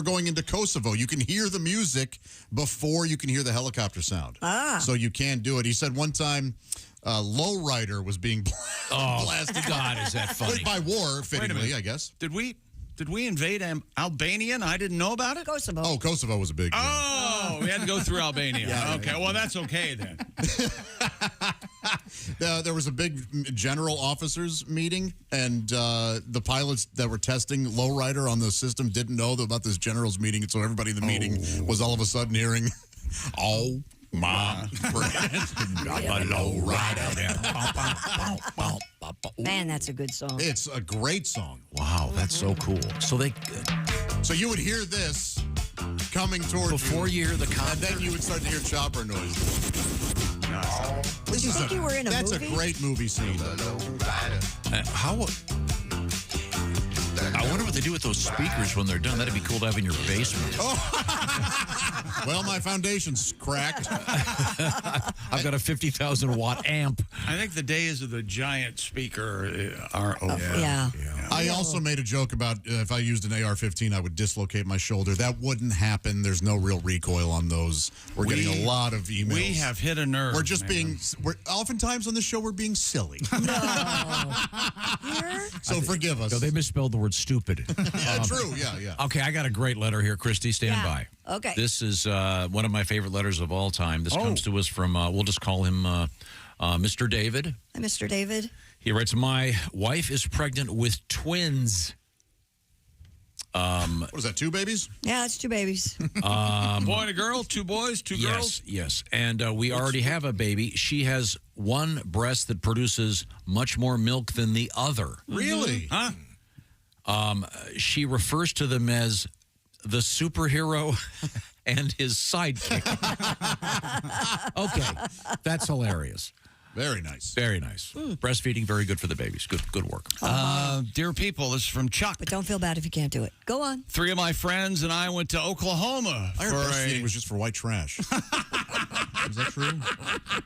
going into Kosovo. You can hear the music before you can hear the helicopter sound. So you can do it. He said one time Lowrider was being blasted. God, is that funny? By war, fittingly, I guess. Did we invade Albania and I didn't know about it? Kosovo. Oh, Kosovo was a big deal. Oh, we had to go through Albania. Yeah, okay, well, that's okay then. There was a big general officers meeting, and the pilots that were testing Lowrider on the system didn't know about this general's meeting, and so everybody in the meeting was all of a sudden hearing, "Oh, my a low rider." Man, that's a good song. It's a great song. Wow, that's so cool. So you would hear this coming towards before you hear the and then you would start to hear chopper noise. Did you think you were in a That's movie? a great movie scene. I wonder what they do with those speakers when they're done. That'd be cool to have in your basement. Well, my foundation's cracked. I've got a 50,000 watt amp. I think the days of the giant speaker are over. Yeah. I also made a joke about if I used an AR-15, I would dislocate my shoulder. That wouldn't happen. There's no real recoil on those. We're getting a lot of emails. We have hit a nerve. We're just we're oftentimes on the show, we're being silly. So forgive us. No, they misspelled the word stupid. Yeah, true. Yeah. Okay, I got a great letter here, Christy. Stand by. Okay. This is one of my favorite letters of all time. This comes to us from, we'll just call him Mr. David. Hi, Mr. David. He writes, my wife is pregnant with twins. What is that, 2 babies? Yeah, it's 2 babies. Boy and a girl, 2 boys, 2 girls? Yes. And we already have a baby. She has one breast that produces much more milk than the other. Really? Huh? She refers to them as the superhero and his sidekick. Okay, that's hilarious. Very nice. Very nice. Breastfeeding, very good for the babies. Good work. Dear people, this is from Chuck. But don't feel bad if you can't do it. Go on. 3 of my friends and I went to Oklahoma. I heard breastfeeding was just for white trash. Is that true?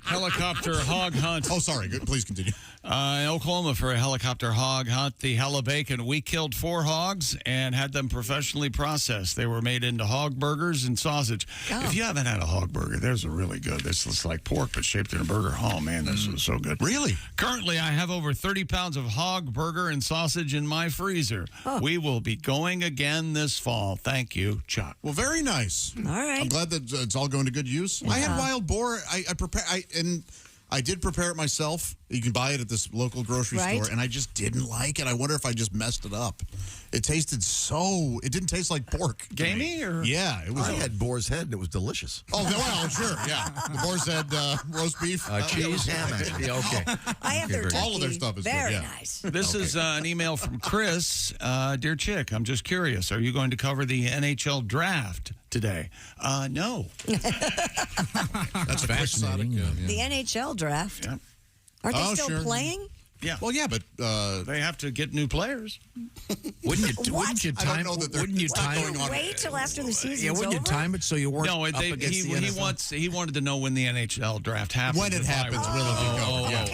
Helicopter hog hunt. Oh, sorry. Good. Please continue. In Oklahoma for a helicopter hog hunt, the Hella Bacon. We killed 4 hogs and had them professionally processed. They were made into hog burgers and sausage. Oh. If you haven't had a hog burger, there's a really good. This looks like pork, but shaped in a burger. Oh, man, this is so good. Really? Currently, I have over 30 pounds of hog burger and sausage in my freezer. We will be going again this fall. Thank you, Chuck. Well, very nice. All right. I'm glad that it's all going to good use. I had wild boar. I did prepare it myself. You can buy it at this local grocery store, and I just didn't like it. I wonder if I just messed it up. It tasted it didn't taste like pork. Gamey? Or? Yeah, it was. I had boar's head, and it was delicious. Oh, well, sure, yeah. The boar's head roast beef. Cheese? Yeah, okay. I have their turkey. All of their stuff is very good, yeah. nice. This is an email from Chris. Dear Chick, I'm just curious. Are you going to cover the NHL draft today? No. That's fascinating. Mm-hmm. The NHL draft. Yeah. Aren't they still sure. playing? Yeah. Well, yeah, but they have to get new players. Wouldn't you time? Wait till after the season. Wouldn't you time it so you weren't No, up against the NFL? he wanted to know when the NHL draft happens. When it happens, will it be covered?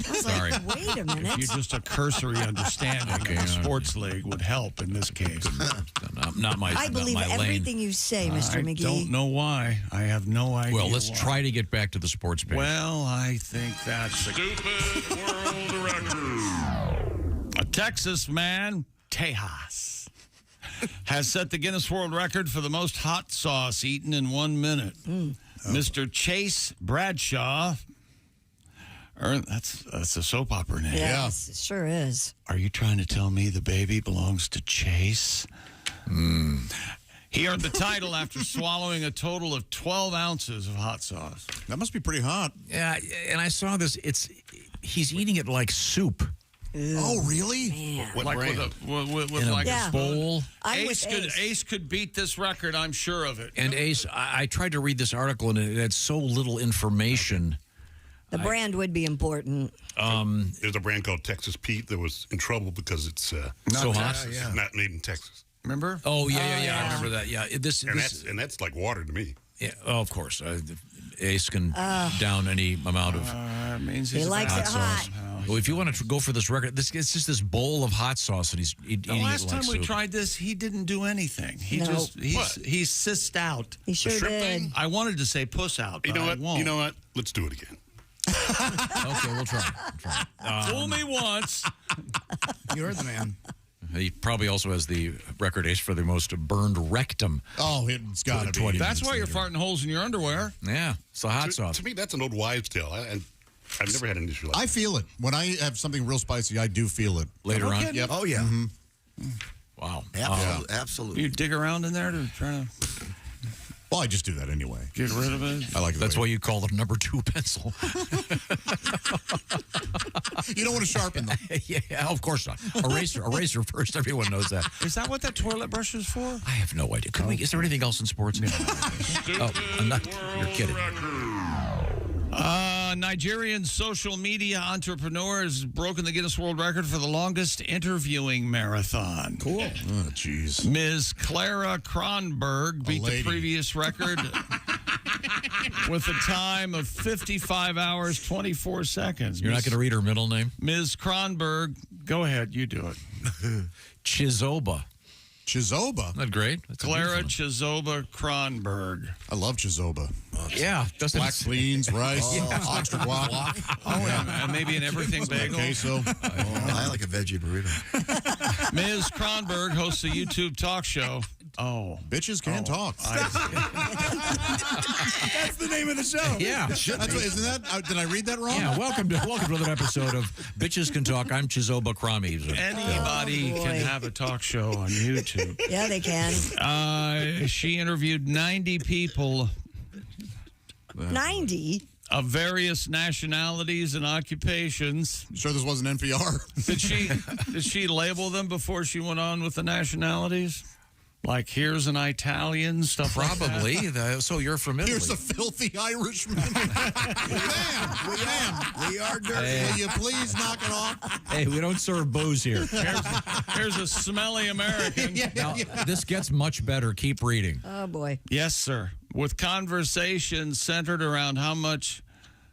I was Sorry. like, wait a minute. If you just a cursory understanding of the sports league would help in this case. Not my. I believe not my everything lane. you say, Mr. McGee. I don't know why. I have no idea. Well, let's why. try to get back to the sports page. Well, I think that's Stupid world record. a Texas man, Tejas, has set the Guinness World Record for the most hot sauce eaten in 1 minute. Mr. Chase Bradshaw. That's a soap opera name. Yes, it sure is. Are you trying to tell me the baby belongs to Chase? He earned the title after swallowing a total of 12 ounces of hot sauce. That must be pretty hot. Yeah, and I saw this. He's eating it like soup. Oh, really? Man. Like with in like a bowl. Ace could beat this record, I'm sure of it. And Ace, I tried to read this article, and it had so little information. The brand would be important. There's a brand called Texas Pete that was in trouble because it's so hot. Not made in Texas. Remember? Oh yeah. I remember that. Yeah, that's like water to me. Yeah, of course. Ace can down any amount of. Means he likes it hot. Well, if you want to go for this record, it's just this bowl of hot sauce, and he's eating it like last time we soup. tried this, he didn't do anything. He he sissed out. He sure did. I wanted to say puss out. But You know what? I won't. You know what? Let's do it again. Okay, we'll try. Fool me once. You heard the man. He probably also has the record, Ace, for the most burned rectum. Oh, it's got to be. That's why you're farting holes in your underwear. Yeah, it's the hot sauce. To me, that's an old wives' tale. I've never had an issue like that. I feel it. When I have something real spicy, I do feel it. Later on? Yep. Oh, yeah. Mm-hmm. Wow. Absolutely. You dig around in there to try to Well, I just do that anyway. get rid of it. I like it. That's why you call it number 2 pencil. You don't want to sharpen them. Yeah, of course not. Eraser first. Everyone knows that. Is that what that toilet brush is for? I have no idea. Is there anything else in sports? Oh, I'm not. You're kidding. Nigerian social media entrepreneur has broken the Guinness World Record for the longest interviewing marathon. Cool. Oh, jeez. Ms. Clara Kronberg beat the previous record with a time of 55 hours, 24 seconds. You're not going to read her middle name? Ms. Kronberg, go ahead. You do it. Chizoba. Chizoba? Isn't that great? That's Clara Chizoba Kronberg. I love Chizoba. Yeah. Black beans, rice, oxtail guac. And maybe an everything bagel. Queso. I like a veggie burrito. Ms. Kronberg hosts a YouTube talk show. Oh. Bitches can talk. That's the name of the show. Yeah. Isn't that? Did I read that wrong? Yeah, welcome to another episode of Bitches Can Talk. I'm Chizoba Cromie. Anybody can have a talk show on YouTube. Yeah, they can. She interviewed 90 people. 90? Of various nationalities and occupations. You sure this wasn't NPR? Did she label them before she went on with the nationalities? Like, here's an Italian, stuff Probably. like that? So you're from Italy. Here's a filthy Irishman. Ma'am, we are dirty. Hey. Will you please knock it off? Hey, we don't serve booze here. Here's a smelly American. Now, this gets much better. Keep reading. Oh, boy. Yes, sir. With conversations centered around how much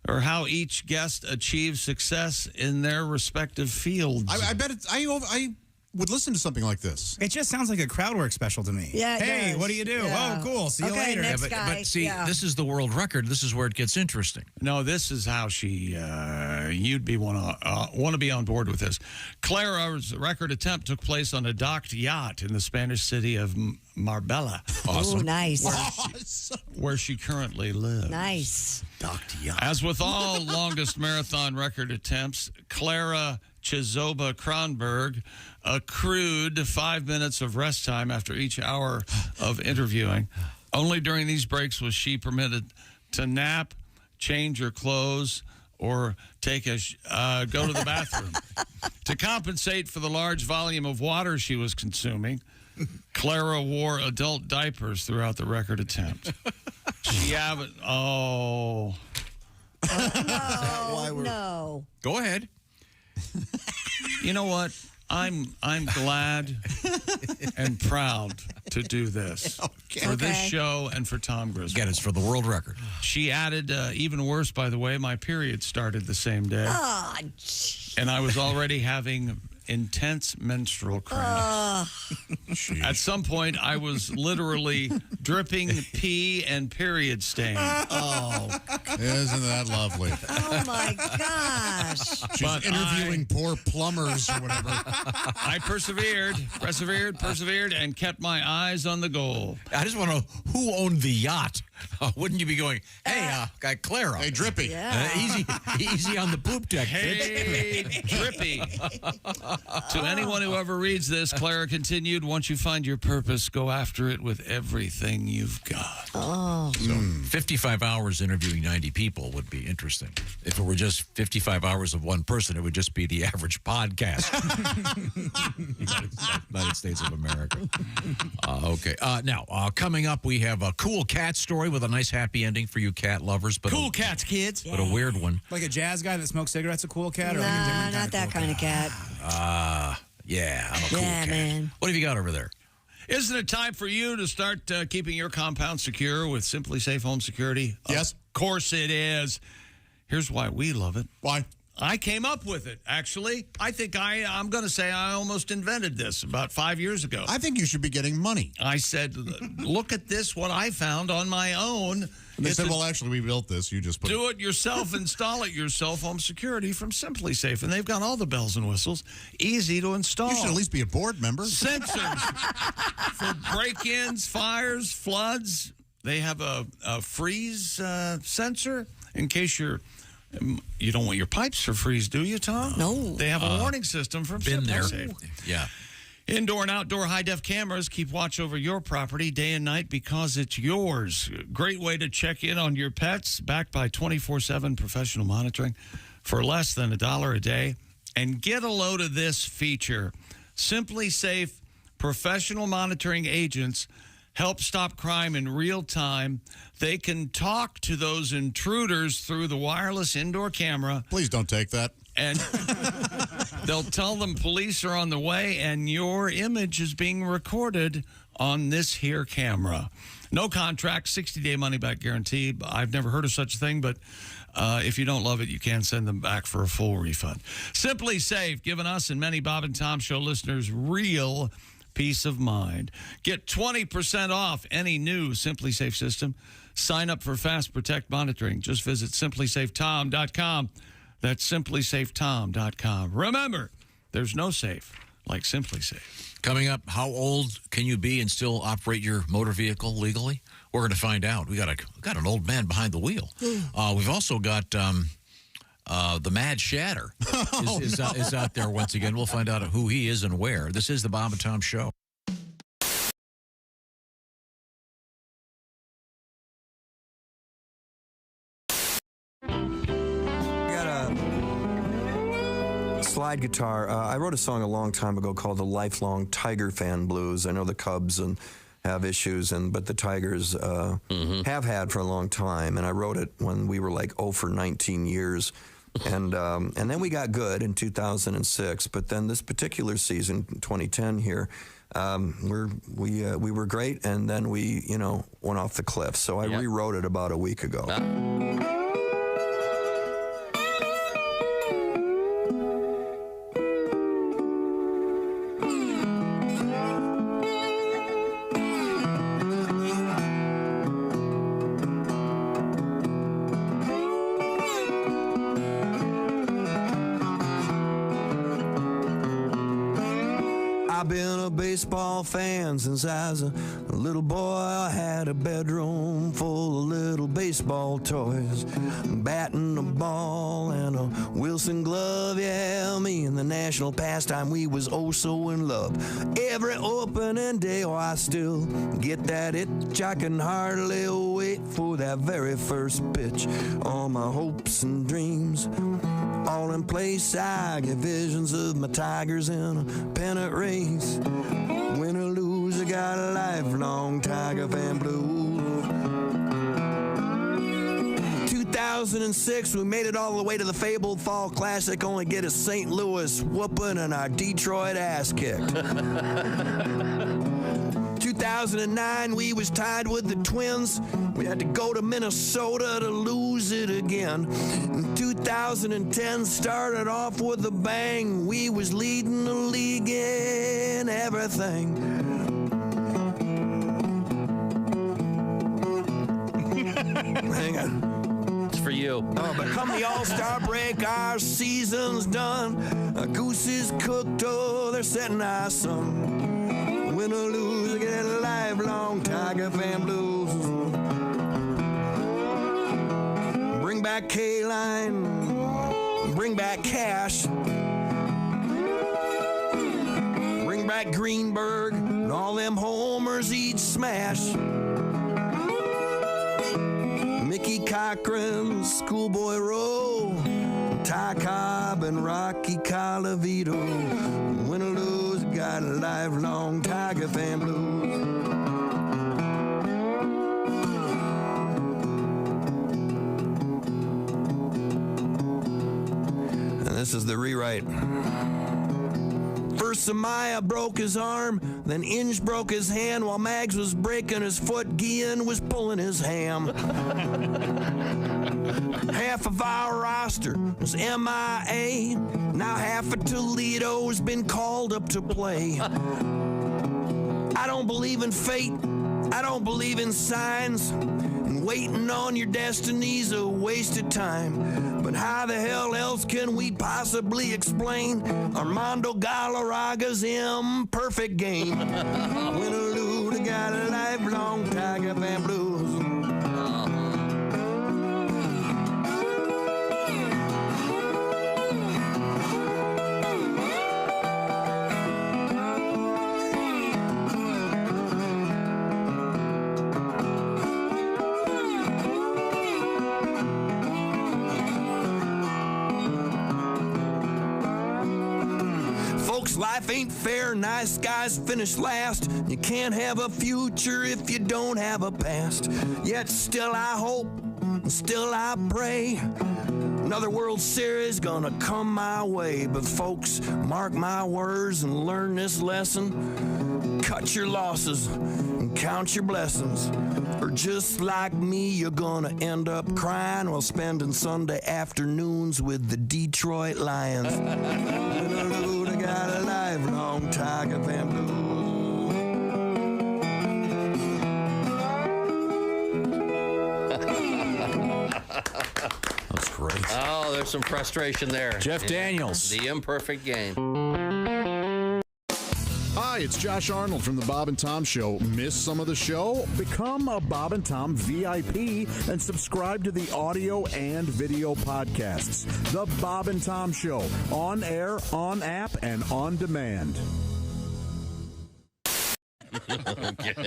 or how each guest achieves success in their respective fields. I bet it's... I would listen to something like this. It just sounds like a crowd work special to me. Yeah, it hey, does. what do you do? Yeah. Oh, cool. See you later. Next guy. But see, this is the world record. This is where it gets interesting. No, this is how she, you'd be want to be on board with this. Clara's record attempt took place on a docked yacht in the Spanish city of Marbella. Awesome. Oh, nice. Where she currently lives. Nice. Docked yacht. As with all longest marathon record attempts, Clara Chizoba Kronberg accrued 5 minutes of rest time after each hour of interviewing. Only during these breaks was she permitted to nap, change her clothes, or take a go to the bathroom. To compensate for the large volume of water she was consuming, Clara wore adult diapers throughout the record attempt. She haven't. Oh. No. Go ahead. You know what? I'm glad and proud to do this for this show and for Tom Griswold. Again, it's for the world record. She added, even worse, by the way, my period started the same day. Oh, and I was already having intense menstrual cramps. At some point, I was literally dripping pee and period stain. Oh, isn't that lovely? Oh, my gosh. She's interviewing poor plumbers or whatever. I persevered, and kept my eyes on the goal. I just want to know who owned the yacht. Wouldn't you be going, hey, Clara. Hey, Drippy. Yeah. Easy on the poop deck. Hey, Drippy. To anyone who ever reads this, Clara continued, once you find your purpose, go after it with everything you've got. Oh. So 55 hours interviewing 90 people would be interesting. If it were just 55 hours of one person, it would just be the average podcast. United States of America. Okay. Now, coming up, we have a cool cat story with a nice happy ending for you cat lovers. But Cool cats, kids. But a weird one. Like a jazz guy that smokes cigarettes, a cool cat? Or like a Nah, different not that kind of cat. Yeah, I'm a cool cat. Man. What have you got over there? Isn't it time for you to start keeping your compound secure with Simply Safe Home Security? Yes. Of course it is. Here's why we love it. Why? I came up with it, actually. I think I'm going to say I almost invented this about 5 years ago. I think you should be getting money. I said, look at this, what I found on my own. And they said, well, actually, we built this. You just put do it yourself, install it yourself, home security from Simply Safe. And they've got all the bells and whistles. Easy to install. You should at least be a board member. Sensors for break-ins, fires, floods. They have a freeze sensor in case you don't want your pipes to freeze, do you, Tom? No. They have a warning system from Been Simply there. Safe. Yeah. Indoor and outdoor high-def cameras keep watch over your property day and night because it's yours. Great way to check in on your pets, backed by 24/7 professional monitoring for less than $1 a day. And get a load of this feature. Simply Safe professional monitoring agents help stop crime in real time. They can talk to those intruders through the wireless indoor camera. Please don't take that. And they'll tell them police are on the way and your image is being recorded on this here camera. No contract, 60-day money-back guarantee. I've never heard of such a thing, but if you don't love it, you can send them back for a full refund. Simply Safe, giving us and many Bob and Tom Show listeners real peace of mind. Get 20% off any new Simply Safe system. Sign up for Fast Protect monitoring. Just visit simplysafetom.com. That's simplysafetom.com. Remember, there's no safe like Simply Safe. Coming up, how old can you be and still operate your motor vehicle legally? We're going to find out. We got an old man behind the wheel. We've also got the Mad Shatter is out there once again. We'll find out who he is and where. This is the Bob and Tom Show. Slide guitar. I wrote a song a long time ago called The Lifelong Tiger Fan Blues. I know the Cubs have issues, but the Tigers have had for a long time. And I wrote it when we were like 0 for 19 years. And then we got good in 2006. But then this particular season, 2010 here, we were great. And then we, went off the cliff. So I rewrote it about a week ago. I've been a baseball fan since I was a little boy. I had a bedroom full of little baseball toys, batting a ball and a Wilson glove. Yeah, me and the national pastime, we was oh so in love. Every opening day, I still get that itch. I can hardly wait for that very first pitch. All my hopes and dreams all in place. I get visions of my Tigers in a pennant race. Win or lose, I got a lifelong Tiger fan blues. 2006, we made it all the way to the fabled Fall Classic, only get a St. Louis whooping and our Detroit ass kicked. 2009, we was tied with the Twins. We had to go to Minnesota to lose it again. In 2010, started off with a bang. We was leading the league in everything. Hang on. It's for you. Oh, but come the All-Star break, our season's done. A goose is cooked, oh, they're setting our sun. Win or lose, I get a lifelong Tiger fan blues. Bring back K-Line, bring back Cash, bring back Greenberg, and all them homers each smash. Mickey Cochran, Schoolboy Rowe, Ty Cobb, and Rocky Colavito. Win or lose, got a lifelong Tiger fan blues. And this is the rewrite. First Samaya broke his arm, then Inge broke his hand while Mags was breaking his foot. Guillen was pulling his ham. Half of our roster was MIA. Now half of Toledo's been called up to play. I don't believe in fate. I don't believe in signs. And waiting on your destiny's a waste of time. But how the hell else can we possibly explain Armando Galarraga's imperfect game? Win or lose, I got a lifelong Tiger fan blues. Folks, life ain't fair, nice guys finish last. You can't have a future if you don't have a past. Yet still I hope, still I pray, another World Series gonna come my way. But folks, mark my words and learn this lesson. Cut your losses and count your blessings. Or just like me, you're gonna end up crying while spending Sunday afternoons with the Detroit Lions. I got a lifelong Tiger fan blues. That's great. Oh, there's some frustration there. Jeff Daniels. The imperfect game. Hi, it's Josh Arnold from the Bob and Tom Show. Miss some of the show? Become a Bob and Tom VIP and subscribe to the audio and video podcasts. The Bob and Tom Show, on air, on app, and on demand.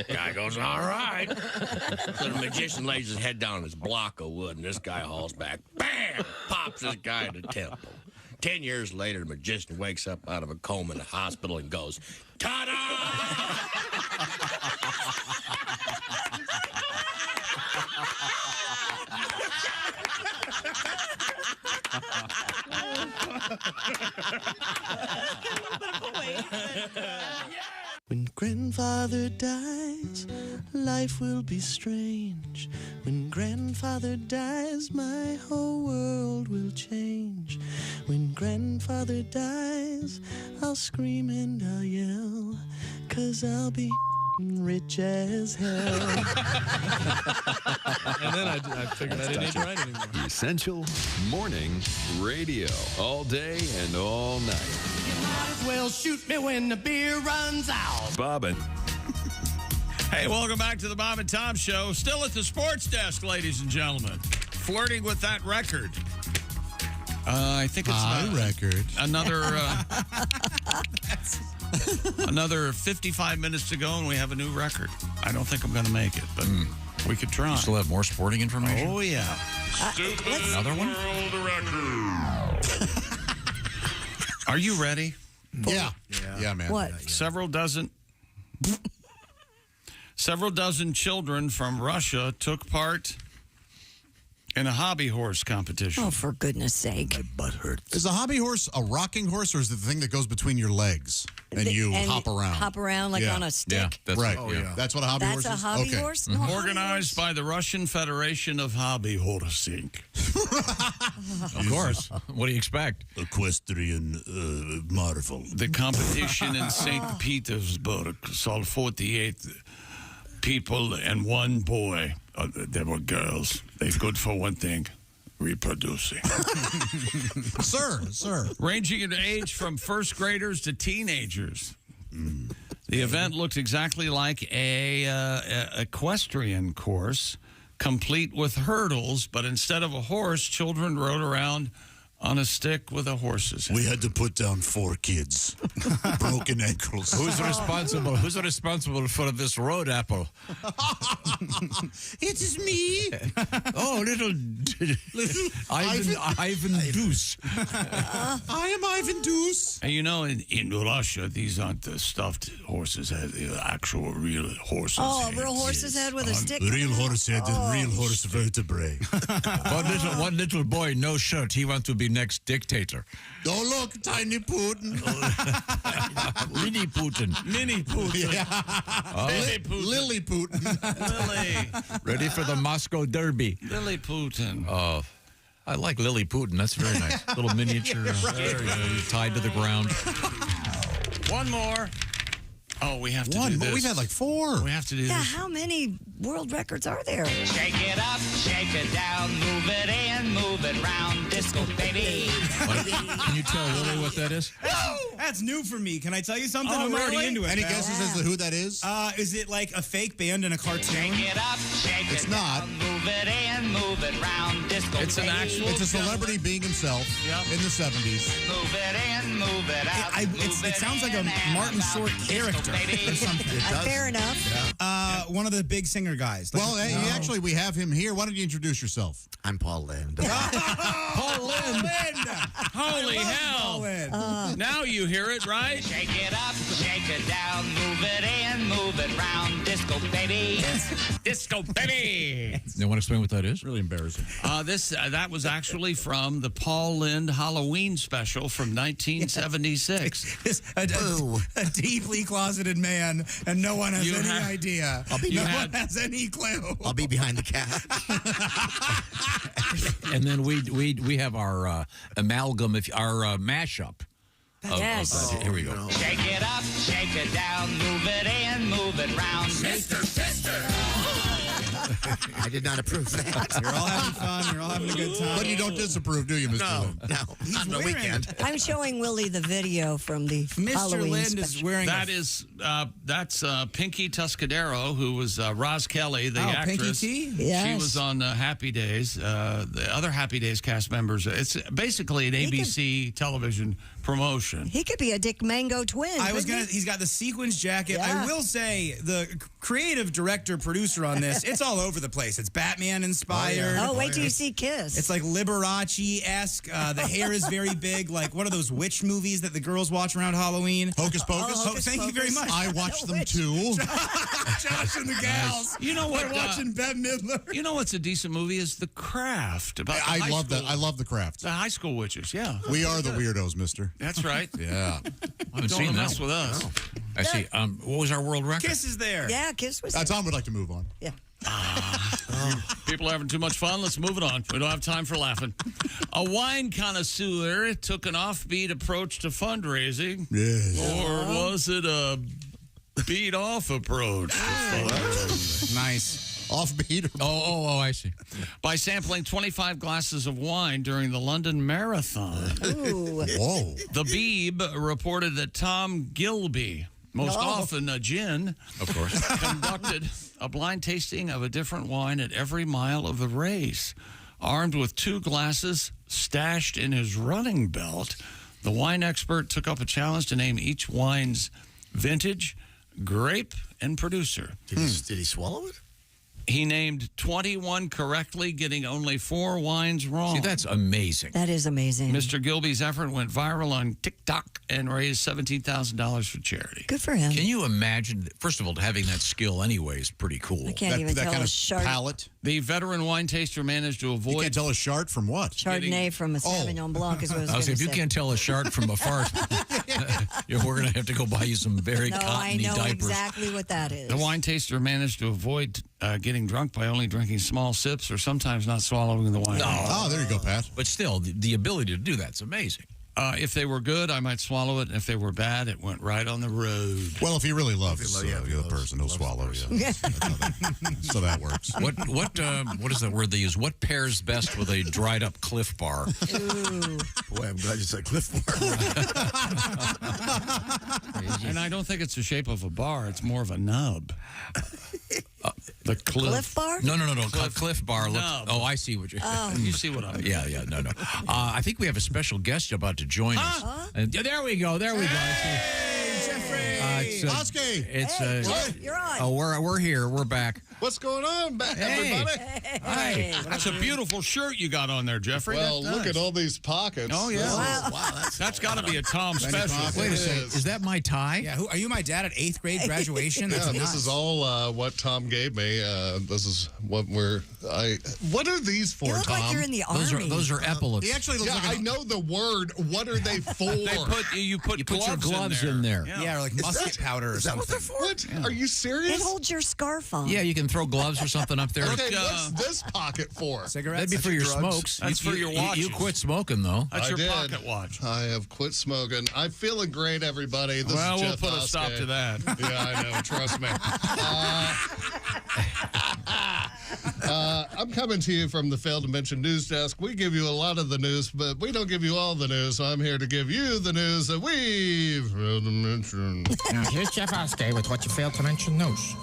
Guy goes, all right. So the magician lays his head down on his block of wood, and this guy hauls back. Bam! Pops this guy in the temple. 10 years later, the magician wakes up out of a coma in the hospital and goes, ta-da! When grandfather dies, life will be strange. When grandfather dies, my whole world will change. When grandfather dies, I'll scream and I'll yell, 'cause I'll be rich as hell. And then I figured I didn't need to write anymore. Essential Morning Radio. All day and all night. Might as well shoot me when the beer runs out. Bobbin. Hey, welcome back to the Bob and Tom Show. Still at the sports desk, ladies and gentlemen. Flirting with that record. I think it's High record. Another 55 minutes to go, and we have a new record. I don't think I'm going to make it, but we could try. You still have more sporting information? Oh, yeah. Another one? Are you ready? Yeah, man. What? Several dozen children from Russia took part in a hobby horse competition. Oh, for goodness sake. My butt hurts. Is a hobby horse a rocking horse, or is it the thing that goes between your legs and you hop around? Hop around like on a stick? Yeah, that's right. Oh, yeah. That's what a hobby horse is? That's a hobby horse? No, Organized by the Russian Federation of Hobby Horsing. Of course. What do you expect? Equestrian marvel. The competition in St. Petersburg saw 48 people and one boy. They were girls. They're good for one thing, reproducing. Sir. Ranging in age from first graders to teenagers. The event looked exactly like a equestrian course, complete with hurdles, but instead of a horse, children rode around on a stick with a horse's head. We had to put down 4 kids. Broken ankles. Who's responsible for this road apple? It is me. Oh, little Ivan Deuce. I am Ivan Deuce. And you know, in Russia, these aren't the stuffed horses' head. They're actual, real horses' Oh, heads. a real horse's head with a stick? Real horse head and real horse vertebrae. One little boy, no shirt. He wants to be next dictator. Oh, look, tiny Putin. Mini Putin. Mini Putin. Yeah. Lily Putin. Lily. Ready for the Moscow Derby. Lily Putin. Oh, I like Lily Putin. That's very nice. Little miniature. Tied to the ground. One more. Oh, we have to do this. We've had like 4. We have to do Yeah, this. how many world records are there? Shake it up, shake it down, move it in, move it round, disco baby. Can you tell Lily what that is? That's new for me. Can I tell you something? Oh, I'm already really? into it. Any pal. guesses as to who that is? Is it like a fake band in a cartoon? Shake it up, shake It's it not. down, move it in, move it round, disco It's an baby. actual It's a celebrity being himself Yep. in the 70s. Move it in, move it out. It sounds like a Martin Short character or something. It does. Fair enough. One of the big singer guys. Well, actually, we have him here. Why don't you introduce yourself? I'm Paul Lind. Paul Lind. Holy hell. Now you hear it, right? Shake it up, shake it down, move it in, move it round, disco baby. Disco baby. You want to explain what that is? Really embarrassing. That was actually from the Paul Lind Halloween special from 1976. A deeply closeted man, and no one has any idea. No one has any clue. I'll be behind the cat. And then we have our amalgam, our mashup. Yes. Here we go. Shake it up, shake it down, move it in, move it round. Sister. I did not approve that. You're all having fun. You're all having a good time. But you don't disapprove, do you, Mr. Lind? No, not on the weekend. I'm showing Willie the video from the Halloween Lind special. is wearing That's Pinky Tuscadero, who was Roz Kelly, the actress. Pinky T? Yes. She was on Happy Days. The other Happy Days cast members. It's basically an ABC television promotion. He could be a Dick Mango twin. He's got the sequins jacket. Yeah. I will say the creative director producer on this. It's all over the place. It's Batman inspired. Oh, wait till you see Kiss. It's like Liberace-esque. The hair is very big, like one of those witch movies that the girls watch around Halloween. Hocus Pocus. Thank you very much. I watched them too. Josh and the gals. You know what? We're watching Bette Midler. You know what's a decent movie is The Craft. About I love that. I love The Craft. The high school witches. Yeah, we are the weirdos, mister. That's right. Yeah. I haven't seen mess that. with us. No. I see. What was our world record? Kiss is there. Yeah, Kiss was Tom would like to move on. Yeah. People are having too much fun. Let's move it on. We don't have time for laughing. A wine connoisseur took an offbeat approach to fundraising. Yes. Or was it a beat-off approach? Nice. Offbeat. Oh, I see. By sampling 25 glasses of wine during the London Marathon. Ooh. Whoa. The Beeb reported that Tom Gilby, most often a gin, of course, conducted a blind tasting of a different wine at every mile of the race. Armed with 2 glasses stashed in his running belt, the wine expert took up a challenge to name each wine's vintage, grape, and producer. Did he swallow it? He named 21 correctly, getting only 4 wines wrong. See, that's amazing. That is amazing. Mr. Gilby's effort went viral on TikTok and raised $17,000 for charity. Good for him. Can you imagine, first of all, having that skill anyway is pretty cool. I can't even tell kind a of Chard- palate. The veteran wine taster managed to avoid... You can't tell a Chard from what? Chardonnay from a Sauvignon Blanc is what I was I was going if to you say. can't tell a Chard from a fart, we're going to have to go buy you some very No, I cottony know diapers. exactly what that is. The wine taster managed to avoid getting drunk by only drinking small sips or sometimes not swallowing the wine. Oh, there you go, Pat. But still, the ability to do that's amazing. If they were good, I might swallow it. And if they were bad, it went right on the road. Well, if he really loves the other person, he'll swallow you. So that works. What is that word they use? What pairs best with a dried up Cliff Bar? Ooh. Boy, I'm glad you said Cliff Bar. And I don't think it's the shape of a bar. It's more of a nub. The Cliff Bar? No. Cliff Bar. Nub. Oh, I see what you're saying. You see what I'm Yeah, no. I think we have a special guest about to join us. And there we go. Hey, Jeffrey. Oskay. You're on. Oh, we're here. We're back. What's going on, everybody? Hey, that's a beautiful shirt you got on there, Jeffrey. Well, That's look nice. at all these pockets. Oh, yeah. Wow. That's got to be a Tom special. Wait a second. Is that my tie? Yeah, are you my dad at 8th grade graduation? That's Yeah, nuts. this is all what Tom gave me. This is what what are these for, You look Tom? like you're in the army. Those are epaulets. He actually looks I know the word. What are they for? You put your gloves in there. Yeah, or like musket powder or something. What they're for? What? Are you serious? It holds your scarf on. Yeah, you can throw gloves or something up there. Okay, what's this pocket for? Cigarettes? That'd be for your drugs. smokes. That's for your watches. You quit smoking, though. That's I your did. pocket watch. I have quit smoking. I'm feeling great, everybody. This Well, is we'll Jeff put a stop Oskay. to that. Yeah, I know. Trust me. I'm coming to you from the Failed to Mention News Desk. We give you a lot of the news, but we don't give you all the news. So I'm here to give you the news that we failed to mention. Now, here's Jeff Oskay with what you failed to mention news.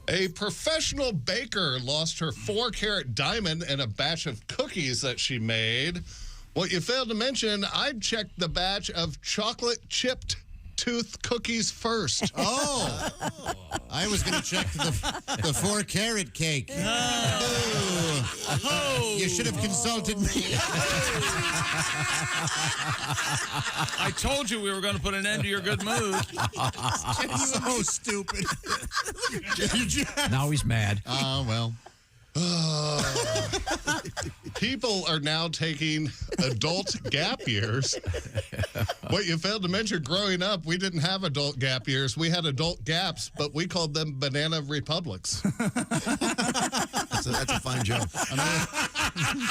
A professional baker lost her 4-carat diamond in a batch of cookies that she made What you failed to mention, I checked the batch of chocolate chipped tooth cookies first. Oh, I was going to check the 4-carat cake. Oh. You should have consulted me. I told you we were going to put an end to your good mood. So stupid. Now he's mad. Oh, well. People are now taking adult gap years. What you failed to mention, growing up, we didn't have adult gap years. We had adult gaps, but we called them banana republics. That's a fine joke.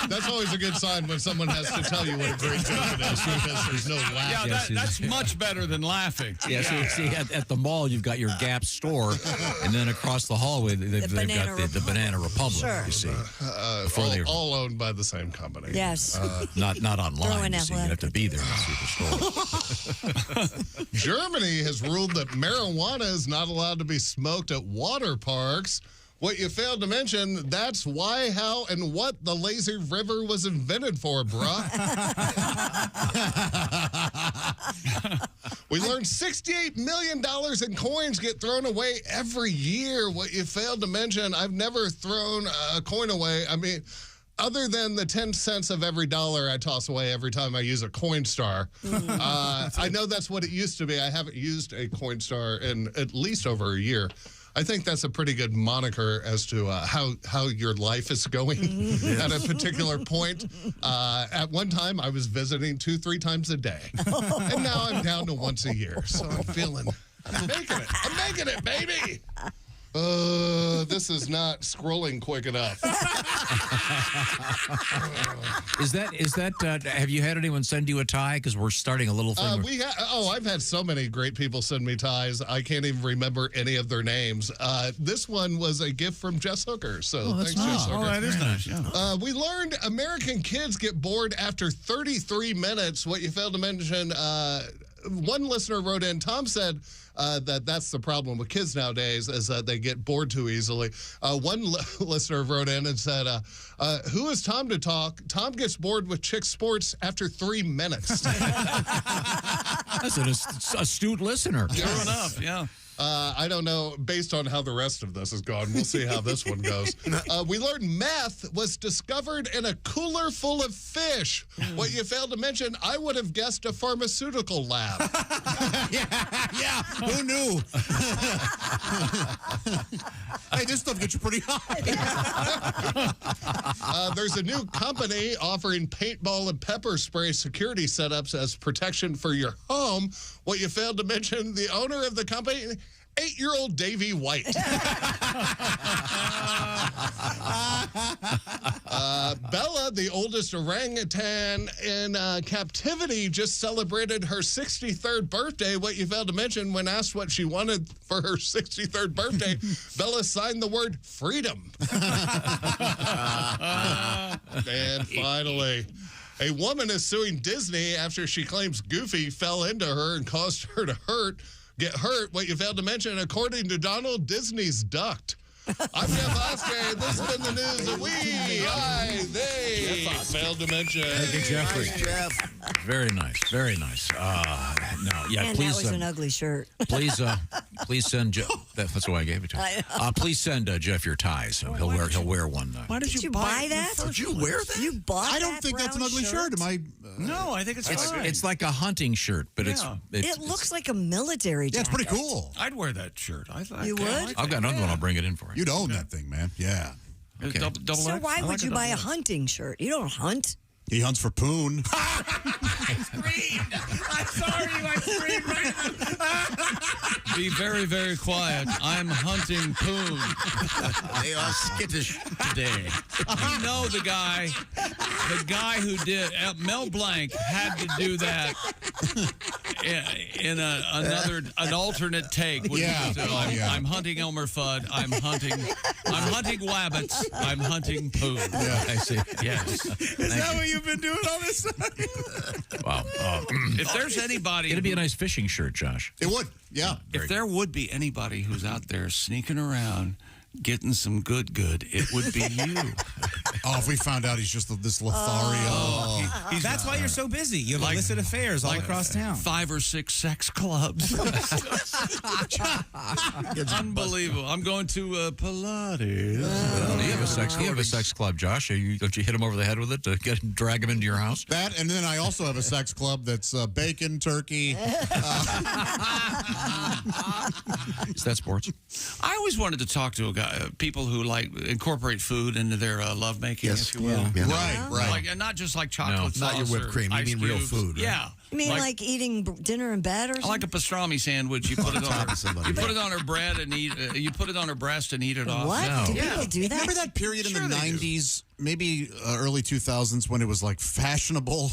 That's always a good sign when someone has to tell you what a great joke it is because there's no laugh. Yeah, that's much better than laughing. Yeah, see, at the mall, you've got your Gap store, and then across the hallway, they've got the Banana Republic, Sure. you see. All owned by the same company. Yes. Not online, Throwing you see. You have to be there to see the store. Germany has ruled that marijuana is not allowed to be smoked at water parks. What you failed to mention, that's why, how, and what the lazy river was invented for, bruh. We learned $68 million in coins get thrown away every year. What you failed to mention, I've never thrown a coin away. I mean, other than the 10 cents of every dollar I toss away every time I use a Coinstar. I know that's what it used to be. I haven't used a Coinstar in at least over a year. I think that's a pretty good moniker as to how your life is going at a particular point. At one time, I was visiting 2-3 times a day. And now I'm down to once a year. So I'm making it. I'm making it, baby. This is not scrolling quick enough. Is that have you had anyone send you a tie? Because we're starting a little thing. I've had so many great people send me ties. I can't even remember any of their names. This one was a gift from Jess Hooker. So thanks, Jess Hooker. Oh, that is nice. Yeah. We learned American kids get bored after 33 minutes. What you failed to mention, one listener wrote in, Tom said that's the problem with kids nowadays is that they get bored too easily. One listener wrote in and said, who is Tom to talk? Tom gets bored with chick sports after 3 minutes. That's an astute listener. True enough, yeah. I don't know. Based on how the rest of this has gone, we'll see how this one goes. We learned meth was discovered in a cooler full of fish. What you failed to mention, I would have guessed a pharmaceutical lab. Yeah, who knew? Hey, this stuff gets you pretty high. There's a new company offering paintball and pepper spray security setups as protection for your home. What you failed to mention, the owner of the company, 8-year-old Davy White. Bella, the oldest orangutan in captivity, just celebrated her 63rd birthday. What you failed to mention, when asked what she wanted for her 63rd birthday, Bella signed the word freedom. And finally, a woman is suing Disney after she claims Goofy fell into her and caused her to get hurt. What you failed to mention, according to Donald, Disney's ducked. I'm Jeff Oskay. This has been the news that they failed to mention. Thank you, Jeffrey. Nice, Jeff. Very nice. Very nice. And please. that was an ugly shirt. Please send Jeff. That's why I gave it to him. Please send Jeff your ties. So he'll wear one. Why did you buy that? Did you wear that? You bought I don't think that's an ugly shirt. Am I? No, I think it's fine. It's like a hunting shirt, but it looks like a military jacket. Yeah, it's pretty cool. I'd wear that shirt. You would? I've got another one. I'll bring it in for you. You'd own that thing, man. Yeah. Okay. Double So X? why I would like you buy a double X. hunting shirt? You don't hunt. He hunts for poon. I'm sorry, I screamed right now. Be very, very quiet. I'm hunting poon. They are skittish today. You know the guy who did Mel Blanc had to do that in an alternate take. Yeah. I'm hunting Elmer Fudd. I'm hunting wabbits. I'm hunting poon. Yeah, I see. Yes. Is that what you've been doing all this time? Wow. If there's anybody, It'd be a nice fishing shirt, Josh. It would. Yeah. If there would be anybody who's out there sneaking around getting some good, it would be you. Oh, if we found out he's just this Lothario. That's why you're so busy. You have illicit affairs all across town. 5 or 6 sex clubs. It's unbelievable. I'm going to Pilates. You have a sex club, Josh. Don't you hit him over the head with it to drag him into your house? That, and then I also have a sex club that's bacon, turkey. Is that sports? I always wanted to talk to people who incorporate food into their lovemaking, if you will. Yeah. Right. Like, and not just like chocolate sauce. Not your whipped cream. You mean real food, right? Yeah. You mean like eating dinner in bed or something? I like a pastrami sandwich. You put it on her. You put it on her bread and eat. You put it on her breast and eat it off. What? No. Do people do that? Remember that period in the 90s, maybe early 2000s, when it was like fashionable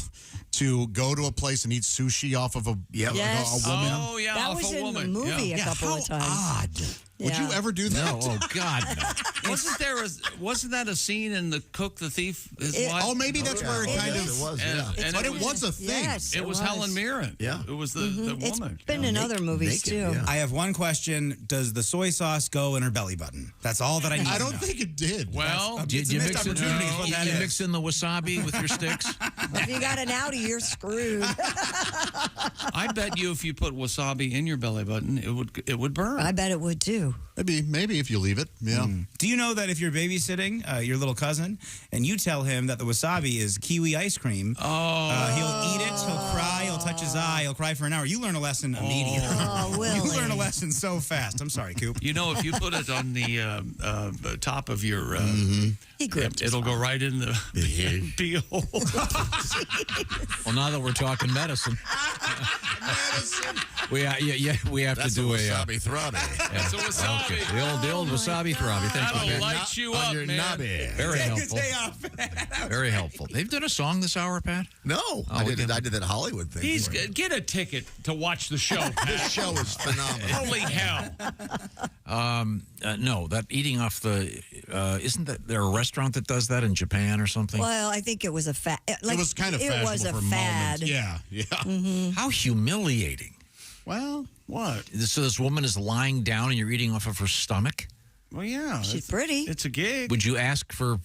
to go to a place and eat sushi off of a woman? Oh, yeah, that off was a in woman. the movie a couple of times. Odd. Would you ever do that? No. Oh, God, no. Wasn't that a scene in The Cook, the Thief? His wife? Oh, maybe that's where it kind of was. But it was a thing. Yes, it was Helen Mirren. Yeah. It was the woman. It's been in other movies, too. I have one question. Does the soy sauce go in her belly button? That's all that I need I to don't know. think it did. Well, it's a missed opportunity is what that You is. mix in the wasabi with your sticks? If you got an Audi, you're screwed. I bet you if you put wasabi in your belly button, it would burn. I bet it would, too. Maybe if you leave it. Yeah. Do you know that if you're babysitting your little cousin and you tell him that the wasabi is kiwi ice cream, he'll eat it, he'll cry, he'll touch his eye, he'll cry for an hour. You learn a lesson immediately. Oh, Willie. You learn a lesson so fast. I'm sorry, Coop. You know, if you put it on the top of your, it'll go right in the pee hole. Well, now that we're talking medicine, we have to do a wasabi throbby. That's a wasabi. Okay. The old wasabi throbby. Thank you, That'll Pat. light you up, man. Nobby. Very helpful. Very helpful. They've done a song this hour, Pat? No, I did that Hollywood thing. Get a ticket to watch the show, Pat. This show is phenomenal. Holy hell. No, that eating off the isn't there a restaurant that does that in Japan or something? Well, I think it was a fad. It was kind of fashionable was a for a fad. moment. Yeah. Mm-hmm. How humiliating. Well, what? So this woman is lying down and you're eating off of her stomach? Well, yeah. She's pretty. It's a gig. Would you ask for,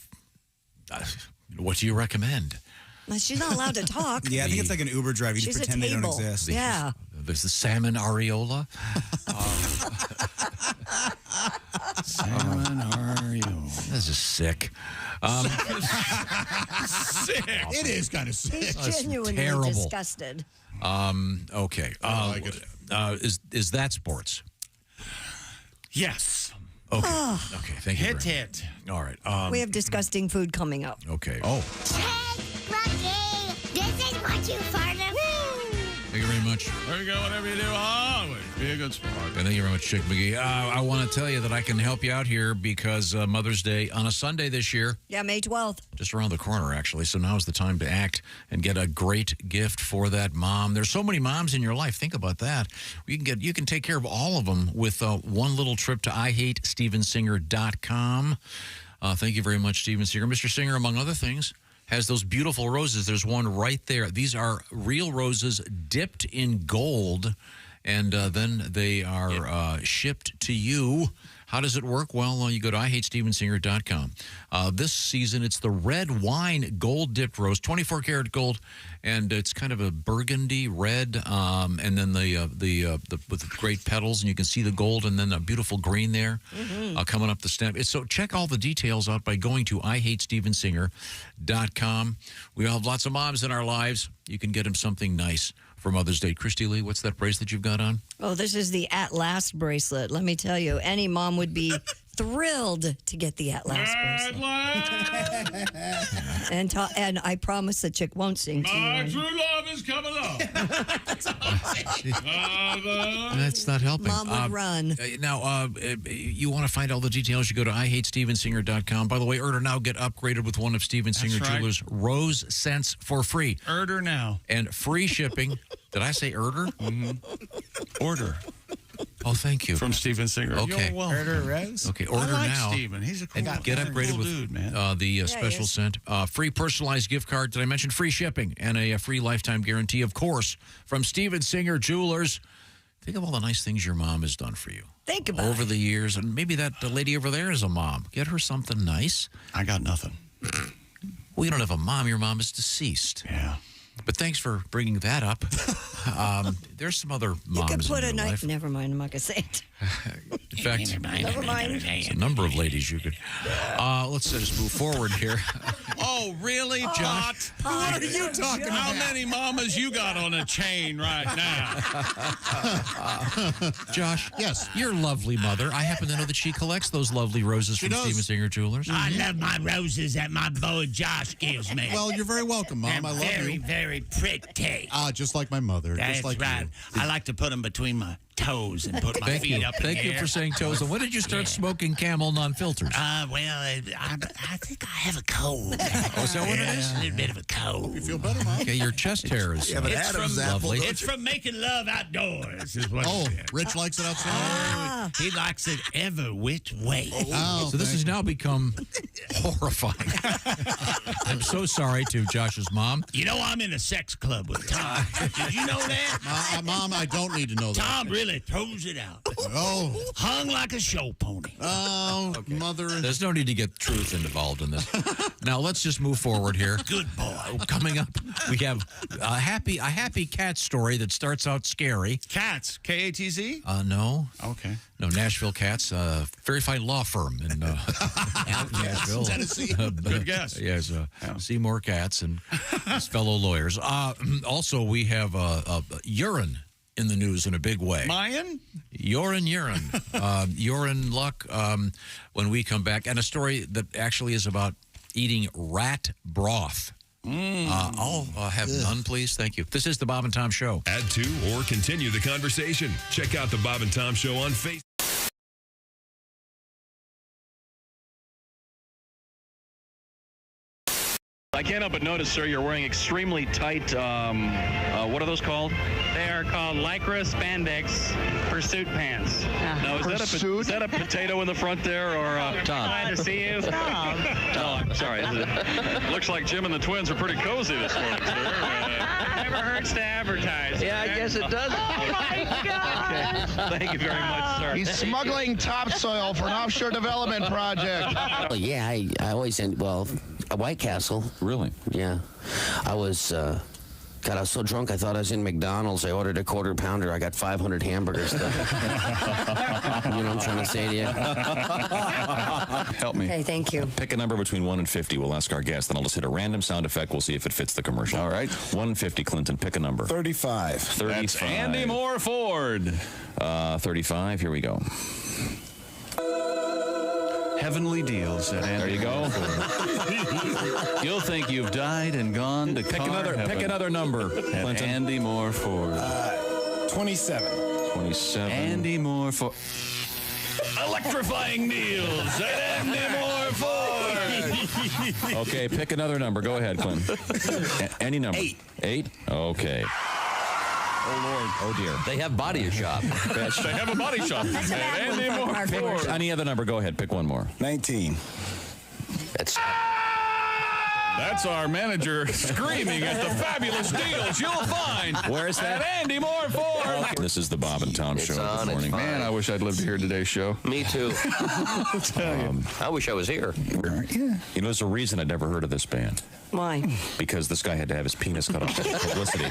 what do you recommend? Well, she's not allowed to talk. Yeah, I think it's like an Uber driver. You She's just a pretend they don't table. exist. Yeah. There's the salmon areola. Salmon areola. This is sick. Sick. it is kind of sick. He's genuinely terrible. disgusted. Okay. Is that sports? Yes. Okay. Okay. Thank you. Hit. All right. We have disgusting food coming up. Okay. This is what you farted. Thank you very much. There you go. Whatever you do, always be a good sport. And thank you very much, Chick McGee. I want to tell you that I can help you out here because Mother's Day on a Sunday this year, Yeah, May 12th. just around the corner, actually. So now's the time to act and get a great gift for that mom. There's so many moms in your life. Think about that. You can take care of all of them with one little trip to IHateStevenSinger.com. Thank you very much, Steven Singer. Mr. Singer, among other things, has those beautiful roses. There's one right there. These are real roses dipped in gold, and then they are shipped to you. How does it work? Well, you go to IHateStevenSinger.com. This season, it's the red wine gold dipped rose, 24 karat gold, and it's kind of a burgundy red, and then the with great petals, and you can see the gold, and then a beautiful green there coming up the stem. So check all the details out by going to IHateStevenSinger.com. We all have lots of moms in our lives. You can get them something nice for Mother's Day. Christy Lee, what's that bracelet you've got on? Oh, this is the At Last bracelet. Let me tell you, any mom would be thrilled to get the At Last bracelet. And I promise the chick won't sing to My you. true love is coming up. That's not helping. Mom would run. Now, you want to find all the details, you go to IHateStevenSinger.com. By the way, order now, get upgraded with one of Steven Singer That's right. Jewelers' Rose Scents for free. Order now. And free shipping. Did I say order? Order. Oh, thank you. From Steven Singer. Okay. You're welcome. Order Rose. Okay, order I like now. Steven. He's a cool And get upgraded with dude, man. the special scent. Free personalized gift card. Did I mention free shipping? And a free lifetime guarantee, of course, from Steven Singer Jewelers. Think of all the nice things your mom has done for you. Think about over the years. And maybe that lady over there is a mom. Get her something nice. I got nothing. Well, you don't have a mom. Your mom is deceased. Yeah. But thanks for bringing that up. There's some other moms You could put in a your life. Never mind. I'm not going to say it. In fact, Never mind. there's a number of ladies you could. Let's just move forward here. Oh, really, Josh? What are you talking about? How many mamas you got on a chain right now? Josh, yes, your lovely mother. I happen to know that she collects those lovely roses from Steven Singer Jewelers. I love my roses that my boy Josh gives me. Well, you're very welcome, Mom. I love very, you. very pretty. Just like my mother. That's just like right. you. I like to put them between my toes and put my Thank feet you. up in Thank the you air. for saying toes. And when did you start smoking Camel non-filters? I think I have a cold. Oh, is that what it is? A little bit of a cold. You feel better, Mom? Okay, your chest hair is lovely. It's from making love outdoors. Is what it is. Rich likes it outside? He likes it every which way. So this has now become horrifying. I'm so sorry to Josh's mom. You know I'm in a sex club with Tom. Did you know that? Mom, I don't need to know that. Tom really throws it out. Oh. Hung like a show pony. Oh, mother. There's no need to get truth involved in this. Now let's just move forward here. Good boy. Coming up, we have a happy cat story that starts out scary. Cats, K-A-T-Z? No. Okay. No, Nashville Cats, very fine law firm in Nashville. Tennessee. Good guess. Yes, Seymour Cats and his fellow lawyers. Also, we have urine in the news in a big way. Mayan? Urine. Urine luck when we come back. And a story that actually is about eating rat broth. I'll have none, please. Thank you. This is the Bob and Tom Show. Add to or continue the conversation. Check out the Bob and Tom Show on Facebook. I can't help but notice, sir, you're wearing extremely tight, what are those called? They are called Lycra Spandex Pursuit Pants. Now, is that a potato in the front there, or Tom? Glad to see you. Tom. No, I'm sorry. Looks like Jim and the twins are pretty cozy this morning, sir. Never hurts to advertise. Yeah, I guess it does. Oh, my God. Okay. Thank you very much, sir. He's smuggling topsoil for an offshore development project. Well, yeah, I always a White Castle. Really? Yeah. I was, I was so drunk I thought I was in McDonald's. I ordered a quarter pounder. I got 500 hamburgers. You know what I'm trying to say to you? Help me. Okay, thank you. Pick a number between 1 and 50. We'll ask our guest. Then I'll just hit a random sound effect. We'll see if it fits the commercial. All right. 1 and 50, Clinton. Pick a number. 35. 35. That's Andy Moore Ford. 35. Here we go. Heavenly deals at Andy. There you go. You'll think you've died and gone to Pick another number, Clinton. Andy Moore Ford. 27. 27. Andy Moore Ford. Electrifying deals at Andy Moore Ford. Okay, pick another number. Go ahead, Clinton. Any number. 8. 8? Okay. Oh, Lord. Oh, dear. They have body shop. They have a body shop. That's at an Andy Moore Ford. Any other number. Go ahead. Pick one more. 19. That's our manager screaming at the fabulous deals you'll find. Where is that? At Andy Moore Ford. This is the Bob and Tom Show on, this morning. Man, I wish I'd lived to hear today's show. Me too. I wish I was here. You know, there's a reason I'd never heard of this band. Why? Because this guy had to have his penis cut off for publicity.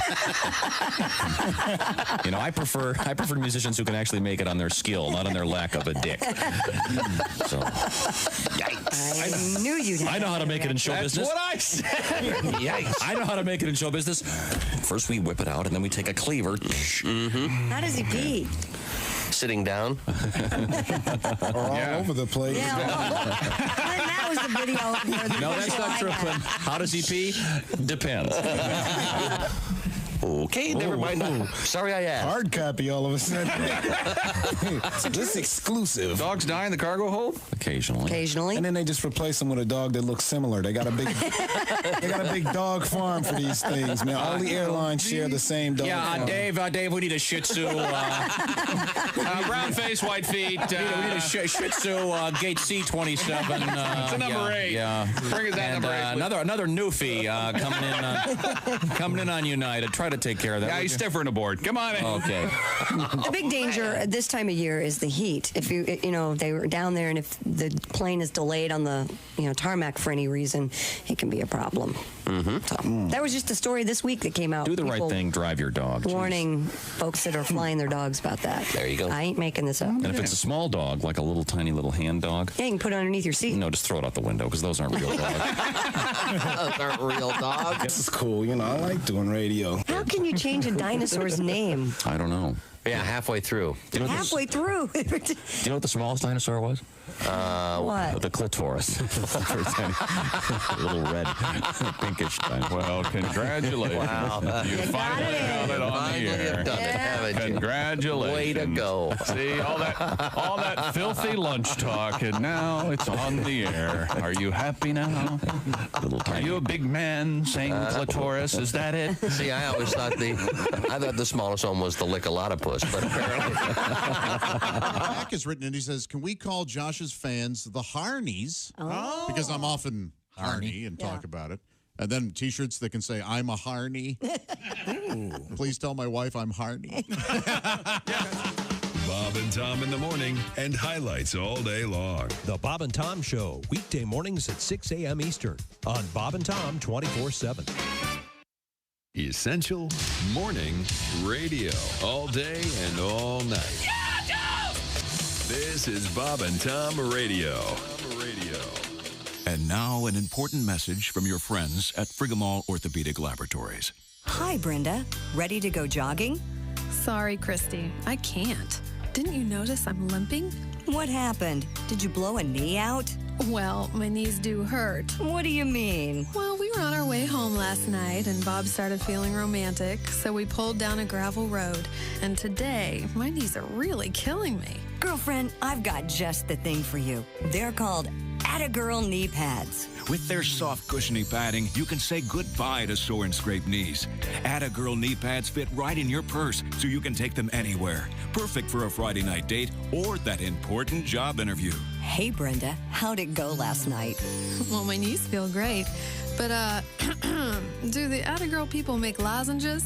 You know, I prefer musicians who can actually make it on their skill, not on their lack of a dick. So, yikes! I knew you'd. I know how to make it in show business. That's what I said. Yikes! I know how to make it in show business. First, we whip it out, and then we take a cleaver. How does he pee? Sitting down. Or all over the place. Yeah. That was the video up here. No, that's not true. How does he pee? Depends. Okay, never mind. Sorry I asked. Hard copy all of a sudden. This exclusive. Dogs die in the cargo hold? Occasionally. And then they just replace them with a dog that looks similar. They got a big dog farm for these things, man. All the airlines share the same dog farm. Dave, we need a Shih Tzu. Brown face, white feet. We need a Shih Tzu, gate C27. It's a number 8. Yeah. Bring us that and, number 8. Another newfie coming in on United. Try try to take care of that. Yeah, he's stiffer aboard. Come on in. Okay. The big danger at this time of year is the heat. If they were down there and if the plane is delayed on the tarmac for any reason, it can be a problem. So, that was just a story this week that came out. Do the right thing. Drive your dog. Warning folks that are flying their dogs about that. There you go. I ain't making this up. And if it's a small dog, like a little tiny little hand dog, yeah, you can put it underneath your seat. No, just throw it out the window because those aren't real dogs. Those aren't real dogs. This is cool. I like doing radio. How can you change a dinosaur's name? I don't know. Yeah, halfway through. Halfway through. Do you know what the smallest dinosaur was? What? The clitoris. Very tiny. Little red, pinkish dinosaur. Well, congratulations. Wow. You finally got it on the air. Done it, haven't you? Congratulations. Way to go. See, all that filthy lunch talk, and now it's on the air. Are you happy now? Are you a big man saying clitoris? Is that it? See, I always thought the smallest one was the lick-a-lot-of-puss, but apparently. Jack has written in, he says, can we call Josh's fans the Harneys? Oh. Because I'm often Harney and talk about it. And then T-shirts that can say, I'm a Harney. Please tell my wife I'm Harney. Bob and Tom in the morning and highlights all day long. The Bob and Tom Show, weekday mornings at 6 a.m. Eastern on Bob and Tom 24/7. Essential morning radio. All day and all night. This is Bob and Tom Radio. And now an important message from your friends at Frigamall Orthopedic Laboratories. Hi, Brenda. Ready to go jogging? Sorry, Christy. I can't. Didn't you notice I'm limping? What happened? Did you blow a knee out? Well, my knees do hurt. What do you mean? Well, we were on our way home last night, and Bob started feeling romantic, so we pulled down a gravel road. And today, my knees are really killing me. Girlfriend, I've got just the thing for you. They're called Attagirl knee pads. With their soft, cushiony padding, you can say goodbye to sore and scraped knees. Attagirl knee pads fit right in your purse, so you can take them anywhere. Perfect for a Friday night date or that important job interview. Hey, Brenda, how'd it go last night? Well, my knees feel great. But, do the Attagirl people make lozenges?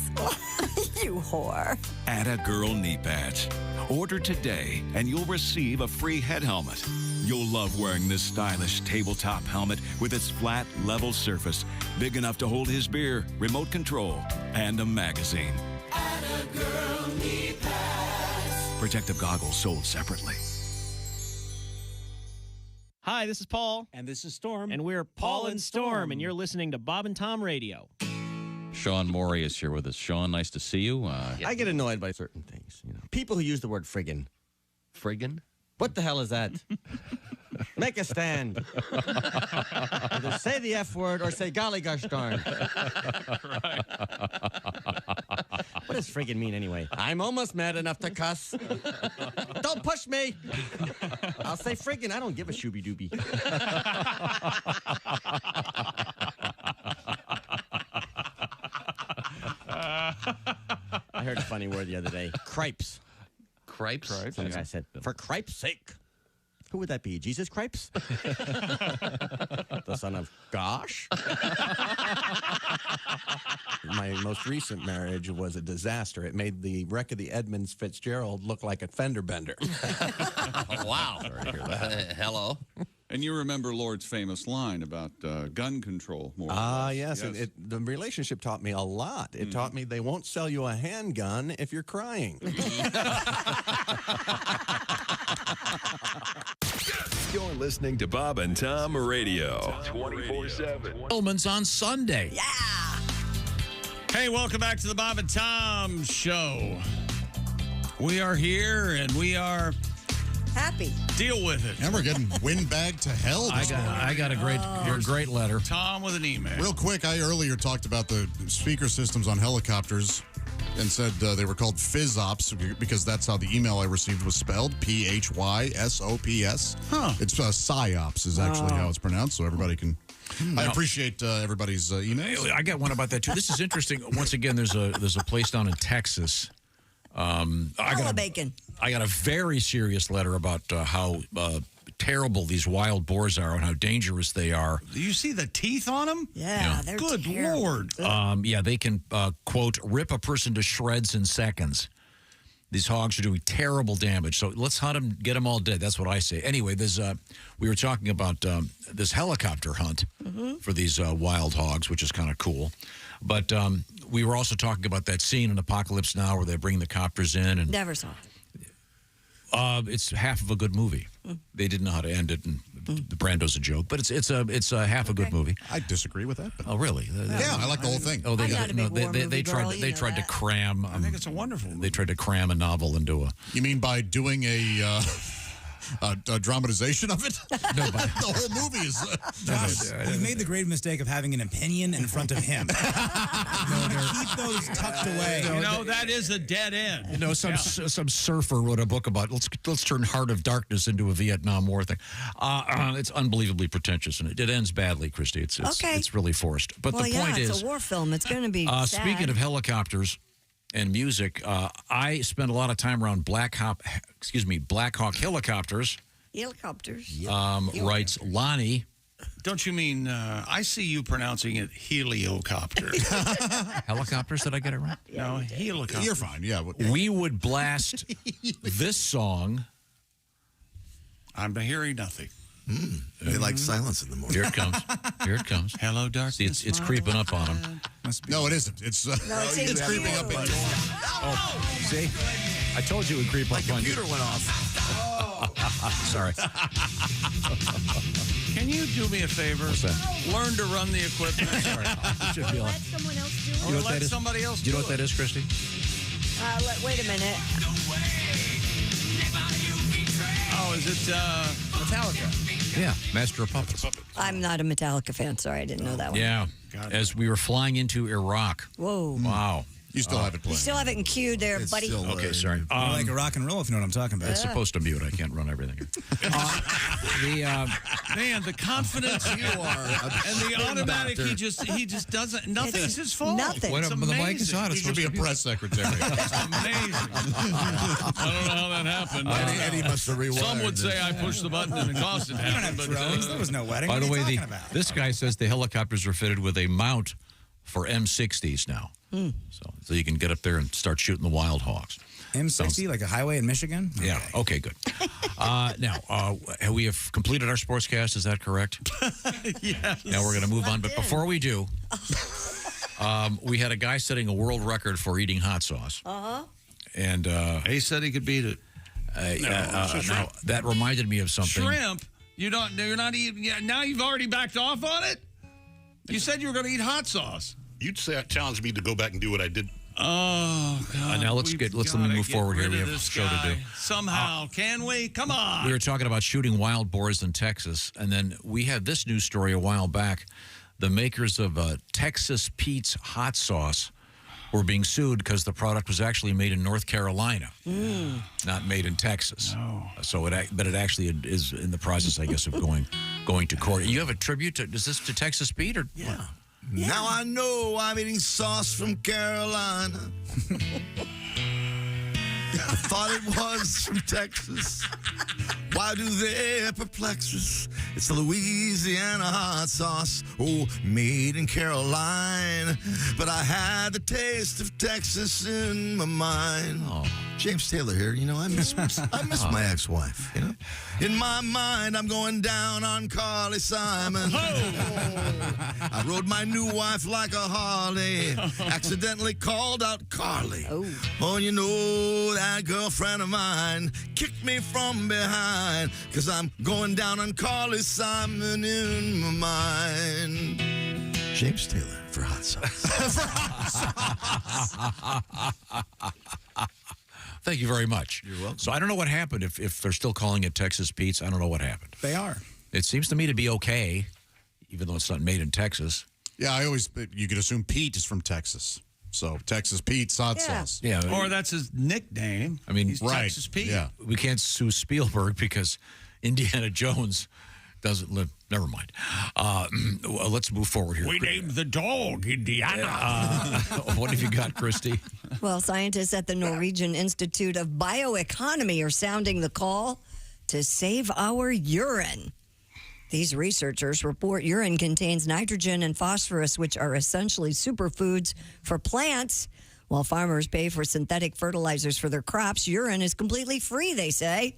You whore. Attagirl knee pads. Order today, and you'll receive a free head helmet. You'll love wearing this stylish tabletop helmet with its flat, level surface, big enough to hold his beer, remote control, and a magazine. Attagirl knee pads. Protective goggles sold separately. Hi, this is Paul. And this is Storm. And we're Paul and Storm, and you're listening to Bob and Tom Radio. Sean Morey is here with us. Sean, nice to see you. I get annoyed by certain things. People who use the word friggin'. Friggin'? What the hell is that? Make a stand. Either say the F word or say golly gosh darn. Right. What does friggin' mean anyway? I'm almost mad enough to cuss. Don't push me. I'll say friggin'. I don't give a shooby dooby. I heard a funny word the other day. Cripes. Cripes? Some guy said, for cripe's sake. Who would that be? Jesus Cripes? The son of Gosh? My most recent marriage was a disaster. It made the wreck of the Edmunds Fitzgerald look like a fender bender. Wow. Hello. And you remember Lord's famous line about gun control. Yes. The relationship taught me a lot. It taught me they won't sell you a handgun if you're crying. You're listening to Bob and Tom Radio 24/7. Hellman's on Sunday. Yeah. Hey, welcome back to the Bob and Tom Show. We are here, and we are happy. Deal with it. And we're getting windbagged to hell. I got a great letter. Tom with an email. Real quick, I earlier talked about the speaker systems on helicopters and said they were called PhysOps because that's how the email I received was spelled, PHYSOPS. It's PsyOps is actually how it's pronounced, so everybody can... I appreciate everybody's emails. I got one about that, too. This is interesting. Once again, there's a place down in Texas. I got a very serious letter about how terrible these wild boars are and how dangerous they are. Do you see the teeth on them? Yeah, they're Good terrible. Lord. Yeah, they can, quote, rip a person to shreds in seconds. These hogs are doing terrible damage. So let's hunt them, get them all dead. That's what I say. Anyway, there's we were talking about this helicopter hunt for these wild hogs, which is kind of cool. But we were also talking about that scene in Apocalypse Now where they bring the copters in. And Never saw it. it's half of a good movie. They didn't know how to end it, and the Brando's a joke. But it's a half a good movie. I disagree with that. But Oh, really? yeah, I like the whole thing. Oh, they I'm got not a big war movie girl, they you know tried to that. cram. I think it's a wonderful movie. They tried to cram a novel into a. You mean by doing a dramatization of it? No, but the whole movie is. Josh, you made the grave mistake of having an opinion in front of him. Keep those tucked away. You know, that is a dead end. You know, some surfer wrote a book about let's turn Heart of Darkness into a Vietnam War thing. It's unbelievably pretentious, and it ends badly, Christy. It's really forced. But Well, the point it's is, a war film. It's going to be sad. speaking of helicopters and music, I spent a lot of time around Black Hawk helicopters. Helicopters. Writes Lonnie. Don't you mean, I see you pronouncing it heliocopter. Helicopters, did I get it right? No, helicopter. You're fine, yeah. We would blast this song. I'm hearing nothing. They like silence in the morning. Here it comes. Here it comes. Hello, darkness. See, it's creeping up on him. No, it isn't. It's it's creeping up. Oh, see? I told you it would creep up on you. Computer went off. Sorry. Can you do me a favor? What's that? Learn to run the equipment. Should be on. Let someone else do it. You know what let that is? somebody else Do you know do what that is, Christy? Wait a minute. Oh, is it Metallica. Yeah, Master of Puppets. I'm not a Metallica fan. Sorry, I didn't know that one. Yeah, as we were flying into Iraq. Whoa. Wow. You still have it You playing. still have it in queue there, buddy. Okay, sorry. More like a rock and roll, if you know what I'm talking about. It's supposed to mute. I can't run everything. man, the confidence you are, and the automatic. He just doesn't. Nothing's his fault. Nothing. When the mic is on, He it's should be a supposed to press secretary. It's amazing. I don't know how that happened. Eddie must have rewired. Some would say I pushed the button and it caused it to happen. But There was no wedding. By the What are way, you talking about? this guy says the helicopters are fitted with a mount for M60s now. So you can get up there and start shooting the wild hogs. M60, like a highway in Michigan? Yeah. Okay, good. Now, we have completed our sportscast. Is that correct? yes. Now we're going to move on. But before we do, we had a guy setting a world record for eating hot sauce. And he said he could beat it. Now, that reminded me of something. Shrimp? You're not eating. Yeah, now you've already backed off on it? You said you were going to eat hot sauce. You'd challenge me to go back and do what I did. Oh, God. Now let's let me move forward here. We have a show to do. Somehow, can we? Come on. We were talking about shooting wild boars in Texas, and then we had this news story a while back. The makers of Texas Pete's hot sauce were being sued because the product was actually made in North Carolina, not made in Texas. No. So it actually is in the process, I guess, of going to court. You have a tribute to Texas Pete, or yeah. Now I know I'm eating sauce from Carolina. I thought it was from Texas. Why do they perplex us? It's the Louisiana hot sauce, made in Carolina. But I had the taste of Texas in my mind. Oh. James Taylor here. You know, I miss my ex-wife. You know, in my mind, I'm going down on Carly Simon. I rode my new wife like a Harley. Accidentally called out Carly. Oh, you know that girlfriend of mine kicked me from behind, 'cause I'm going down on Carly Simon in my mind. James Taylor for hot sauce. Thank you very much. You're welcome. So I don't know what happened. If they're still calling it Texas Pete's, I don't know what happened. They are. It seems to me to be okay, even though it's not made in Texas. Yeah, you could assume Pete is from Texas. So Texas Pete's hot sauce. Yeah. Or that's his nickname. I mean, He's Texas Pete. Yeah. We can't sue Spielberg because Indiana Jones doesn't live. Never mind. Let's move forward here. We named the dog Indiana. What have you got, Christy? Well, scientists at the Norwegian Institute of Bioeconomy are sounding the call to save our urine. These researchers report urine contains nitrogen and phosphorus, which are essentially superfoods for plants. While farmers pay for synthetic fertilizers for their crops, urine is completely free, they say.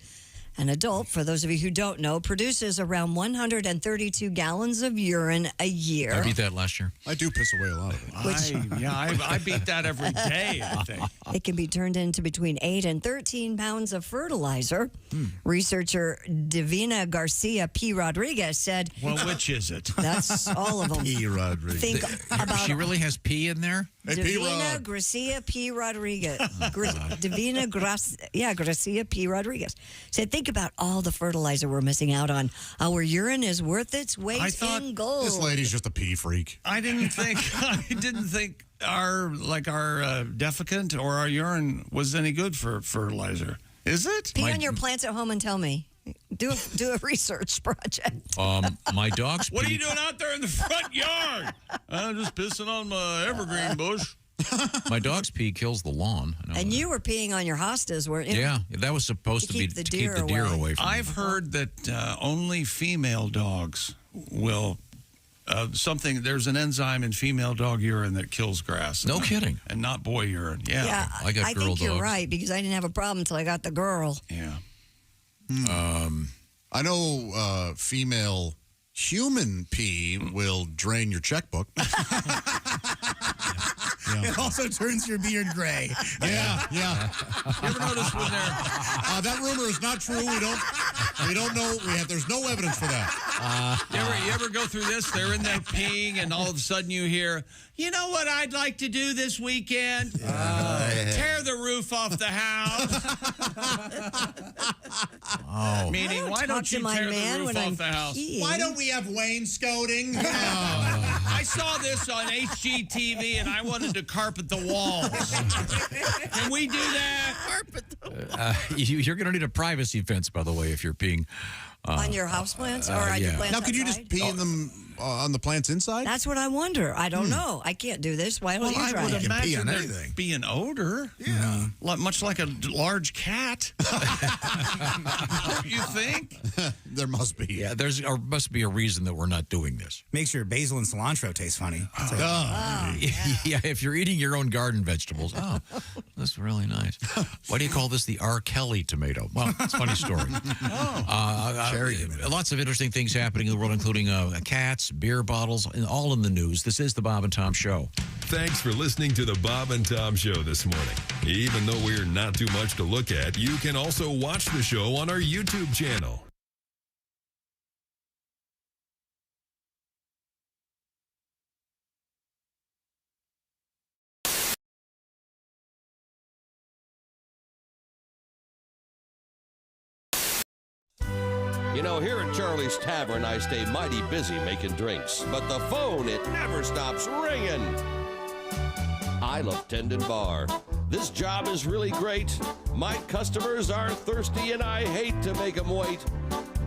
An adult, for those of you who don't know, produces around 132 gallons of urine a year. I beat that last year. I do piss away a lot of it. I beat that every day, I think. It can be turned into between 8 and 13 pounds of fertilizer. Researcher Divina Garcia P. Rodriguez said... Well, which is it? That's all of them. P. Rodriguez. Think about... She really has P in there? Hey, Divina Garcia P. Rodriguez. Divina Garcia P. Rodriguez said, think about all the fertilizer we're missing out on. Our urine is worth its weight in gold. This lady's just a pee freak. I didn't think our defecant or our urine was any good for fertilizer. Is it? Pee on your plants at home and tell me. Do a research project. My dog's What are you doing out there in the front yard? I'm just pissing on my evergreen bush. My dog's pee kills the lawn. And you were peeing on your hostas, weren't you? Yeah, that was supposed to be to keep the deer away from I've heard that only female dogs will there's an enzyme in female dog urine that kills grass. No kidding. And not boy urine. Yeah. I got girl think you're dogs. right, because I didn't have a problem until I got the girl. Yeah. I know female human pee will drain your checkbook. It also turns your beard gray. Yeah. You ever notice when they're... that rumor is not true. We don't know. There's no evidence for that. You ever go through this? They're in there peeing, and all of a sudden you hear, you know what I'd like to do this weekend? Tear the roof off the house. Meaning, why don't you tear the roof off the house? Why don't we have wainscoting? I saw this on HGTV, and I wanted to carpet the walls. Can we do that? You're going to need a privacy fence, by the way, if you're peeing. On your houseplants or on your plants Now, could you outside? just pee in them on the plants inside? That's what I wonder. I don't know. I can't do this. Why don't you try I would it? imagine there'd be an odor. Yeah. Much like a large cat. Don't you think? There must be. Yeah, there must be a reason that we're not doing this. Makes your basil and cilantro taste funny. Yeah, if you're eating your own garden vegetables. Oh, that's really nice. Why do you call this the R. Kelly tomato? Well, it's a funny story. Lots of interesting things happening in the world, including cats, beer bottles, and all in the news. This is the Bob and Tom Show. Thanks for listening to the Bob and Tom Show this morning. Even though we're not too much to look at, you can also watch the show on our YouTube channel. You know, here at Charlie's Tavern, I stay mighty busy making drinks, but the phone, it never stops ringing. I love tending bar. This job is really great. My customers are thirsty, and I hate to make them wait.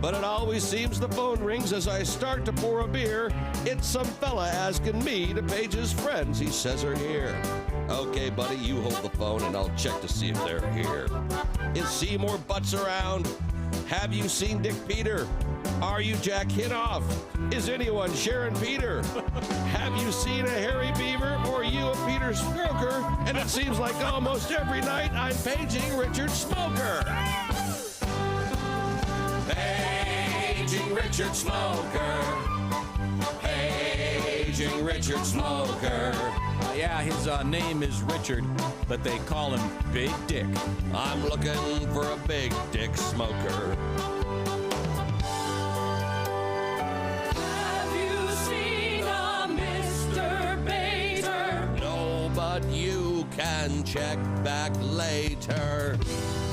But it always seems the phone rings as I start to pour a beer. It's some fella asking me to page his friends he says are here. Okay, buddy, you hold the phone, and I'll check to see if they're here. Is Seymour Butts around? Have you seen Dick Peter? Are you Jack Hinoff? Is anyone Sharon Peter? Have you seen a Harry Beaver or you a Peter Smoker? And it seems like almost every night I'm paging Richard Smoker. Paging Richard Smoker. Paging Richard Smoker. Yeah, his name is Richard, but they call him Big Dick. I'm looking for a big dick smoker. Have you seen a Mr. Bader? No, but you can check back later.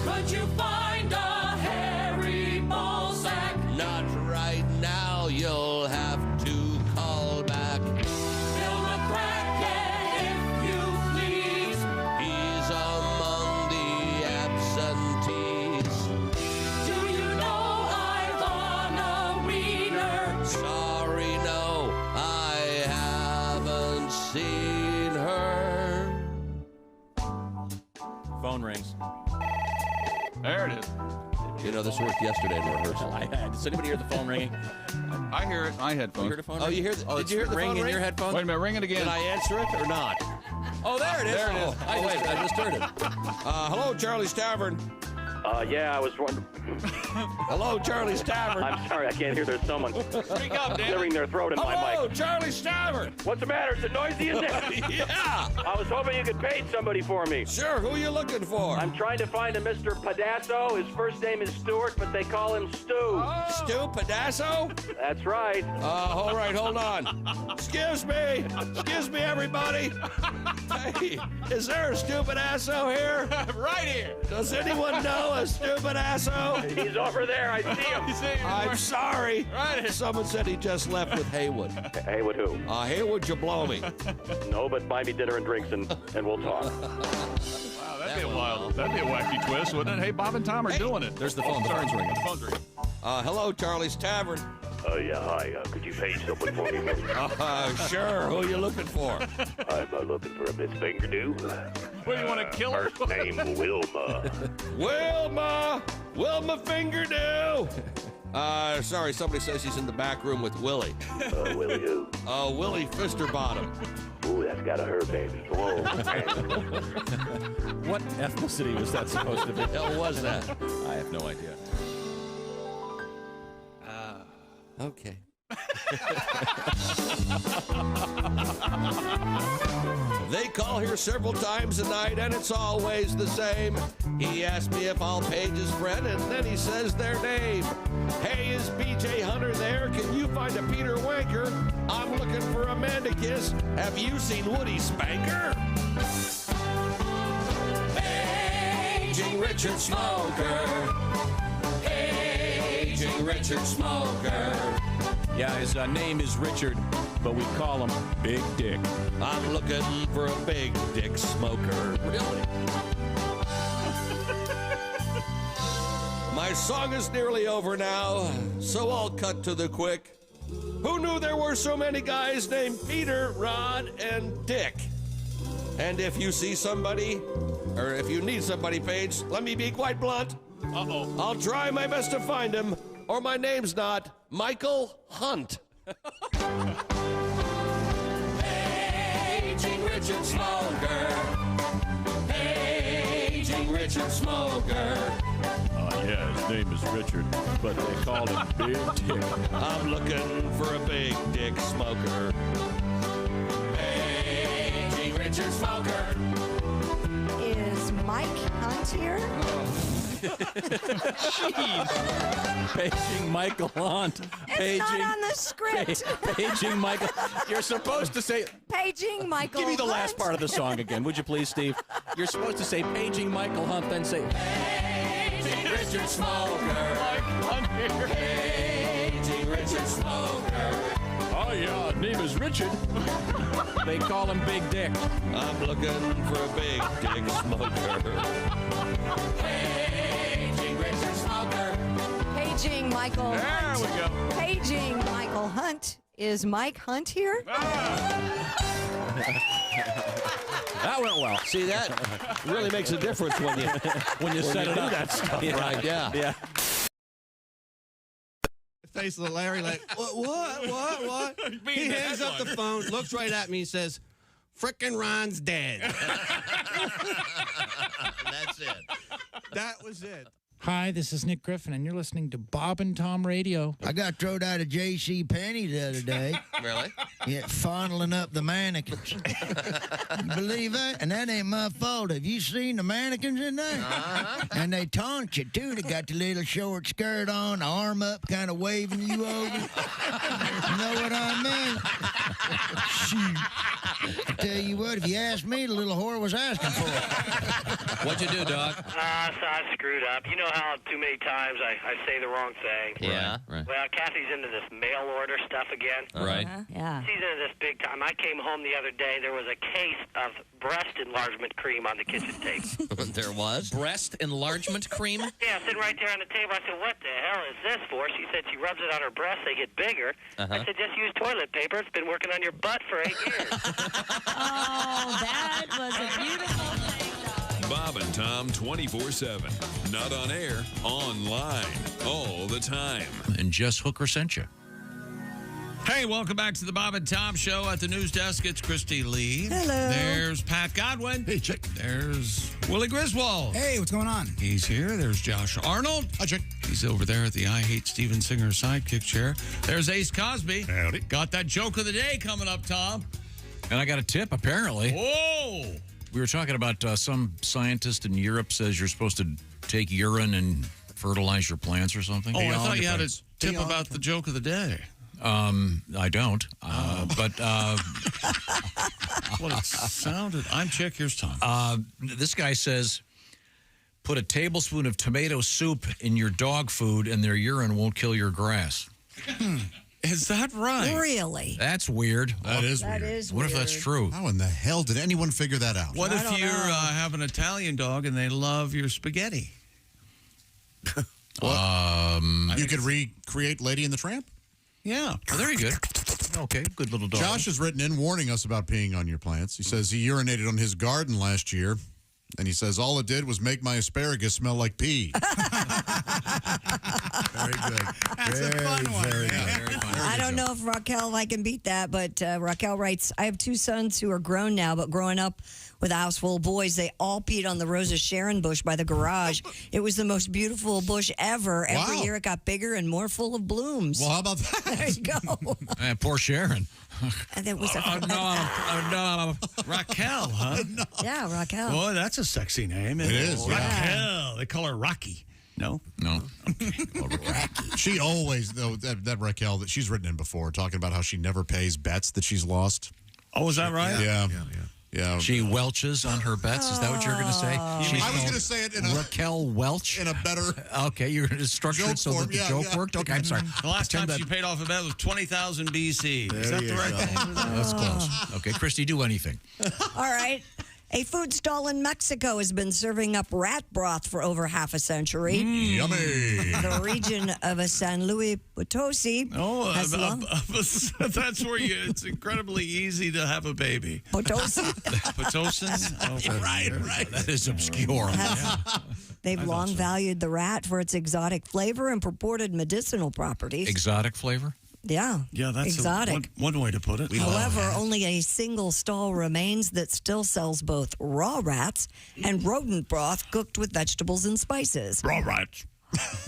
Could you find a hairy ballsack? Not right now, you'll have to call back. Bill McCracken, if you please. He's among the absentees. Do you know Ivana Wiener? Sorry, no, I haven't seen her. Phone rings. There it is. You know, this worked yesterday in rehearsal. Does anybody hear the phone ringing? I hear it. I headphones. You heard a phone Oh, ring? you hear? Did you hear the ring phone in ring? your headphones? Wait a minute, ring it again. Did I answer it or not? Oh, there it is. There it is. I just heard it. Hello, Charlie's Tavern. Yeah, I was wondering. Hello, Charlie's Tavern. I'm sorry, I can't hear. There's someone Speak up, damn it. clearing their throat in my mic. Hello, Charlie's Tavern. What's the matter? Is it noisy in there? Yeah. I was hoping you could page somebody for me. Sure, who are you looking for? I'm trying to find a Mr. Pedasso. His first name is Stuart, but they call him Stu. Stu Pedasso? That's right. All right, hold on. Excuse me, everybody. Hey, is there a Stu Pedasso here? Right here. Does anyone know a Stu Pedasso? He's over there. I see him. I'm sorry. Right. Someone said he just left with Haywood. Haywood who? Haywood Jablomi. No, but buy me dinner and drinks and we'll talk. Wow, that'd be a wild, that'd be a wacky twist, wouldn't it? Hey, Bob and Tom are doing it. There's the phone. The phone's ringing. The phone's ringing. Hello, Charlie's Tavern. Yeah, hi. Could you page someone for me? Sure. Who are you looking for? I'm looking for a Miss Fingerdew. What, do you want to kill her? First name Wilma. Wilma Fingerdew. Sorry, somebody says he's in the back room with Willie. Willie who? Willie Fisterbottom. Ooh, that's gotta hurt, baby. Whoa. What ethnicity was that supposed to be? What the hell was that? I have no idea. Okay. They call here several times a night, and it's always the same. He asks me if I'll page his friend, and then he says their name. Hey, is BJ Hunter there? Can you find a Peter Wanker? I'm looking for Amanda Kiss. Have you seen Woody Spanker? Paging Richard Smoker. Paging Richard Smoker. Yeah, his name is Richard, but we call him Big Dick. I'm looking for a big dick smoker. Really? My song is nearly over now, so I'll cut to the quick. Who knew there were so many guys named Peter, Rod, and Dick? And if you see somebody, or if you need somebody, Paige, let me be quite blunt. Uh-oh. I'll try my best to find him, or my name's not Michael Hunt. Paging Richard Smoker. Paging Richard Smoker. Yeah, his name is Richard, but they call him Big Dick. I'm looking for a big dick smoker. Paging Richard Smoker. Is Mike Hunt here? Jeez. Paging Michael Hunt. It's not on the script. Paging Michael. You're supposed to say. Paging Michael Give me the Hunt. last part of the song again, would you please, Steve? You're supposed to say Paging Michael Hunt, then say Paging Richard Smoker. Paging Richard Smoker. Oh yeah, his name is Richard. They call him Big Dick. I'm looking for a big dick smoker. Paging Richard Smoker. Paging Michael There Hunt. we go. Paging Michael Hunt. Is Mike Hunt here? That went well. See, that really makes a difference when you set it do up. that stuff, Yeah. right? Yeah. Yeah. Face of Larry like, what? He hands up the phone, looks right at me, and says, frickin' Ron's dead. That's it. That was it. Hi, this is Nick Griffin, and you're listening to Bob and Tom Radio. I got thrown out of J.C. Penney the other day. Really? Yeah, fondling up the mannequins. You believe that? And that ain't my fault. Have you seen the mannequins in there? And they taunt you, too. They got the little short skirt on, arm up, kind of waving you over. You know what I mean? Shoot. I tell you what, if you ask me, the little whore was asking for it. What'd you do, Doc? So I screwed up. You know how too many times I say the wrong thing? Yeah. Right. Well, Kathy's into this mail order stuff again. Right. Yeah. She's into this big time. I came home the other day. There was a case of breast enlargement cream on the kitchen table. There was? Breast enlargement cream? Yeah, sitting right there on the table. I said, what the hell is this for? She said she rubs it on her breasts. They get bigger. I said, just use toilet paper. It's been working on your butt for 8 years. Oh, that was a beautiful thing. Bob and Tom 24/7. Not on air, online, all the time. And Jess Hooker sent you. Hey, welcome back to the Bob and Tom Show. At the news desk, it's Christy Lee. Hello. There's Pat Godwin. Hey, Chick. There's Willie Griswold. Hey, what's going on? He's here. There's Josh Arnold. Hi, Chick. He's over there at the I Hate Steven Singer sidekick chair. There's Ace Cosby. Howdy. Got that joke of the day coming up, Tom. And I got a tip, apparently. Whoa! We were talking about some scientist in Europe says you're supposed to take urine and fertilize your plants or something. Oh, I thought you had a tip about the joke of the day. I don't. But what it sounded. I'm Chick. Here's Tom. This guy says, put a tablespoon of tomato soup in your dog food and their urine won't kill your grass. Is that right? Really? That's weird. That is That weird. is What if that's true? How in the hell did anyone figure that out? What if you have an Italian dog and they love your spaghetti? You could recreate Lady and the Tramp? Yeah. Oh, very good. Okay, good little dog. Josh has written in warning us about peeing on your plants. He says he urinated on his garden last year, and he says all it did was make my asparagus smell like pee. Very good. That's a fun one. Very man. good. I don't know if Raquel, I can beat that, but Raquel writes, I have two sons who are grown now, but growing up with a house full of boys, they all peed on the Rose of Sharon bush by the garage. It was the most beautiful bush ever. Every Wow. year it got bigger and more full of blooms. Well, how about that? There you go. Poor Sharon. And there was a no. Raquel, huh? Yeah, Raquel. Boy, that's a sexy name. It is, yeah. Raquel. They call her Rocky. No? No. She always, though, that Raquel, that she's written in before, talking about how she never pays bets that she's lost. Oh, is that right? Yeah. She welches on her bets. Is that what you're going to say? I was going to say it in a Raquel Welch in a better. Okay, you're going to structure it so that the joke worked. Okay, I'm sorry. The last time Pretend she paid off a bet was 20,000 BC. Is that the right thing? That's close. Okay, Christy, do anything. All right. A food stall in Mexico has been serving up rat broth for over half a century. Yummy. The region of San Luis Potosi has long... That's where it's incredibly easy to have a baby. Potosi? Potosian? Oh, Right. That is obscure. They've long valued the rat for its exotic flavor and purported medicinal properties. Exotic flavor? Yeah. Yeah, that's exotic. one way to put it. However, only a single stall remains that still sells both raw rats and rodent broth cooked with vegetables and spices. Raw rats.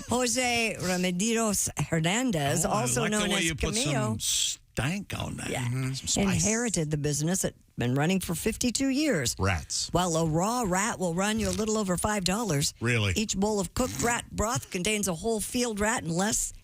Jose Remedios Hernandez, also I like known the way as you put Camillo, some stank on that. yeah, Some spice. inherited the business. It's been running for 52 years. Rats. While a raw rat will run you a little over $5. Really? Each bowl of cooked rat broth contains a whole field rat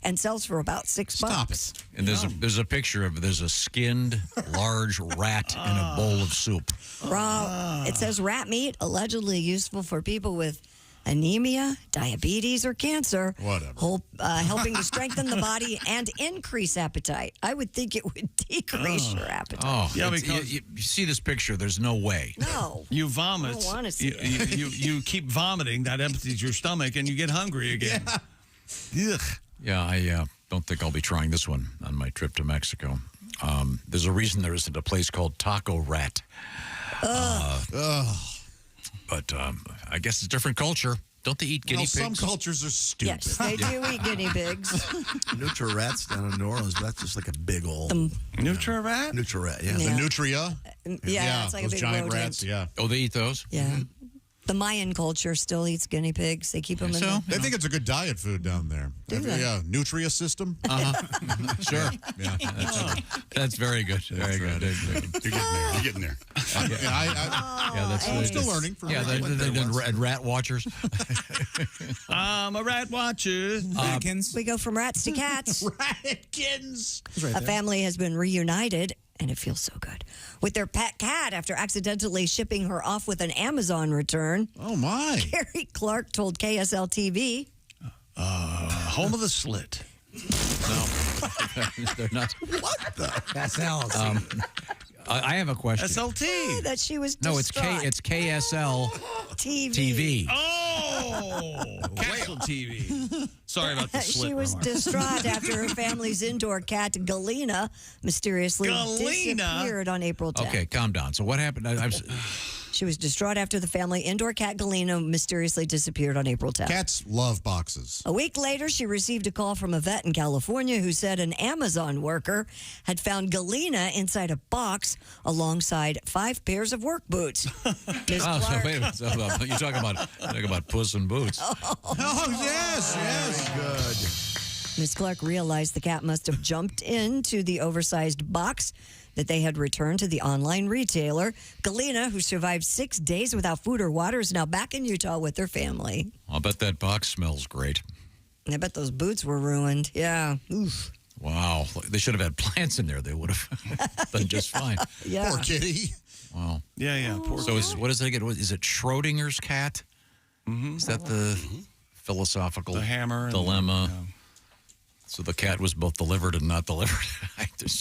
and sells for about $6. Stop it. And there's a picture of there's a skinned large rat in a bowl of soup. Raw. It says rat meat allegedly useful for people with anemia, diabetes, or cancer. Whatever. Helping to strengthen the body and increase appetite. I would think it would decrease your appetite. Oh, Yeah, it's- because- you see this picture. There's no way. No. You vomit. I don't wanna see you keep vomiting. That empties your stomach, and you get hungry again. Ugh. Yeah, I don't think I'll be trying this one on my trip to Mexico. There's a reason there isn't a place called Taco Rat. But I guess it's a different culture. Don't they eat guinea pigs? Some cultures are stupid. Yes, they do eat guinea pigs. Nutri-Rats down in New Orleans, but that's just like a big old... Nutri-Rat? Nutri-Rat, yeah. The Nutria? Yeah, it's like a those big giant rodent. rats, yeah. Oh, they eat those? Yeah. The Mayan culture still eats guinea pigs. They keep them in the... They think it's a good diet food down there. Do they? Yeah, Nutria system. Sure. Yeah. That's very good. Very good. You're getting there. Yeah, that's I'm still learning. Yeah, they rat watchers. I'm a rat watcher. We go from rats to cats. Ratkins. A family has been reunited, and it feels so good, with their pet cat after accidentally shipping her off with an Amazon return. Oh, my. Gary Clark told KSL TV. Home of the slit. No, they're not. What the? That's else. I have a question. SLT. That she was No, it's distraught. it's KSL TV. Oh, Castle TV. Sorry about the slit. She was remark. distraught after her family's indoor cat, Galena, mysteriously Galena? disappeared on April 10th. Okay, calm down. So what happened? She was distraught after the family indoor cat Galena mysteriously disappeared on April 10th. Cats love boxes. A week later, she received a call from a vet in California who said an Amazon worker had found Galena inside a box alongside 5 pairs of work boots. Ms. So Clark- wait a minute. So, you're talking about Puss in Boots. Oh, yes. Good. Ms. Clark realized the cat must have jumped into the oversized box that they had returned to the online retailer. Galena, who survived 6 days without food or water, is now back in Utah with her family. I'll bet that box smells great. I bet those boots were ruined. Yeah. Oof. Wow. They should have had plants in there. They would have done just fine. Yeah. Poor kitty. Wow. Yeah. Poor So what is it again? Is it Schrodinger's cat? Mm-hmm. Is that the philosophical The hammer and dilemma? the- So the cat was both delivered and not delivered. there's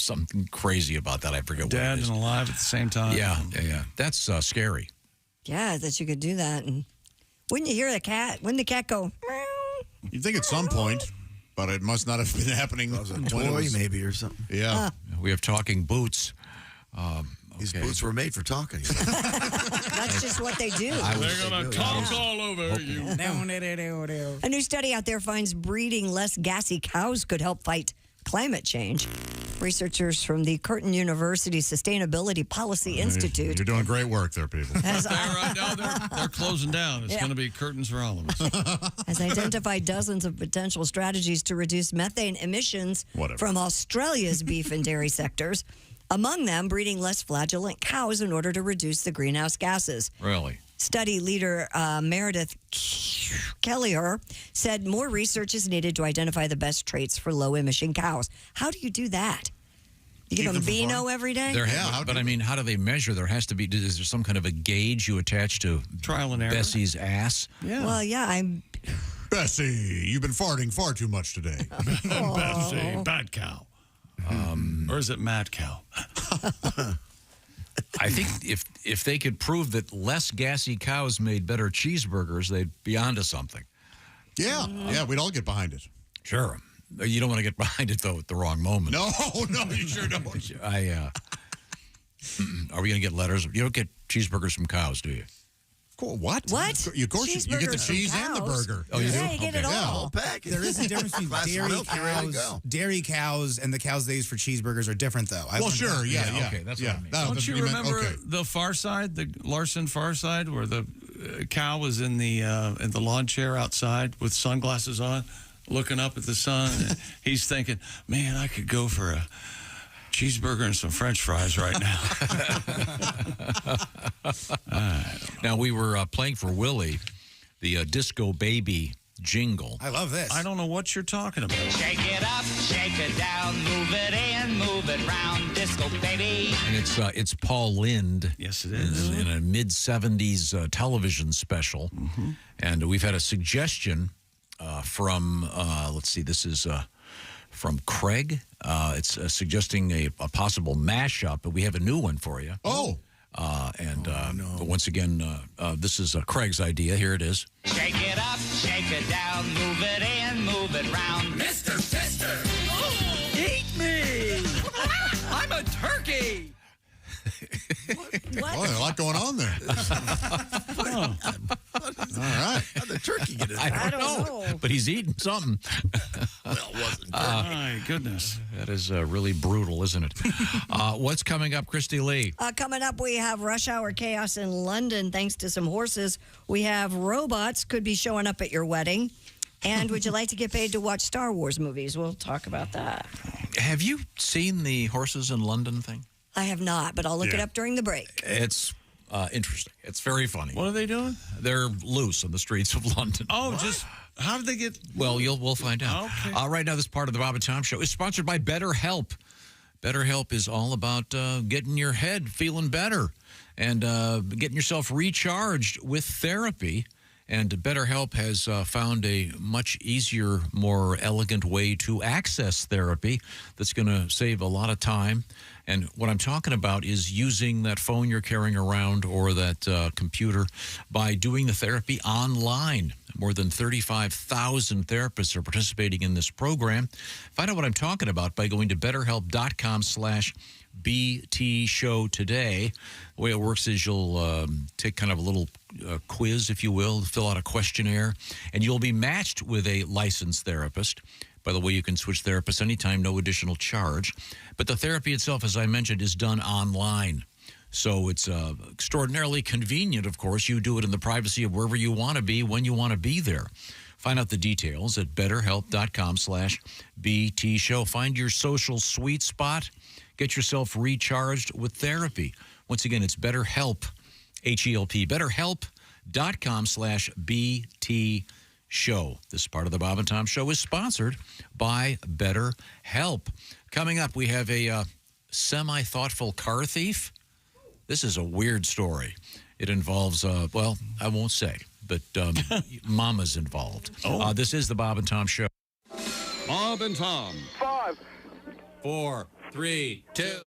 something crazy about that. I forget what Dead it is. and alive at the same time. Yeah. That's scary. Yeah, that you could do that. And wouldn't you hear the cat? Wouldn't the cat go, meow? You'd think at some point, but it must not have been happening. A toy, maybe, or something. Yeah. We have talking boots. These boots were made for talking. That's just what they do. They're going to talk all over you. A new study out there finds breeding less gassy cows could help fight climate change. Researchers from the Curtin University Sustainability Policy Institute. You're doing great work there, people. They're closing down. It's Yeah. going to be curtains for all of us. Has identified dozens of potential strategies to reduce methane emissions Whatever. from Australia's beef and dairy sectors. Among them, breeding less flagellant cows in order to reduce the greenhouse gases. Really? Study leader Meredith Kelliher said more research is needed to identify the best traits for low-emission cows. How do you do that? You give them Beano every day? But I mean, how do they measure? There has to be, is there some kind of a gauge you attach to trial and error? Bessie's ass? Yeah. Well, yeah, I'm... Bessie, you've been farting far too much today. Bessie, bad cow. Or is it mad cow? I think if they could prove that less gassy cows made better cheeseburgers, they'd be onto something. Yeah, we'd all get behind it. Sure. You don't want to get behind it, though, at the wrong moment. No, you sure don't. Are we going to get letters? You don't get cheeseburgers from cows, do you? What? What? Of course, you get the Cheeseburgers from cheese and the cows? burger. Oh, you do? Yeah, you get it all. There is a difference between Glass of dairy milk, you're ready to cows. go. Dairy cows and the cows they use for cheeseburgers are different, though. Well, sure, yeah. Okay, that's yeah. what I mean. Don't you remember the Far Side, the Larson Far Side, where the cow was in the lawn chair outside with sunglasses on, looking up at the sun? And he's thinking, man, I could go for a cheeseburger and some French fries right now. Now, we were playing for Willie, the Disco Baby jingle. I love this. I don't know what you're talking about. Shake it up, shake it down, move it in, move it round, disco baby. And it's Paul Lynde. Yes, it is. In a mid-'70s television special. Mm-hmm. And we've had a suggestion from, let's see, this is from Craig. It's suggesting a possible mashup, but we have a new one for you. Oh. But once again, this is Craig's idea. Here it is. Shake it up, shake it down, move it in, move it round. Mr. Sister, eat me! I'm a turkey! What? Oh, there's a lot going on there. All right. How'd the turkey get in there? I don't know. But he's eating something. Well, it wasn't. My goodness. That is really brutal, isn't it? What's coming up, Christy Lee? Coming up, we have rush hour chaos in London thanks to some horses. We have robots could be showing up at your wedding. And would you like to get paid to watch Star Wars movies? We'll talk about that. Have you seen the Horses in London thing? I have not, but I'll look it Yeah. up during the break. It's interesting. It's very funny. What are they doing? They're loose on the streets of London. Oh, just how did they get? Well, we'll find out. Okay. Right now, this part of the Bob and Tom Show is sponsored by BetterHelp. BetterHelp is all about getting your head feeling better and getting yourself recharged with therapy. And BetterHelp has found a much easier, more elegant way to access therapy that's going to save a lot of time. And what I'm talking about is using that phone you're carrying around or that computer by doing the therapy online. More than 35,000 therapists are participating in this program. Find out what I'm talking about by going to betterhelp.com/BobandTom. BT Show today. The way it works is you'll take kind of a little quiz, if you will, fill out a questionnaire, and you'll be matched with a licensed therapist. By the way, you can switch therapists anytime, no additional charge. But the therapy itself, as I mentioned, is done online. So it's extraordinarily convenient, of course. You do it in the privacy of wherever you want to be, when you want to be there. Find out the details at betterhelp.com/BT Show. Find your social sweet spot. Get yourself recharged with therapy. Once again, it's BetterHelp, H-E-L-P, betterhelp.com/BT Show. This part of the Bob and Tom Show is sponsored by BetterHelp. Coming up, we have a semi-thoughtful car thief. This is a weird story. It involves, well, I won't say, but mama's involved. This is the Bob and Tom Show. Bob and Tom. 5, 4, 3, 2.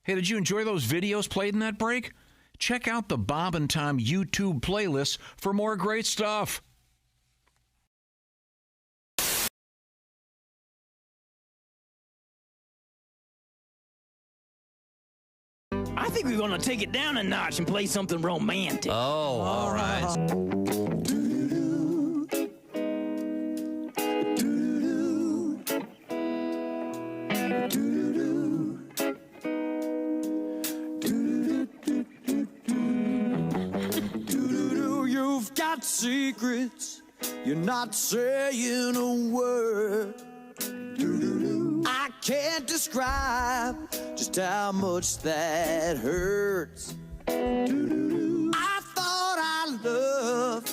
Hey, did you enjoy those videos played in that break? Check out the Bob and Tom YouTube playlist for more great stuff. I think we're gonna take it down a notch and play something romantic. Oh, all right. You've got secrets, you're not saying a word. I can't describe just how much that hurts. I thought our love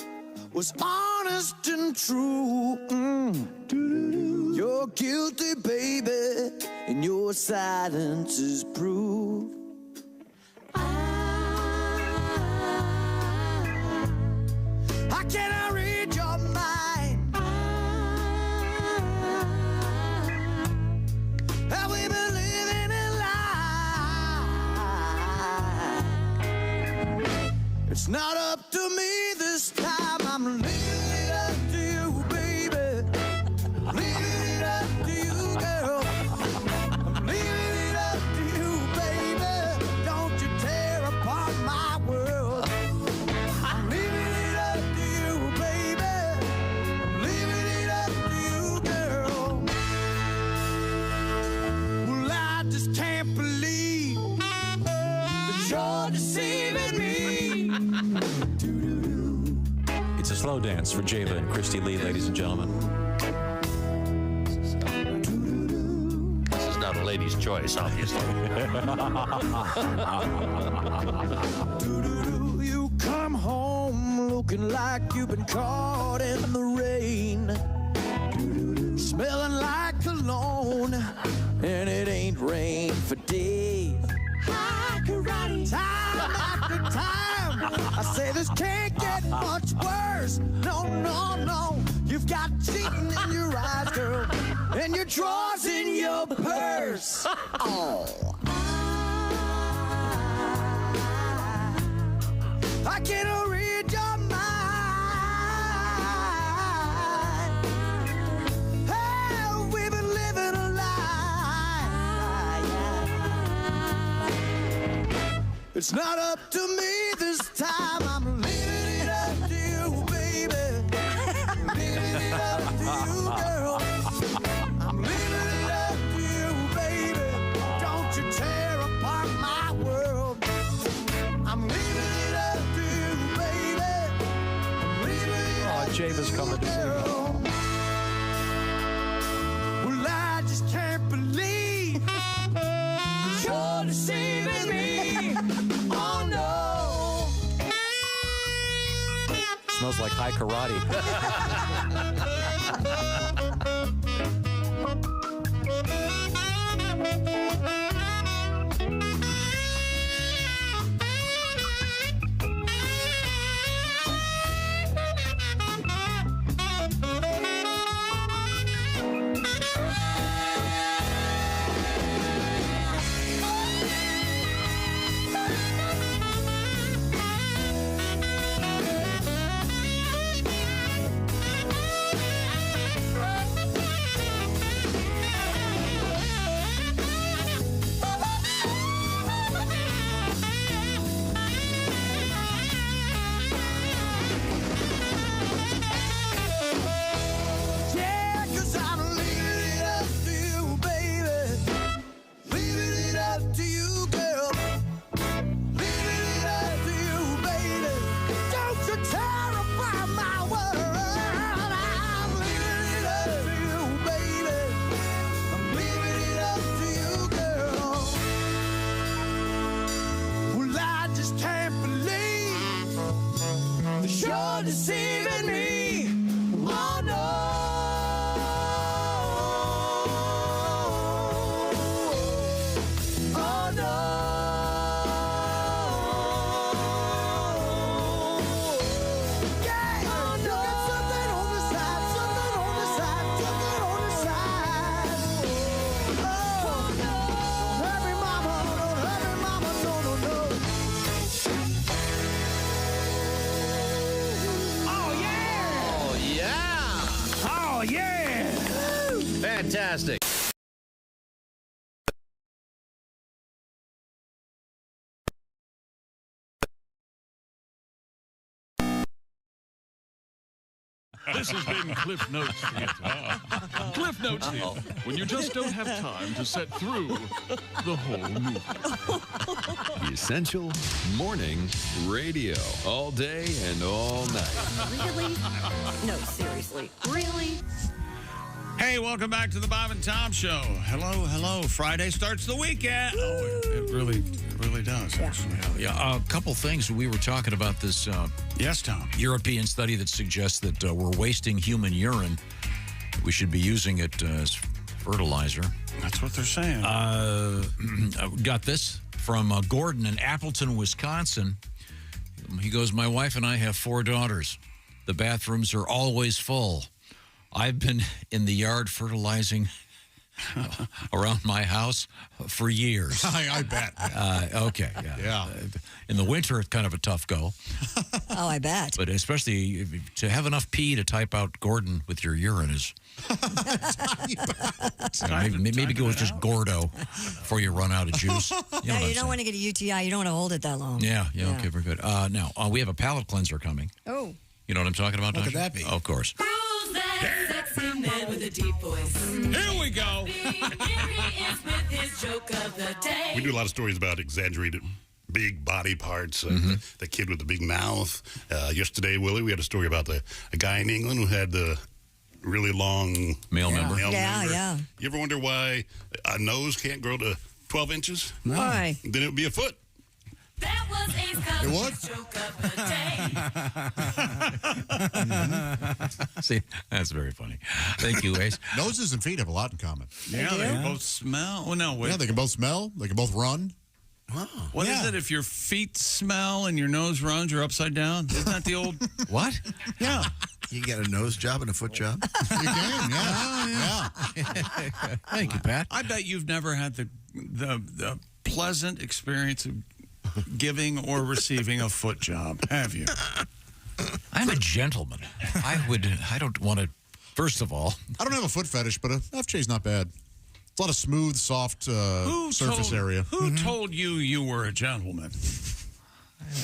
was honest and true. You're guilty, baby, and your silence is proof. How can I read your mind? Have we been living a lie? It's not up to me this time. I'm leaving it up to you, baby. Leaving it up to you, girl. I'm leaving it up to you, baby. Don't you tear apart my world. I'm leaving it up to you, baby. I'm leaving it up to you, girl. Well, I just can't believe that you're deceiving me. It's a slow dance for Java and Christy Lee, ladies and gentlemen. This is not a lady's choice, obviously. You come home looking like you've been caught in the rain, smelling like cologne, and it ain't rained for days. High karate, time after time. I say this can't get much worse. No, no, no. You've got cheating in your eyes, girl, and your drawers in your purse. Oh. I can't read your mind. Hey, we've been living a lie. It's not up to me this time. I'm leaving it up to you, baby. Leaving it up to you, girl. I'm leaving it up to you, baby. Don't you tear apart my world. I'm leaving it up to you, baby. I'm leaving it up to Java's coming to see you, girl. Well, I just can't believe that you're deceiving me. Oh, no. Smells like high karate. deceiving me. Oh no. Oh no. Yeah. Oh no. Something on the side, something on the side, something on the side. Oh no. Don't hurt me, mama, don't hurt me, mama, no, no, no. Oh, yeah. Oh, yeah. Fantastic. This has been Cliff Notes Theater. Cliff Notes Theater, when you just don't have time to set through the whole movie. The Essential Morning Radio. All day and all night. Really? No, seriously. Really? Hey, welcome back to the Bob and Tom Show. Hello, hello. Friday starts the weekend. Oh, it really does. Actually. Yeah, a couple things. We were talking about this yes, Tom. European study that suggests that we're wasting human urine. We should be using it as fertilizer. That's what they're saying. Got this from Gordon in Appleton, Wisconsin. He goes, my wife and I have 4 daughters. The bathrooms are always full. I've been in the yard fertilizing around my house for years. I bet. Okay. Yeah. In the winter, it's kind of a tough go. Oh, I bet. But especially to have enough pee to type out Gordon with your urine is... maybe go with just Gordo before you run out of juice. You don't want to get a UTI. You don't want to hold it that long. Yeah, okay, very good. Now, we have a palate cleanser coming. Oh. You know what I'm talking about, What Dr.? could that be? Oh, of course. Who's that sexy man with a deep voice? Here we go. Here he is with his joke of the day. We do a lot of stories about exaggerated big body parts. The kid with the big mouth. Yesterday, Willie, we had a story about a guy in England who had the really long male member. Yeah. You ever wonder why a nose can't grow to 12 inches? No. Why? Then it would be a foot. That was Ace Cosby's joke of the day. See, that's very funny. Thank you, Ace. Noses and feet have a lot in common. Yeah, they can both smell. Well, no, wait. Yeah, they can both smell. They can both run. Wow. What is it if your feet smell and your nose runs, you're upside down? Isn't that the old... What? Yeah. You get a nose job and a foot job? You can, yeah. Thank you, Pat. I bet you've never had the pleasant experience of giving or receiving a foot job, have you? I'm a gentleman. I don't want to, first of all. I don't have a foot fetish, but a FJ's not bad. It's a lot of smooth, soft surface area. Who told you were a gentleman?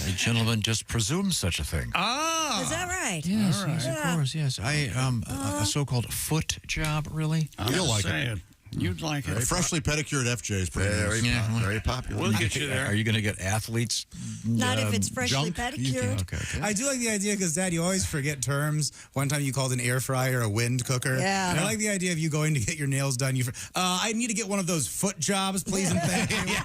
A gentleman just presumes such a thing. Ah. Is that right? Yes, All right. yes, of course, yes. A so-called foot job, really? You'll like it. You'd like it. A freshly pedicured FJ is pretty nice. Very popular. We'll get you there. Are you going to get athletes? Not if it's freshly pedicured. Okay. I do like the idea because, Dad, you always forget terms. One time you called an air fryer a wind cooker. Yeah. And I like the idea of you going to get your nails done. I need to get one of those foot jobs, please and thank you.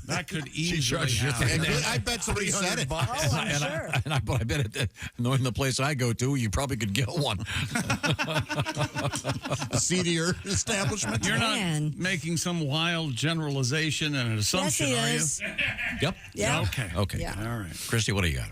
That could easily happen. I bet somebody said it. Oh, I'm sure. I bet knowing the place I go to, you probably could get one. A seedier establishment. You're not making some wild generalization and an assumption, Yes, he are is. you? Yep. Yeah. Okay. Yeah. All right. Christy, what do you got?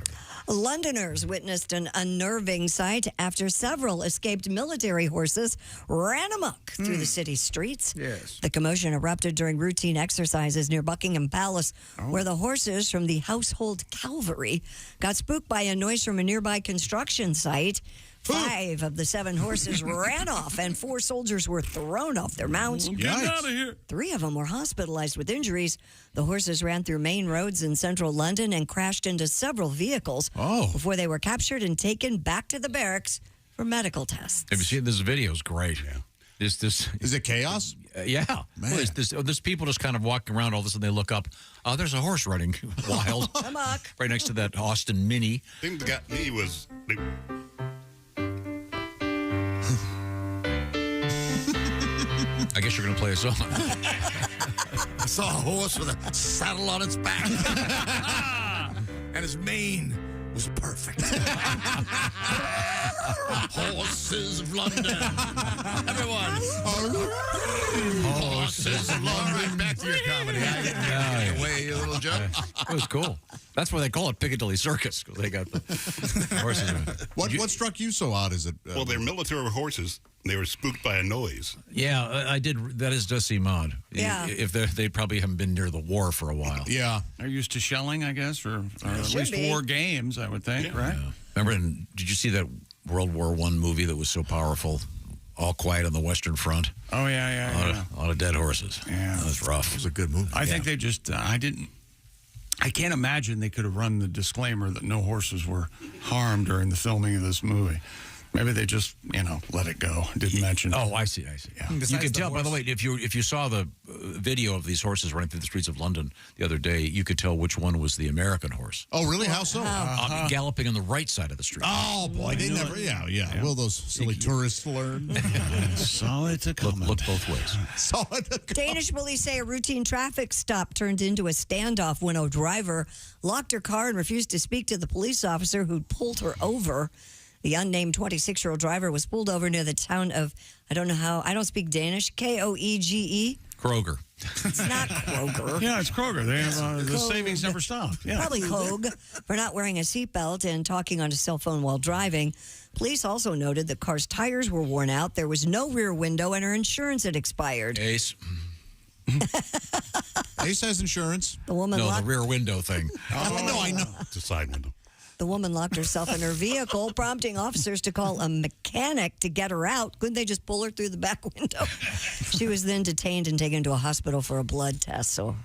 Londoners witnessed an unnerving sight after several escaped military horses ran amok through the city's streets. Yes. The commotion erupted during routine exercises near Buckingham Palace, where the horses from the household cavalry got spooked by a noise from a nearby construction site. 5 of the 7 horses ran off, and 4 soldiers were thrown off their mounts. Get out of here. 3 of them were hospitalized with injuries. The horses ran through main roads in central London and crashed into several vehicles before they were captured and taken back to the barracks for medical tests. Have you seen this video? It's great. Yeah. Is it chaos? Yeah. Man. Well, there's people just kind of walking around. All of a sudden they look up. Oh, there's a horse running wild. Amok. Right next to that Austin Mini. The thing that got me was... I guess you're going to play a song. I saw a horse with a saddle on its back and his mane was perfect. Horses of London. Everyone. Horses of London. All right, back to your comedy. I didn't get away, you little joke. It was cool. That's why they call it Piccadilly Circus, because they got the horses. What struck you so odd? Is it? Well, they're military horses. They were spooked by a noise. Yeah, I did. That does seem odd. Yeah. If they probably haven't been near the war for a while. Yeah. They're used to shelling, I guess, or at least be. war games, I would think, right? Yeah. Remember, did you see that World War I movie that was so powerful? All Quiet on the Western Front. Oh, yeah. A lot of dead horses. Yeah. That was rough. It was a good movie. I think they just, I can't imagine they could have run the disclaimer that no horses were harmed during the filming of this movie. Maybe they just, let it go. Didn't mention it. Oh, I see. Yeah. You can tell, by the way, if you saw the video of these horses running through the streets of London the other day, you could tell which one was the American horse. Oh, really? How so? Galloping on the right side of the street. Oh, boy. They never, yeah. Will those silly tourists learn? Saw it to come. Look both ways. Saw it to come. Danish police say a routine traffic stop turned into a standoff when a driver locked her car and refused to speak to the police officer who pulled her over. The unnamed 26-year-old driver was pulled over near the town of, I don't speak Danish, Koege. Kroger. It's not Kroger. Yeah, it's Kroger. They have the savings never stop. Yeah. Probably Hogue for not wearing a seatbelt and talking on his cell phone while driving. Police also noted the car's tires were worn out, there was no rear window, and her insurance had expired. Ace. Ace has insurance. The woman the rear window thing. No, I know. It's a side window. The woman locked herself in her vehicle, prompting officers to call a mechanic to get her out. Couldn't they just pull her through the back window? She was then detained and taken to a hospital for a blood test. So,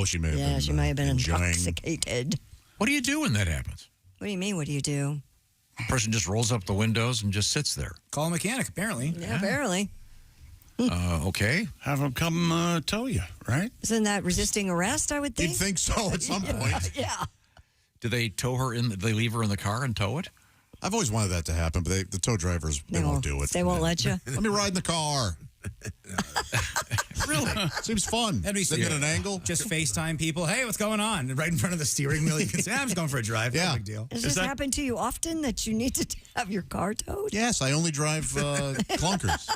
she may have been. Yeah, she may have been enjoying. intoxicated. What do you do when that happens? What do you mean, what do you do? A person just rolls up the windows and just sits there. Call a mechanic, apparently. Yeah, apparently. Okay. Have them come tow you, right? Isn't that resisting arrest, I would think? You'd think so at some point. Yeah. Do they tow her in? Do they leave her in the car and tow it? I've always wanted that to happen, but the tow drivers, they won't do it. They won't let you? Let me ride in the car. Really? Seems fun. That'd be Sitting at an angle. Just FaceTime people. Hey, what's going on? And right in front of the steering wheel, you can say, I'm just going for a drive. Yeah. No big deal. Does this happen to you often that you need to have your car towed? Yes, I only drive clunkers.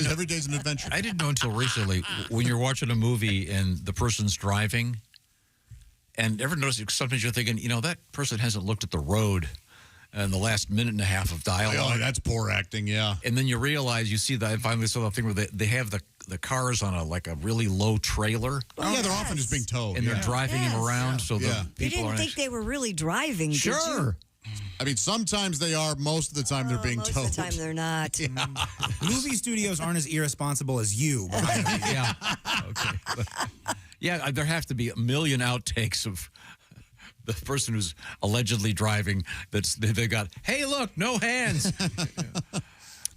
Every day's an adventure. I didn't know until recently when you're watching a movie and the person's driving, and ever notice sometimes you're thinking, that person hasn't looked at the road in the last minute and a half of dialogue. Oh, that's poor acting, yeah. And then you realize, I finally saw that thing where they have the cars on a really low trailer. Oh, yeah, they're often just being towed. And they're driving him around, so the You people didn't aren't think they were really driving, did you? Sure. I mean, sometimes they are. Most of the time, they're being most towed. of the time, they're not. Movie studios aren't as irresponsible as you. Yeah. Okay. Yeah, there have to be a million outtakes of the person who's allegedly driving. They got, hey, look, no hands.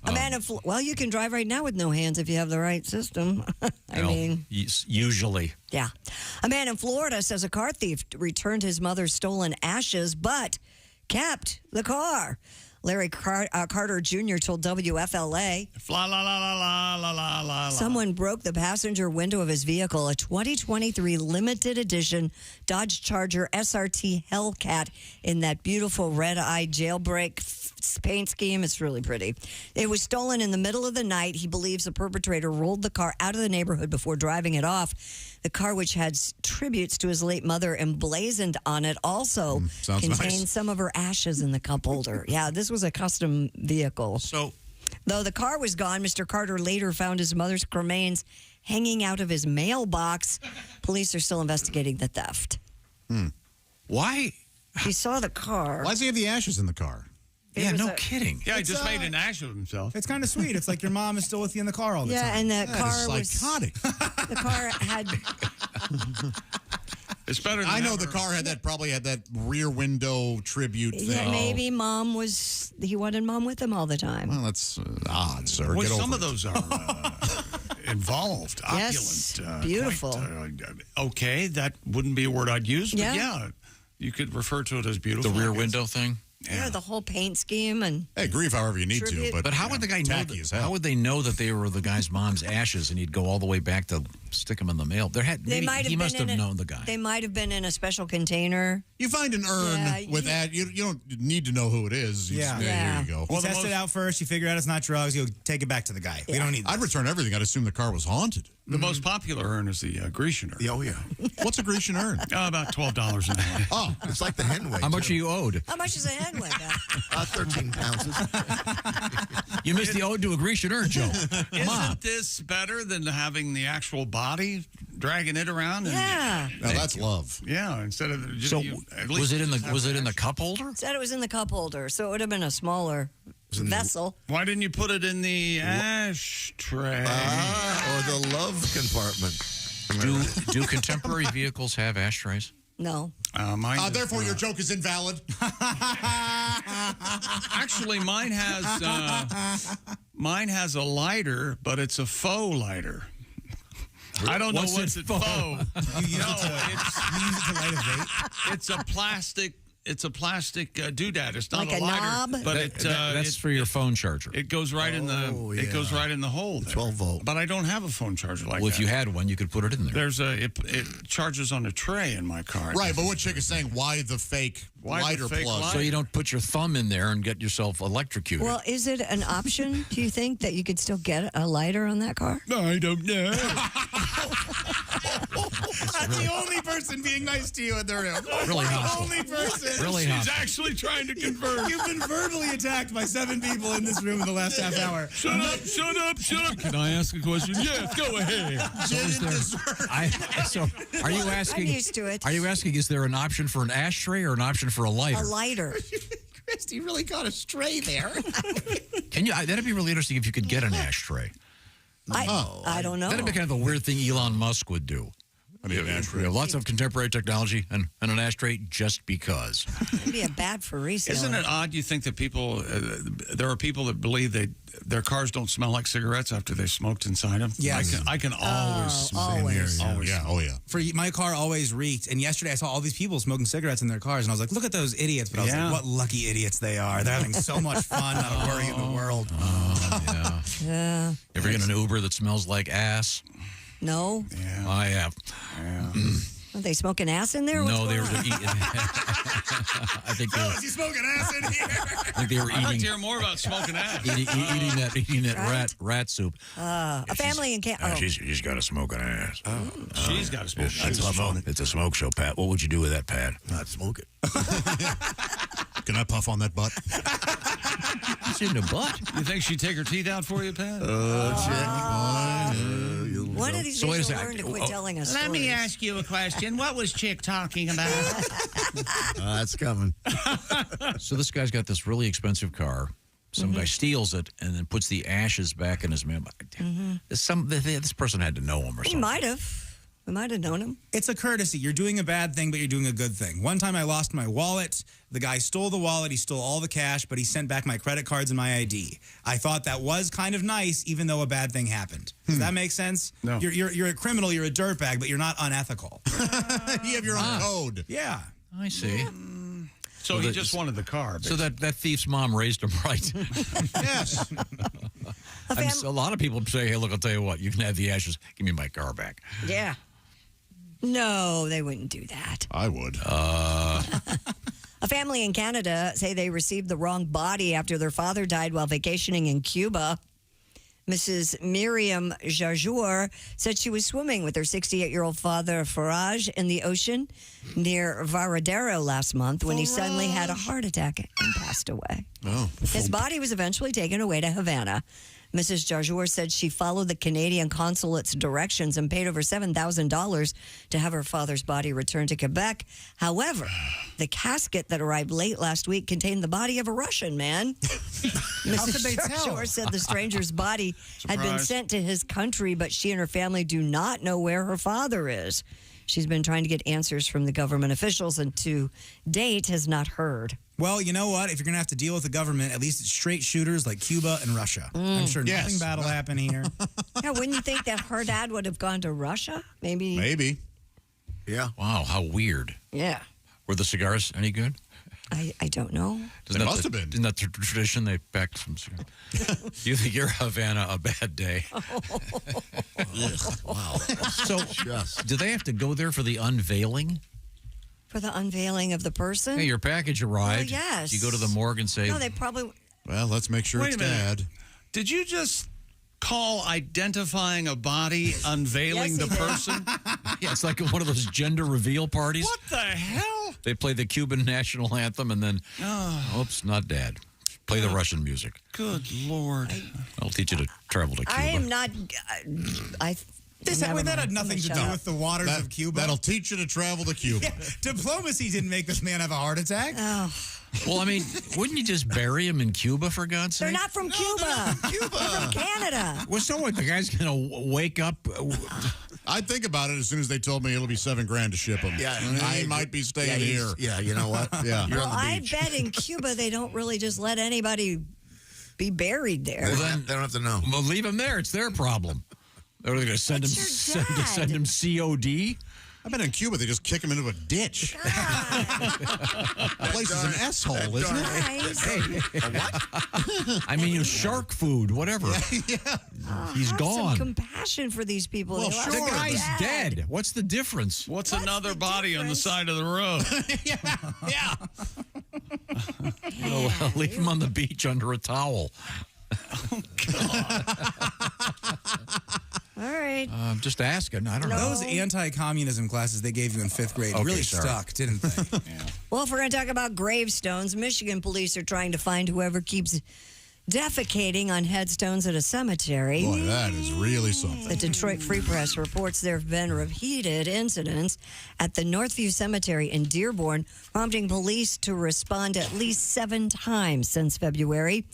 A man of you can drive right now with no hands if you have the right system. Usually. Yeah. A man in Florida says a car thief returned his mother's stolen ashes, but kept the car. Larry Carter Jr. told WFLA. La la la la la la la. Someone broke the passenger window of his vehicle, a 2023 limited edition Dodge Charger SRT Hellcat in that beautiful red-eye jailbreak paint scheme. It's really pretty. It was stolen in the middle of the night. He believes the perpetrator rolled the car out of the neighborhood before driving it off. The car, which had tributes to his late mother emblazoned on it, also contained some of her ashes in the cup holder. Yeah, this was a custom vehicle. So, though the car was gone, Mr. Carter later found his mother's remains hanging out of his mailbox. Police are still investigating the theft. Why? He saw the car. Why does he have the ashes in the car? Kidding. Yeah, he just made an ash of himself. It's kind of sweet. It's like your mom is still with you in the car all the time. Yeah, and the car was psychotic. The car had. It's better than I know ever. the car probably had that rear window tribute thing. Yeah, maybe he wanted mom with him all the time. Well, that's odd, sir. Well, Get over some it. of those are involved, Yes, opulent, beautiful. Okay, that wouldn't be a word I'd use, but Yeah. yeah, you could refer to it as beautiful. The rear window thing? Yeah, the whole paint scheme and. Hey, grieve however you need Tribute. to, But how would the guy know? tacky as hell. How would they know that they were the guy's mom's ashes, and he'd go all the way back to stick them in the mail? He must have known the guy. They might have been in a special container. You find an urn with that. You don't need to know who it is. You just- There you go. You test it out first. You figure out it's not drugs. You take it back to the guy. We don't need. I'd return everything. I'd assume the car was haunted. The most popular urn is the Grecian urn. Oh, yeah. What's a Grecian urn? About $12 an hour. Oh, it's like the hen weight. How much are you owed? How much is a head weight? 13 ounces. You missed the ode to a Grecian urn, Joe. Isn't this better than having the actual body, dragging it around? Yeah. Now that's love. Yeah, instead of just So at was least it in the have was it an in the extra- cup holder? Said it was in the cup holder, so it would have been a smaller vessel. Why didn't you put it in the ashtray? Or the love compartment. Do contemporary vehicles have ashtrays? No. Therefore, your joke is invalid. Actually, mine has a lighter, but it's a faux lighter. I don't know what's it faux. You use it to light a vape? It's a plastic. It's a plastic doodad. It's not Like a a lighter, knob? but That's for your phone charger. it goes right in the it goes right in the hole. There. 12 volt. But I don't have a phone charger like Well, that. if you had one, you could put it in there. There's it charges on a tray in my car. Right, but what chick is saying, why the fake Why the lighter fake plug? lighter? So you don't put your thumb in there and get yourself electrocuted. Well, is it an option, do you think, that you could still get a lighter on that car? No, I don't know. That's the only person being nice to you in the room. Really the hostile. only person. Really She's hostile. actually trying to convert. You've been verbally attacked by 7 people in this room in the last half hour. Shut up! Shut up! Shut up! Can I ask a question? Yes, go ahead. So are you asking? I'm used to it. Are you asking? Is there an option for an ashtray or an option for a lighter? A lighter. Christy really got astray there. Can you? That'd be really interesting if you could get an ashtray. I don't know. That'd be kind of the weird thing Elon Musk would do. I need an ashtray. We have lots of contemporary technology and an ashtray just because. It'd be a bad for resale. Isn't it odd? You think that people, there are people that believe their cars don't smell like cigarettes after they smoked inside them. Yes. I can always smell. Always. Always. Yeah, oh yeah. For my car always reeked, and yesterday I saw all these people smoking cigarettes in their cars, and I was like, look at those idiots. But I was like, what lucky idiots they are. They're having so much fun, not a worry in the world. Yeah. Yeah. Ever get an Uber that smells like ass? No? Yeah. I have. Are they smoking ass in there? What's No, they going were on? eating. I think they were, Is he smoking ass in here? I think they were I'd like to eating hear more about smoking ass. eating that Right? rat soup. A family in Canada. She's got to smoke an ass. She's got to smoke. It's a smoke show, Pat. What would you do with that, Pat? Not smoke it. Can I puff on that butt? It's in the butt. You think she'd take her teeth out for you, Pat? One of these So wait a days you'll second. learn to quit telling us Let me stories. ask you a question. What was Chick talking about? That's coming. So this guy's got this really expensive car. Some guy steals it and then puts the ashes back in his mail. This person had to know him or He something. might have. We might have known him. It's a courtesy. You're doing a bad thing, but you're doing a good thing. One time I lost my wallet. The guy stole the wallet. He stole all the cash, but he sent back my credit cards and my ID. I thought that was kind of nice, even though a bad thing happened. Does that make sense? No. You're a criminal. You're a dirtbag, but you're not unethical. You have your own code. Yeah. I see. So he just wanted the car. So that thief's mom raised him right. Yes. A lot of people say, hey, look, I'll tell you what. You can have the ashes. Give me my car back. Yeah. No, they wouldn't do that. I would. A family in Canada say they received the wrong body after their father died while vacationing in Cuba. Mrs. Miriam Jajour said she was swimming with her 68-year-old father, Faraj, in the ocean near Varadero last month when he suddenly had a heart attack and passed away. Oh. His body was eventually taken away to Havana. Mrs. Jajour said she followed the Canadian consulate's directions and paid over $7,000 to have her father's body returned to Quebec. However, the casket that arrived late last week contained the body of a Russian man. How could they tell? Jajour said the stranger's body had been Surprise. sent to his country, but she and her family do not know where her father is. She's been trying to get answers from the government officials and to date has not heard. Well, you know what? If you're going to have to deal with the government, at least it's straight shooters like Cuba and Russia. I'm sure nothing bad will happen here. Yeah, wouldn't you think that her dad would have gone to Russia? Maybe. Maybe. Yeah. Wow, how weird. Yeah. Were the cigars any good? I don't know. It must have been. Isn't that the tradition they packed from? You think you're Havana a bad day? Wow. So, do they have to go there for the unveiling? For the unveiling of the person? Hey, your package arrived. Well, yes. You go to the morgue and say, No, they probably... Well, let's make sure Wait it's a minute. Dad. Did you just call identifying a body unveiling the person? Yeah, it's like one of those gender reveal parties. What the hell? They play the Cuban national anthem and then, oops, not Dad. Play the Russian music. Good Lord. I'll teach you to travel to Cuba. I am not... That had nothing to do with the waters of Cuba. That'll teach you to travel to Cuba. Yeah, diplomacy didn't make this man have a heart attack. Oh. Well, I mean, wouldn't you just bury him in Cuba, for God's sake? They're not from Cuba. They're from Canada. Well, so what? The guy's going to wake up? I'd think about it as soon as they told me it'll be $7,000 to ship him. Yeah, I might be staying here. Yeah, you know what? Yeah. You're Well, on the I beach. bet in Cuba they don't really just let anybody be buried there. Well, then, they don't have to know. Well, leave him there. It's their problem. Are they going to send him send him COD? I bet in Cuba they just kick him into a ditch. The place is an S-hole, isn't it? I mean, shark food, whatever. He's Have gone. some compassion for these people. Well, They lost the their guy's dad. dead. What's the difference? What's another body on the side of the road? Yeah. Leave him on the beach under a towel. All right. I'm just asking. I don't know. Those anti-communism classes they gave you in 5th grade Okay, really sorry. stuck, didn't they? Well, if we're going to talk about gravestones, Michigan police are trying to find whoever keeps defecating on headstones at a cemetery. Boy, that is really something. The Detroit Free Press reports there have been repeated incidents at the Northview Cemetery in Dearborn, prompting police to respond at least 7 times since February.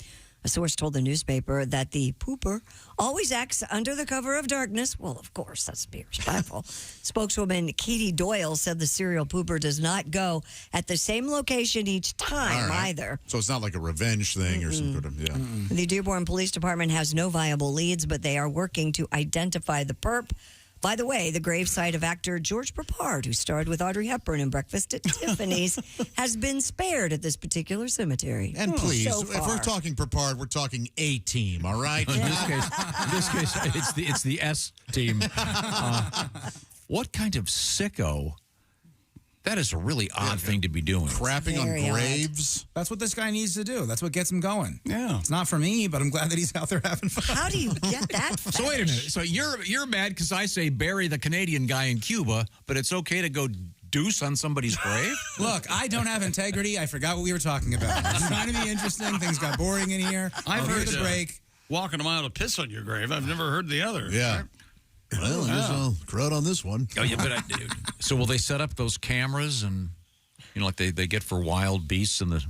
A source told the newspaper that the pooper always acts under the cover of darkness. Well, of course, that's to be respectful. Spokeswoman Katie Doyle said the serial pooper does not go at the same location each time either. So it's not like a revenge thing or some sort of, yeah. The Dearborn Police Department has no viable leads, but they are working to identify the perp. By the way, the gravesite of actor George Peppard, who starred with Audrey Hepburn in Breakfast at Tiffany's, has been spared at this particular cemetery. And please, so if far. we're talking Peppard, we're talking A-team, all right? In this case, it's the S team. What kind of sicko? That is a really odd thing to be doing. Crapping Very on odd. graves. That's what this guy needs to do. That's what gets him going. Yeah. It's not for me, but I'm glad that he's out there having fun. How do you get that? So wait a minute. So you're mad because I say bury the Canadian guy in Cuba, but it's okay to go deuce on somebody's grave? Look, I don't have integrity. I forgot what we were talking about. It's trying to be interesting. Things got boring in here. I've I'll heard hear the break. walking a mile to piss on your grave. I've never heard the other. Yeah. Well, I guess I'll crowd on this one. Oh yeah, but so will they set up those cameras and like they get for wild beasts in the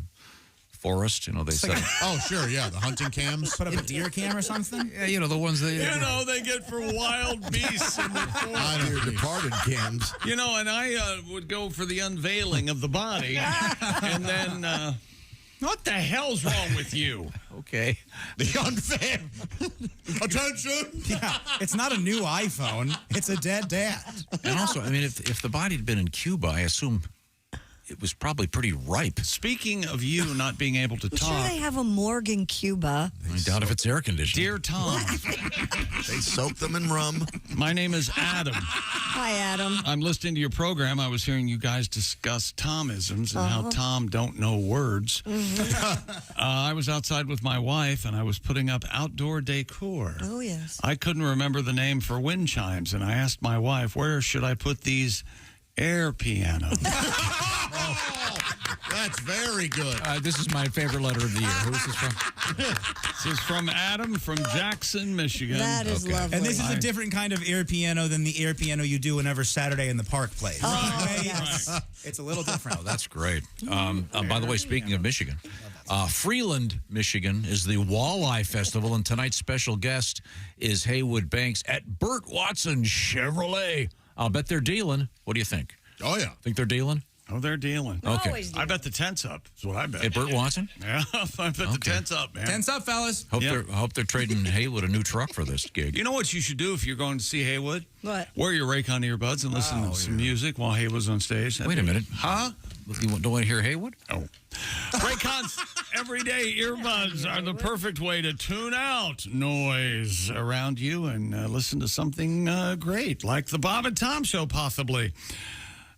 forest? They set up. Oh, sure, yeah, the hunting cams. Put up a deer cam or something? Yeah, the ones they. They get for wild beasts in the forest. I don't know. Departed cams. And I would go for the unveiling of the body. And then, what the hell's wrong with you? Okay. The unveil. Attention. Yeah, it's not a new iPhone. It's a dead dad. And also, I mean, if the body had been in Cuba, I assume it was probably pretty ripe. Speaking of you not being able to I'm talk, sure they have a morgue in Cuba. I doubt if it's air conditioned. dear Tom, They soak them in rum. my name is Adam. Hi, Adam. I'm listening to your program. I was hearing you guys discuss Tomisms and how Tom don't know words. I was outside with my wife, and I was putting up outdoor decor. Oh, yes. I couldn't remember the name for wind chimes, and I asked my wife, where should I put these air pianos? That's very good. This is my favorite letter of the year. Who is this from? This is from Adam from Jackson, Michigan. That is lovely. And this is a different kind of air piano than the air piano you do whenever Saturday in the park plays. Oh, yes. It's a little different. Oh, that's great. By the way, speaking of Michigan, Freeland, Michigan is the Walleye Festival, and tonight's special guest is Haywood Banks at Burt Watson Chevrolet. I'll bet they're dealing. What do you think? Oh, yeah. Think they're dealing? Oh, they're dealing. Okay. Always I bet the tent's up. Is what I bet. At Burt Watson? Yeah, I bet the tent's up, man. Tense up, fellas. Hope they're trading Haywood a new truck for this gig. You know what you should do if you're going to see Haywood? What? Wear your Raycon earbuds and listen to some music while Haywood's on stage. Wait a minute. Huh? You don't want to hear Haywood? Oh. Raycon's everyday earbuds are the perfect way to tune out noise around you and listen to something great, like the Bob and Tom Show, possibly.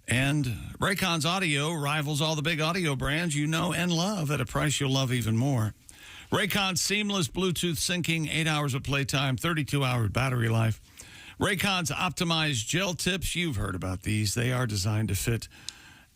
And Raycon's audio rivals all the big audio brands you know and love at a price you'll love even more. Raycon's seamless Bluetooth syncing, 8 hours of playtime, 32-hour battery life. Raycon's optimized gel tips, you've heard about these. They are designed to fit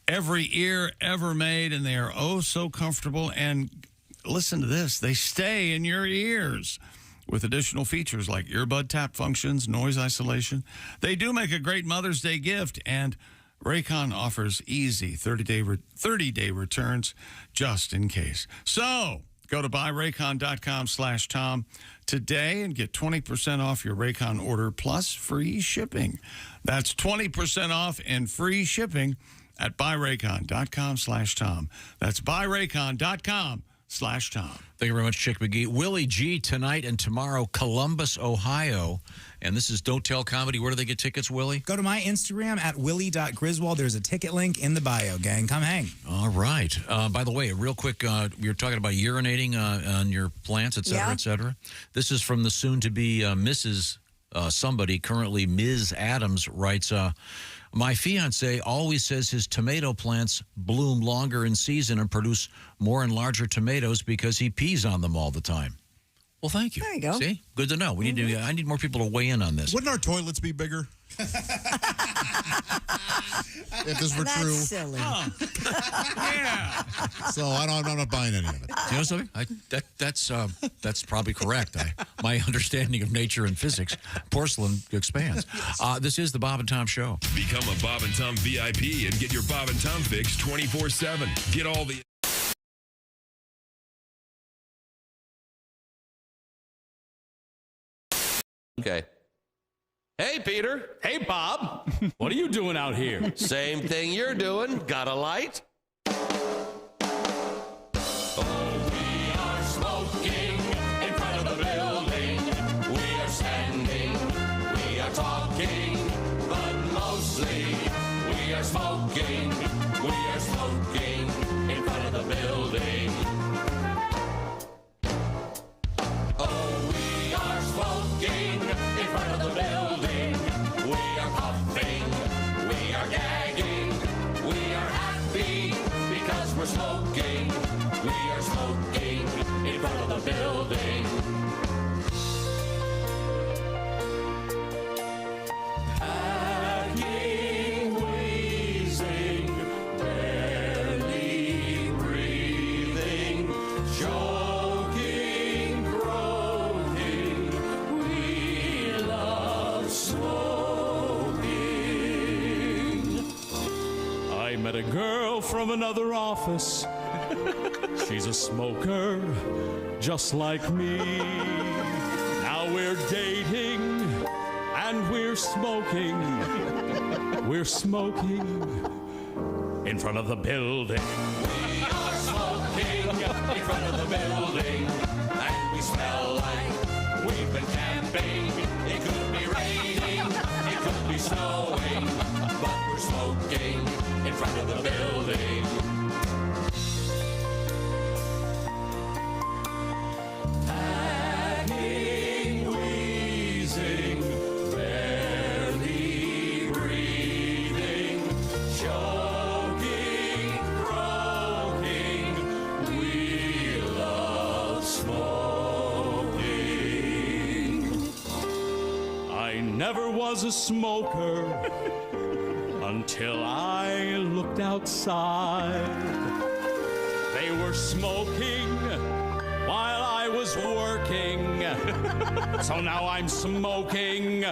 every ear ever made, and they are oh so comfortable. And listen to this, they stay in your ears with additional features like earbud tap functions, noise isolation. They do make a great Mother's Day gift, and Raycon offers easy 30-day returns just in case. So go to buyraycon.com/Tom today and get 20% off your Raycon order plus free shipping. That's 20% off and free shipping at buyraycon.com/Tom. That's buyraycon.com/Tom. Thank you very much, Chick McGee. Willie G tonight and tomorrow, Columbus, Ohio. And this is Don't Tell Comedy. Where do they get tickets, Willie? Go to my Instagram at willie.griswold. There's a ticket link in the bio, gang. Come hang. All right. By the way, real quick, we were talking about urinating on your plants, et cetera, et cetera. This is from the soon-to-be Mrs. Somebody, currently Ms. Adams, writes, my fiancé always says his tomato plants bloom longer in season and produce more and larger tomatoes because he pees on them all the time. Well, thank you. There you go. See? Good to know. We need to. I need more people to weigh in on this. Wouldn't our toilets be bigger? If this were That's true. silly. Yeah. So I'm not buying any of it. You know something? That's probably correct. My understanding of nature and physics, porcelain expands. This is the Bob and Tom Show. Become a Bob and Tom VIP and get your Bob and Tom fix 24/7. Get all the... Okay. Hey, Peter. Hey, Bob. What are you doing out here? Same thing you're doing. Got a light? Smoking, we are smoking in front of the building. Oh, we are smoking in front of the building. We are puffing, we are gagging, we are happy because we're smoking. We are smoking in front of the building. Met a girl from another office. She's a smoker, just like me. Now we're dating and we're smoking. We're smoking in front of the building. We are smoking in front of the building, and we smell like we've been camping. It could be raining, it could be snowing, but we're smoking in front of the building. Hacking, wheezing, barely breathing, choking, croaking. We love smoking. I never was a smoker until I looked outside. They were smoking while I was working. So now I'm smoking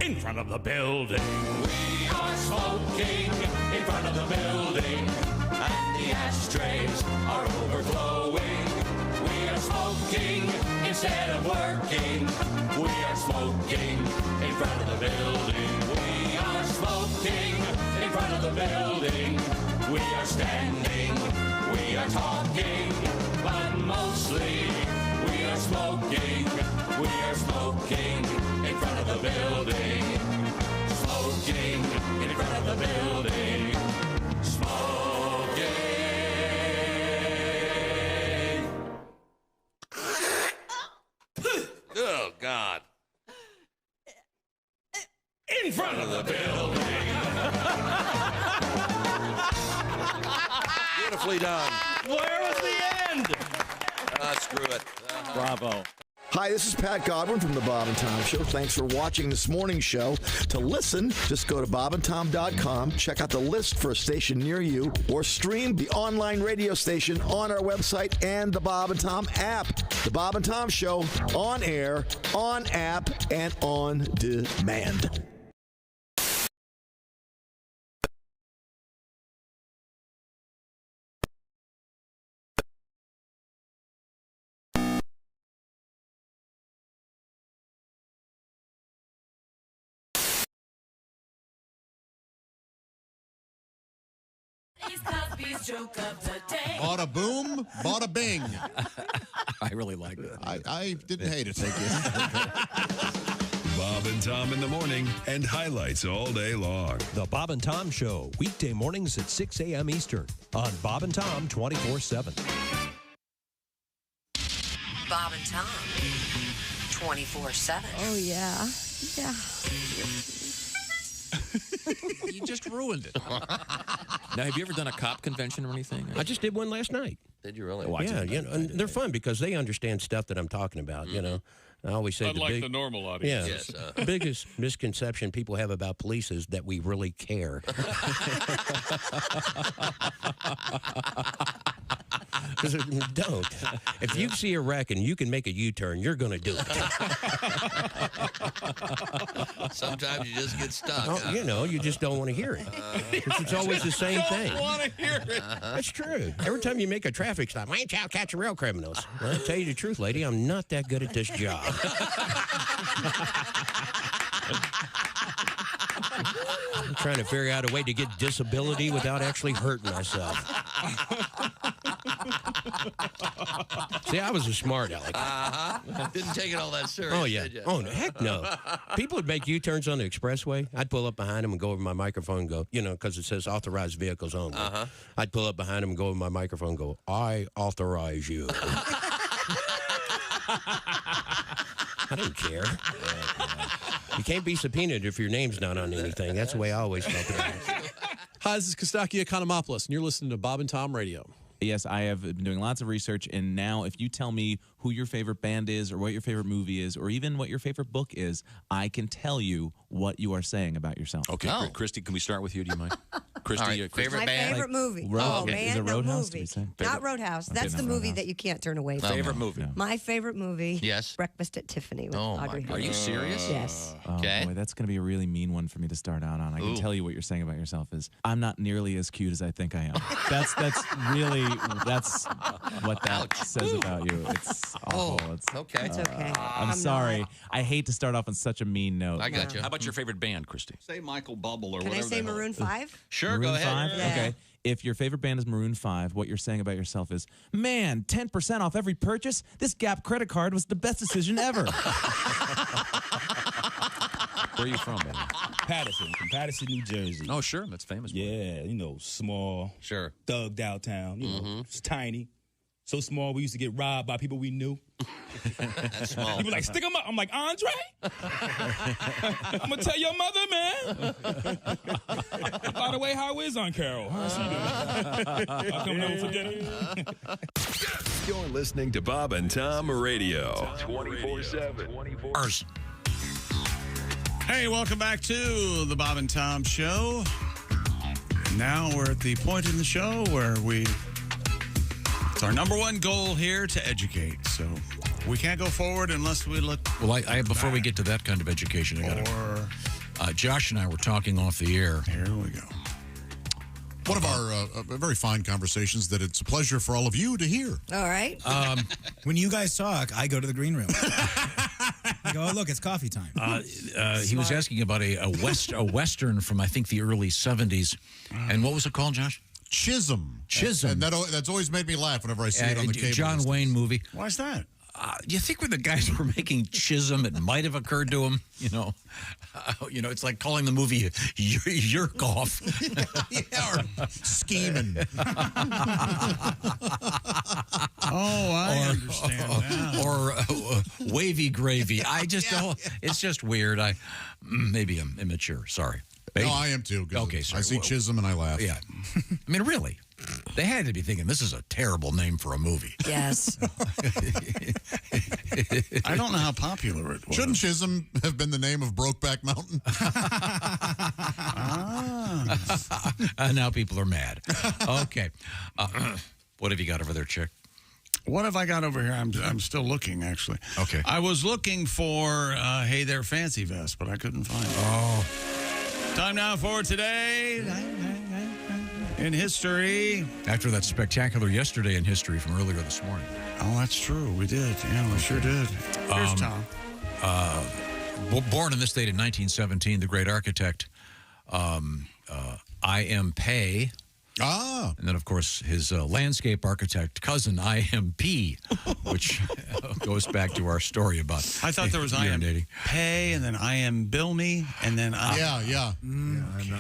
in front of the building. We are smoking in front of the building, and the ashtrays are overflowing. We are smoking instead of working. We are smoking in front of the building. We are smoking in front of the building. We are standing, we are talking, but mostly we are smoking. We are smoking in front of the building. Smoking in front of the building. Smoking. front of the building. Beautifully done. Where was the end? Screw it. Bravo. Hi, this is Pat Godwin from the Bob and Tom Show. Thanks for watching this morning's show. To listen, just go to bobandtom.com, check out the list for a station near you, or stream the online radio station on our website and the Bob and Tom app. The Bob and Tom Show, on air, on app, and on demand. Bada boom, bada bing. I really like it. I didn't hate it. Thank you. Bob and Tom in the morning and highlights all day long. The Bob and Tom Show, weekday mornings at 6 a.m. Eastern on Bob and Tom 24/7. Bob and Tom 24/7. Oh, yeah. Yeah. You just ruined it. Now, have you ever done a cop convention or anything? I just did one last night. Did you really? Yeah, you know, and they're fun because they understand stuff that I'm talking about, you know. I always say Unlike the normal audience. Yeah, Yes, the biggest misconception people have about police is that we really care. Because don't. If you see a wreck and you can make a U-turn, you're going to do it. Sometimes you just get stuck. Oh, you know, you just don't want to hear it. It's always the same thing. Don't want to hear it. That's true. Every time you make a traffic stop, I ain't out catching real criminals. Well, I'll tell you the truth, lady, I'm not that good at this job. I'm trying to figure out a way to get disability without actually hurting myself. See, I was a smart aleck. Didn't take it all that serious, Oh, yeah. did you? Oh, heck no. People would make U-turns on the expressway. I'd pull up behind them and go over my microphone and go, you know, because it says authorized vehicles only. I'd pull up behind them and go over my microphone and go, I authorize you. I don't care. You can't be subpoenaed if your name's not on anything. That's the way I always felt about it. Hi, this is Kostaki Economopoulos, and you're listening to Bob and Tom Radio. Yes, I have been doing lots of research, and now if you tell me who your favorite band is or what your favorite movie is or even what your favorite book is, I can tell you what you are saying about yourself. Okay, Christy, can we start with you? Do you mind? Christy, All right, Christy? My favorite movie. Road- man, is it no Roadhouse, movie. did you say? Not Roadhouse. Okay, That's not the movie Roadhouse. that you can't turn away from. Favorite movie? My favorite movie. Yes. Breakfast at Tiffany with Oh, my Audrey God. Are you serious? Yes. Oh, boy, that's going to be a really mean one for me to start out on. I can Ooh. tell you what you're saying about yourself is, I'm not nearly as cute as I think I am. That's what that says about you. It's awful. Oh, It's okay. It's okay. I'm sorry. I hate to start off on such a mean note. I got you. How about your favorite band, Christy? Say Michael Bubble or Can I whatever. say the hell. Maroon 5? Sure, Maroon go ahead. 5? Yeah. Okay. If your favorite band is Maroon 5, what you're saying about yourself is, man, 10% off every purchase? This Gap credit card was the best decision ever. Where are you from, baby? Patterson, from Patterson, New Jersey. Oh, sure. That's famous. Yeah, you know, small, Sure. thugged out town. You know, it's tiny. So small, we used to get robbed by people we knew. That's small. People like, stick 'em up. I'm like, Andre? I'm going to tell your mother, man. By the way, how is Aunt Carol? How's she doing? I'll come over for dinner. You're listening to Bob and Tom Radio. 24/7. Hey, welcome back to the Bob and Tom Show. Now we're at the point in the show where it's our number one goal here to educate. So we can't go forward unless we look. Well, I before we get to that kind of education, I got Josh and I were talking off the air. Here we go. One of our very fine conversations that it's a pleasure for all of you to hear. All right. When you guys talk, I go to the green room. I go, oh, look, it's coffee time. He was asking about a Western from, I think, the early 70s. And what was it called, Josh? Chisholm. Chisholm. And that's always made me laugh whenever I see it on the cable. John Wayne movie. Why is that? You think when the guys were making Chisholm, it might have occurred to them, you know, it's like calling the movie Yerk Off. Or scheming. Oh, I understand now. Or Wavy gravy. I just don't. It's just weird. Maybe I'm immature. Sorry. No, I am too. Okay, sorry. I see Chisholm and I laugh. Yeah. I mean, really. They had to be thinking this is a terrible name for a movie. Yes. I don't know how popular it was. Shouldn't Chisholm have been the name of Brokeback Mountain? And now people are mad. Okay. What have you got over there, Chick? What have I got over here? I'm still looking, actually. Okay. I was looking for Hey There Fancy Vest, but I couldn't find it. Oh. Time now for today in history. After that spectacular yesterday in history from earlier this morning. Oh, that's true. We did. Yeah, we sure did. Here's Tom. Born in this state in 1917, the great architect I.M. Pei. Ah. And then, of course, his landscape architect cousin, I.M.P., which goes back to our story about. I thought there was I.M. Pay, and then I.M. Bill Me, and then Yeah. Yeah,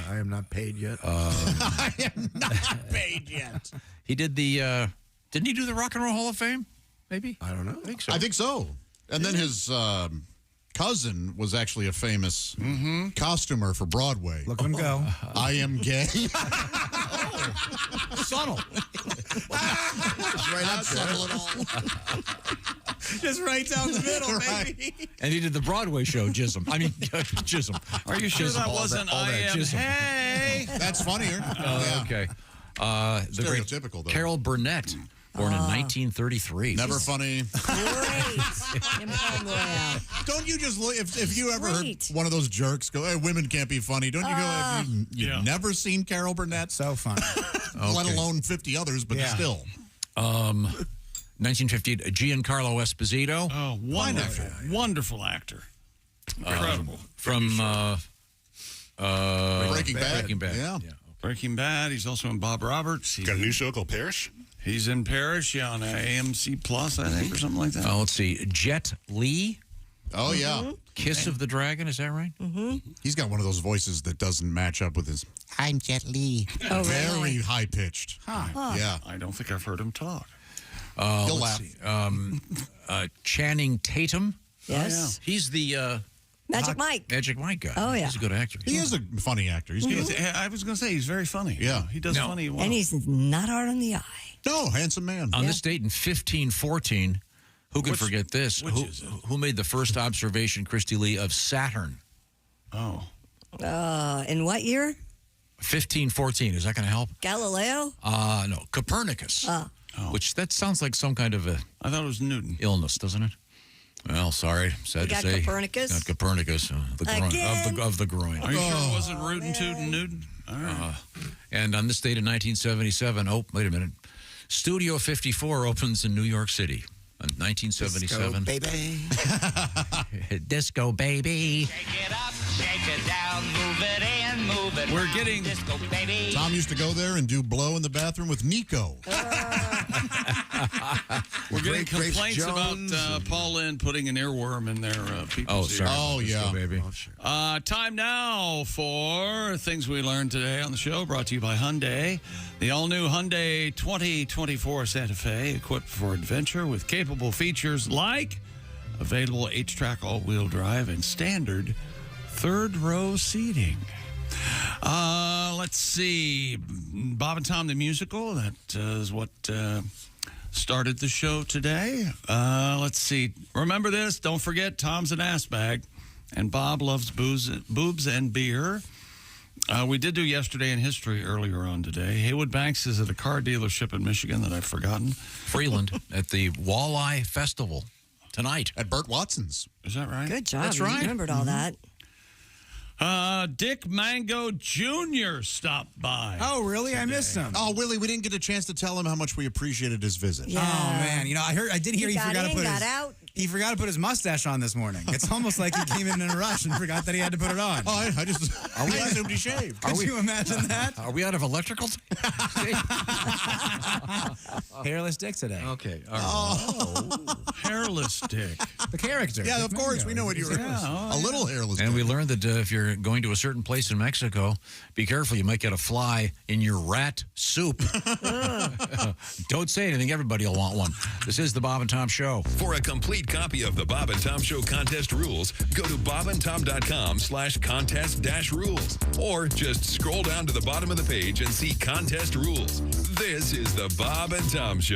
I am not paid yet. I am not paid yet. He did the, didn't he do the Rock and Roll Hall of Fame? Maybe? I don't know. I think so. And then his cousin was actually a famous costumer for Broadway. Look at him go. I am gay. Subtle. Just right out Subtle at all. Just right down the middle, baby. And he did the Broadway show, Jism. I mean, Jism. Are you sure Jism, that all wasn't all I that am Jism. Hey? That's funnier. Yeah. Okay. The great Stereotypical, though. Carol Burnett, born in 1933. Never funny. Great. Don't you just look, if you ever heard Great. one of those jerks go, hey, women can't be funny, don't you go, you've never seen Carol Burnett? So funny. Let alone 50 others, but still. 1958, Giancarlo Esposito. Oh, wonderful. Wonderful actor. Incredible. From Breaking Bad. Breaking Bad. Yeah. Breaking Bad. He's also in Bob Roberts. He's Got a new show called Parish? He's in Parish, yeah, on AMC Plus, I think, or something like that. Let's see. Jet Li. Oh, yeah. Kiss of the Dragon, is that right? Mm-hmm. He's got one of those voices that doesn't match up with his. I'm Jet Li. Oh, Very really? high pitched. Huh. Yeah. I don't think I've heard him talk. He'll let's laugh. see. Channing Tatum. Yes. He's the Magic Mike. Magic Mike guy. Oh, yeah. He's a good actor. He is a funny actor. He's good. I was going to say, he's very funny. Yeah. He does funny well. And he's not hard on the eye. No, handsome man. On this date in 1514, who can forget this? Who made the first observation, Christy Lee, of Saturn? Oh. In what year? 1514. Is that going to help? Galileo? No. Copernicus. Which that sounds like some kind of a I thought it was Newton. illness, doesn't it? Well, sorry. Sad You to got say. Copernicus? Got Copernicus. The groin, Again? of the groin. Are you sure it wasn't Rootin' Tootin' Newton? All right. And on this date in 1977, wait a minute. Studio 54 opens in New York City. In 1977. Disco, baby. Shake it up, shake it down, move it in, move it We're round, getting- disco baby. Tom used to go there and do blow in the bathroom with Nico. We're getting Grace complaints Jones about Paul Lynde putting an earworm in their people's sorry. ears. Oh, yeah. Baby. Time now for things we learned today on the show, brought to you by Hyundai. The all-new Hyundai 2024 Santa Fe, equipped for adventure with capable features like available H-Track all-wheel drive and standard third-row seating. Let's see. Bob and Tom the Musical, that is what started the show today. Let's see. Remember this. Don't forget, Tom's an ass bag, and Bob loves boobs and beer. We did do yesterday in history earlier on today. Haywood Banks is at a car dealership in Michigan that I've forgotten. Freeland at the Walleye Festival tonight. At Burt Watson's. Is that right? Good job. That's You right. remembered all that. Dick Mango Jr. stopped by. Oh, really? I missed him. Oh, Willie, we didn't get a chance to tell him how much we appreciated his visit. Yeah. Oh man, I did hear he got forgot to in, put got his out. he forgot to put his mustache on this morning. It's almost like he came in a rush and forgot that he had to put it on. Oh, I just assumed he shaved. Could you imagine that? Are we out of electrical? Hairless Dick today. Okay. All right. Hairless Dick. The character. Yeah, of course. We know what you're a little hairless. And we learned that if you're going to a certain place in Mexico, be careful. You might get a fly in your rat soup. Don't say anything. Everybody will want one. This is the Bob and Tom Show. For a complete copy of the Bob and Tom Show contest rules, go to bobandtom.com/contest-rules. Or just scroll down to the bottom of the page and see contest rules. This is the Bob and Tom Show.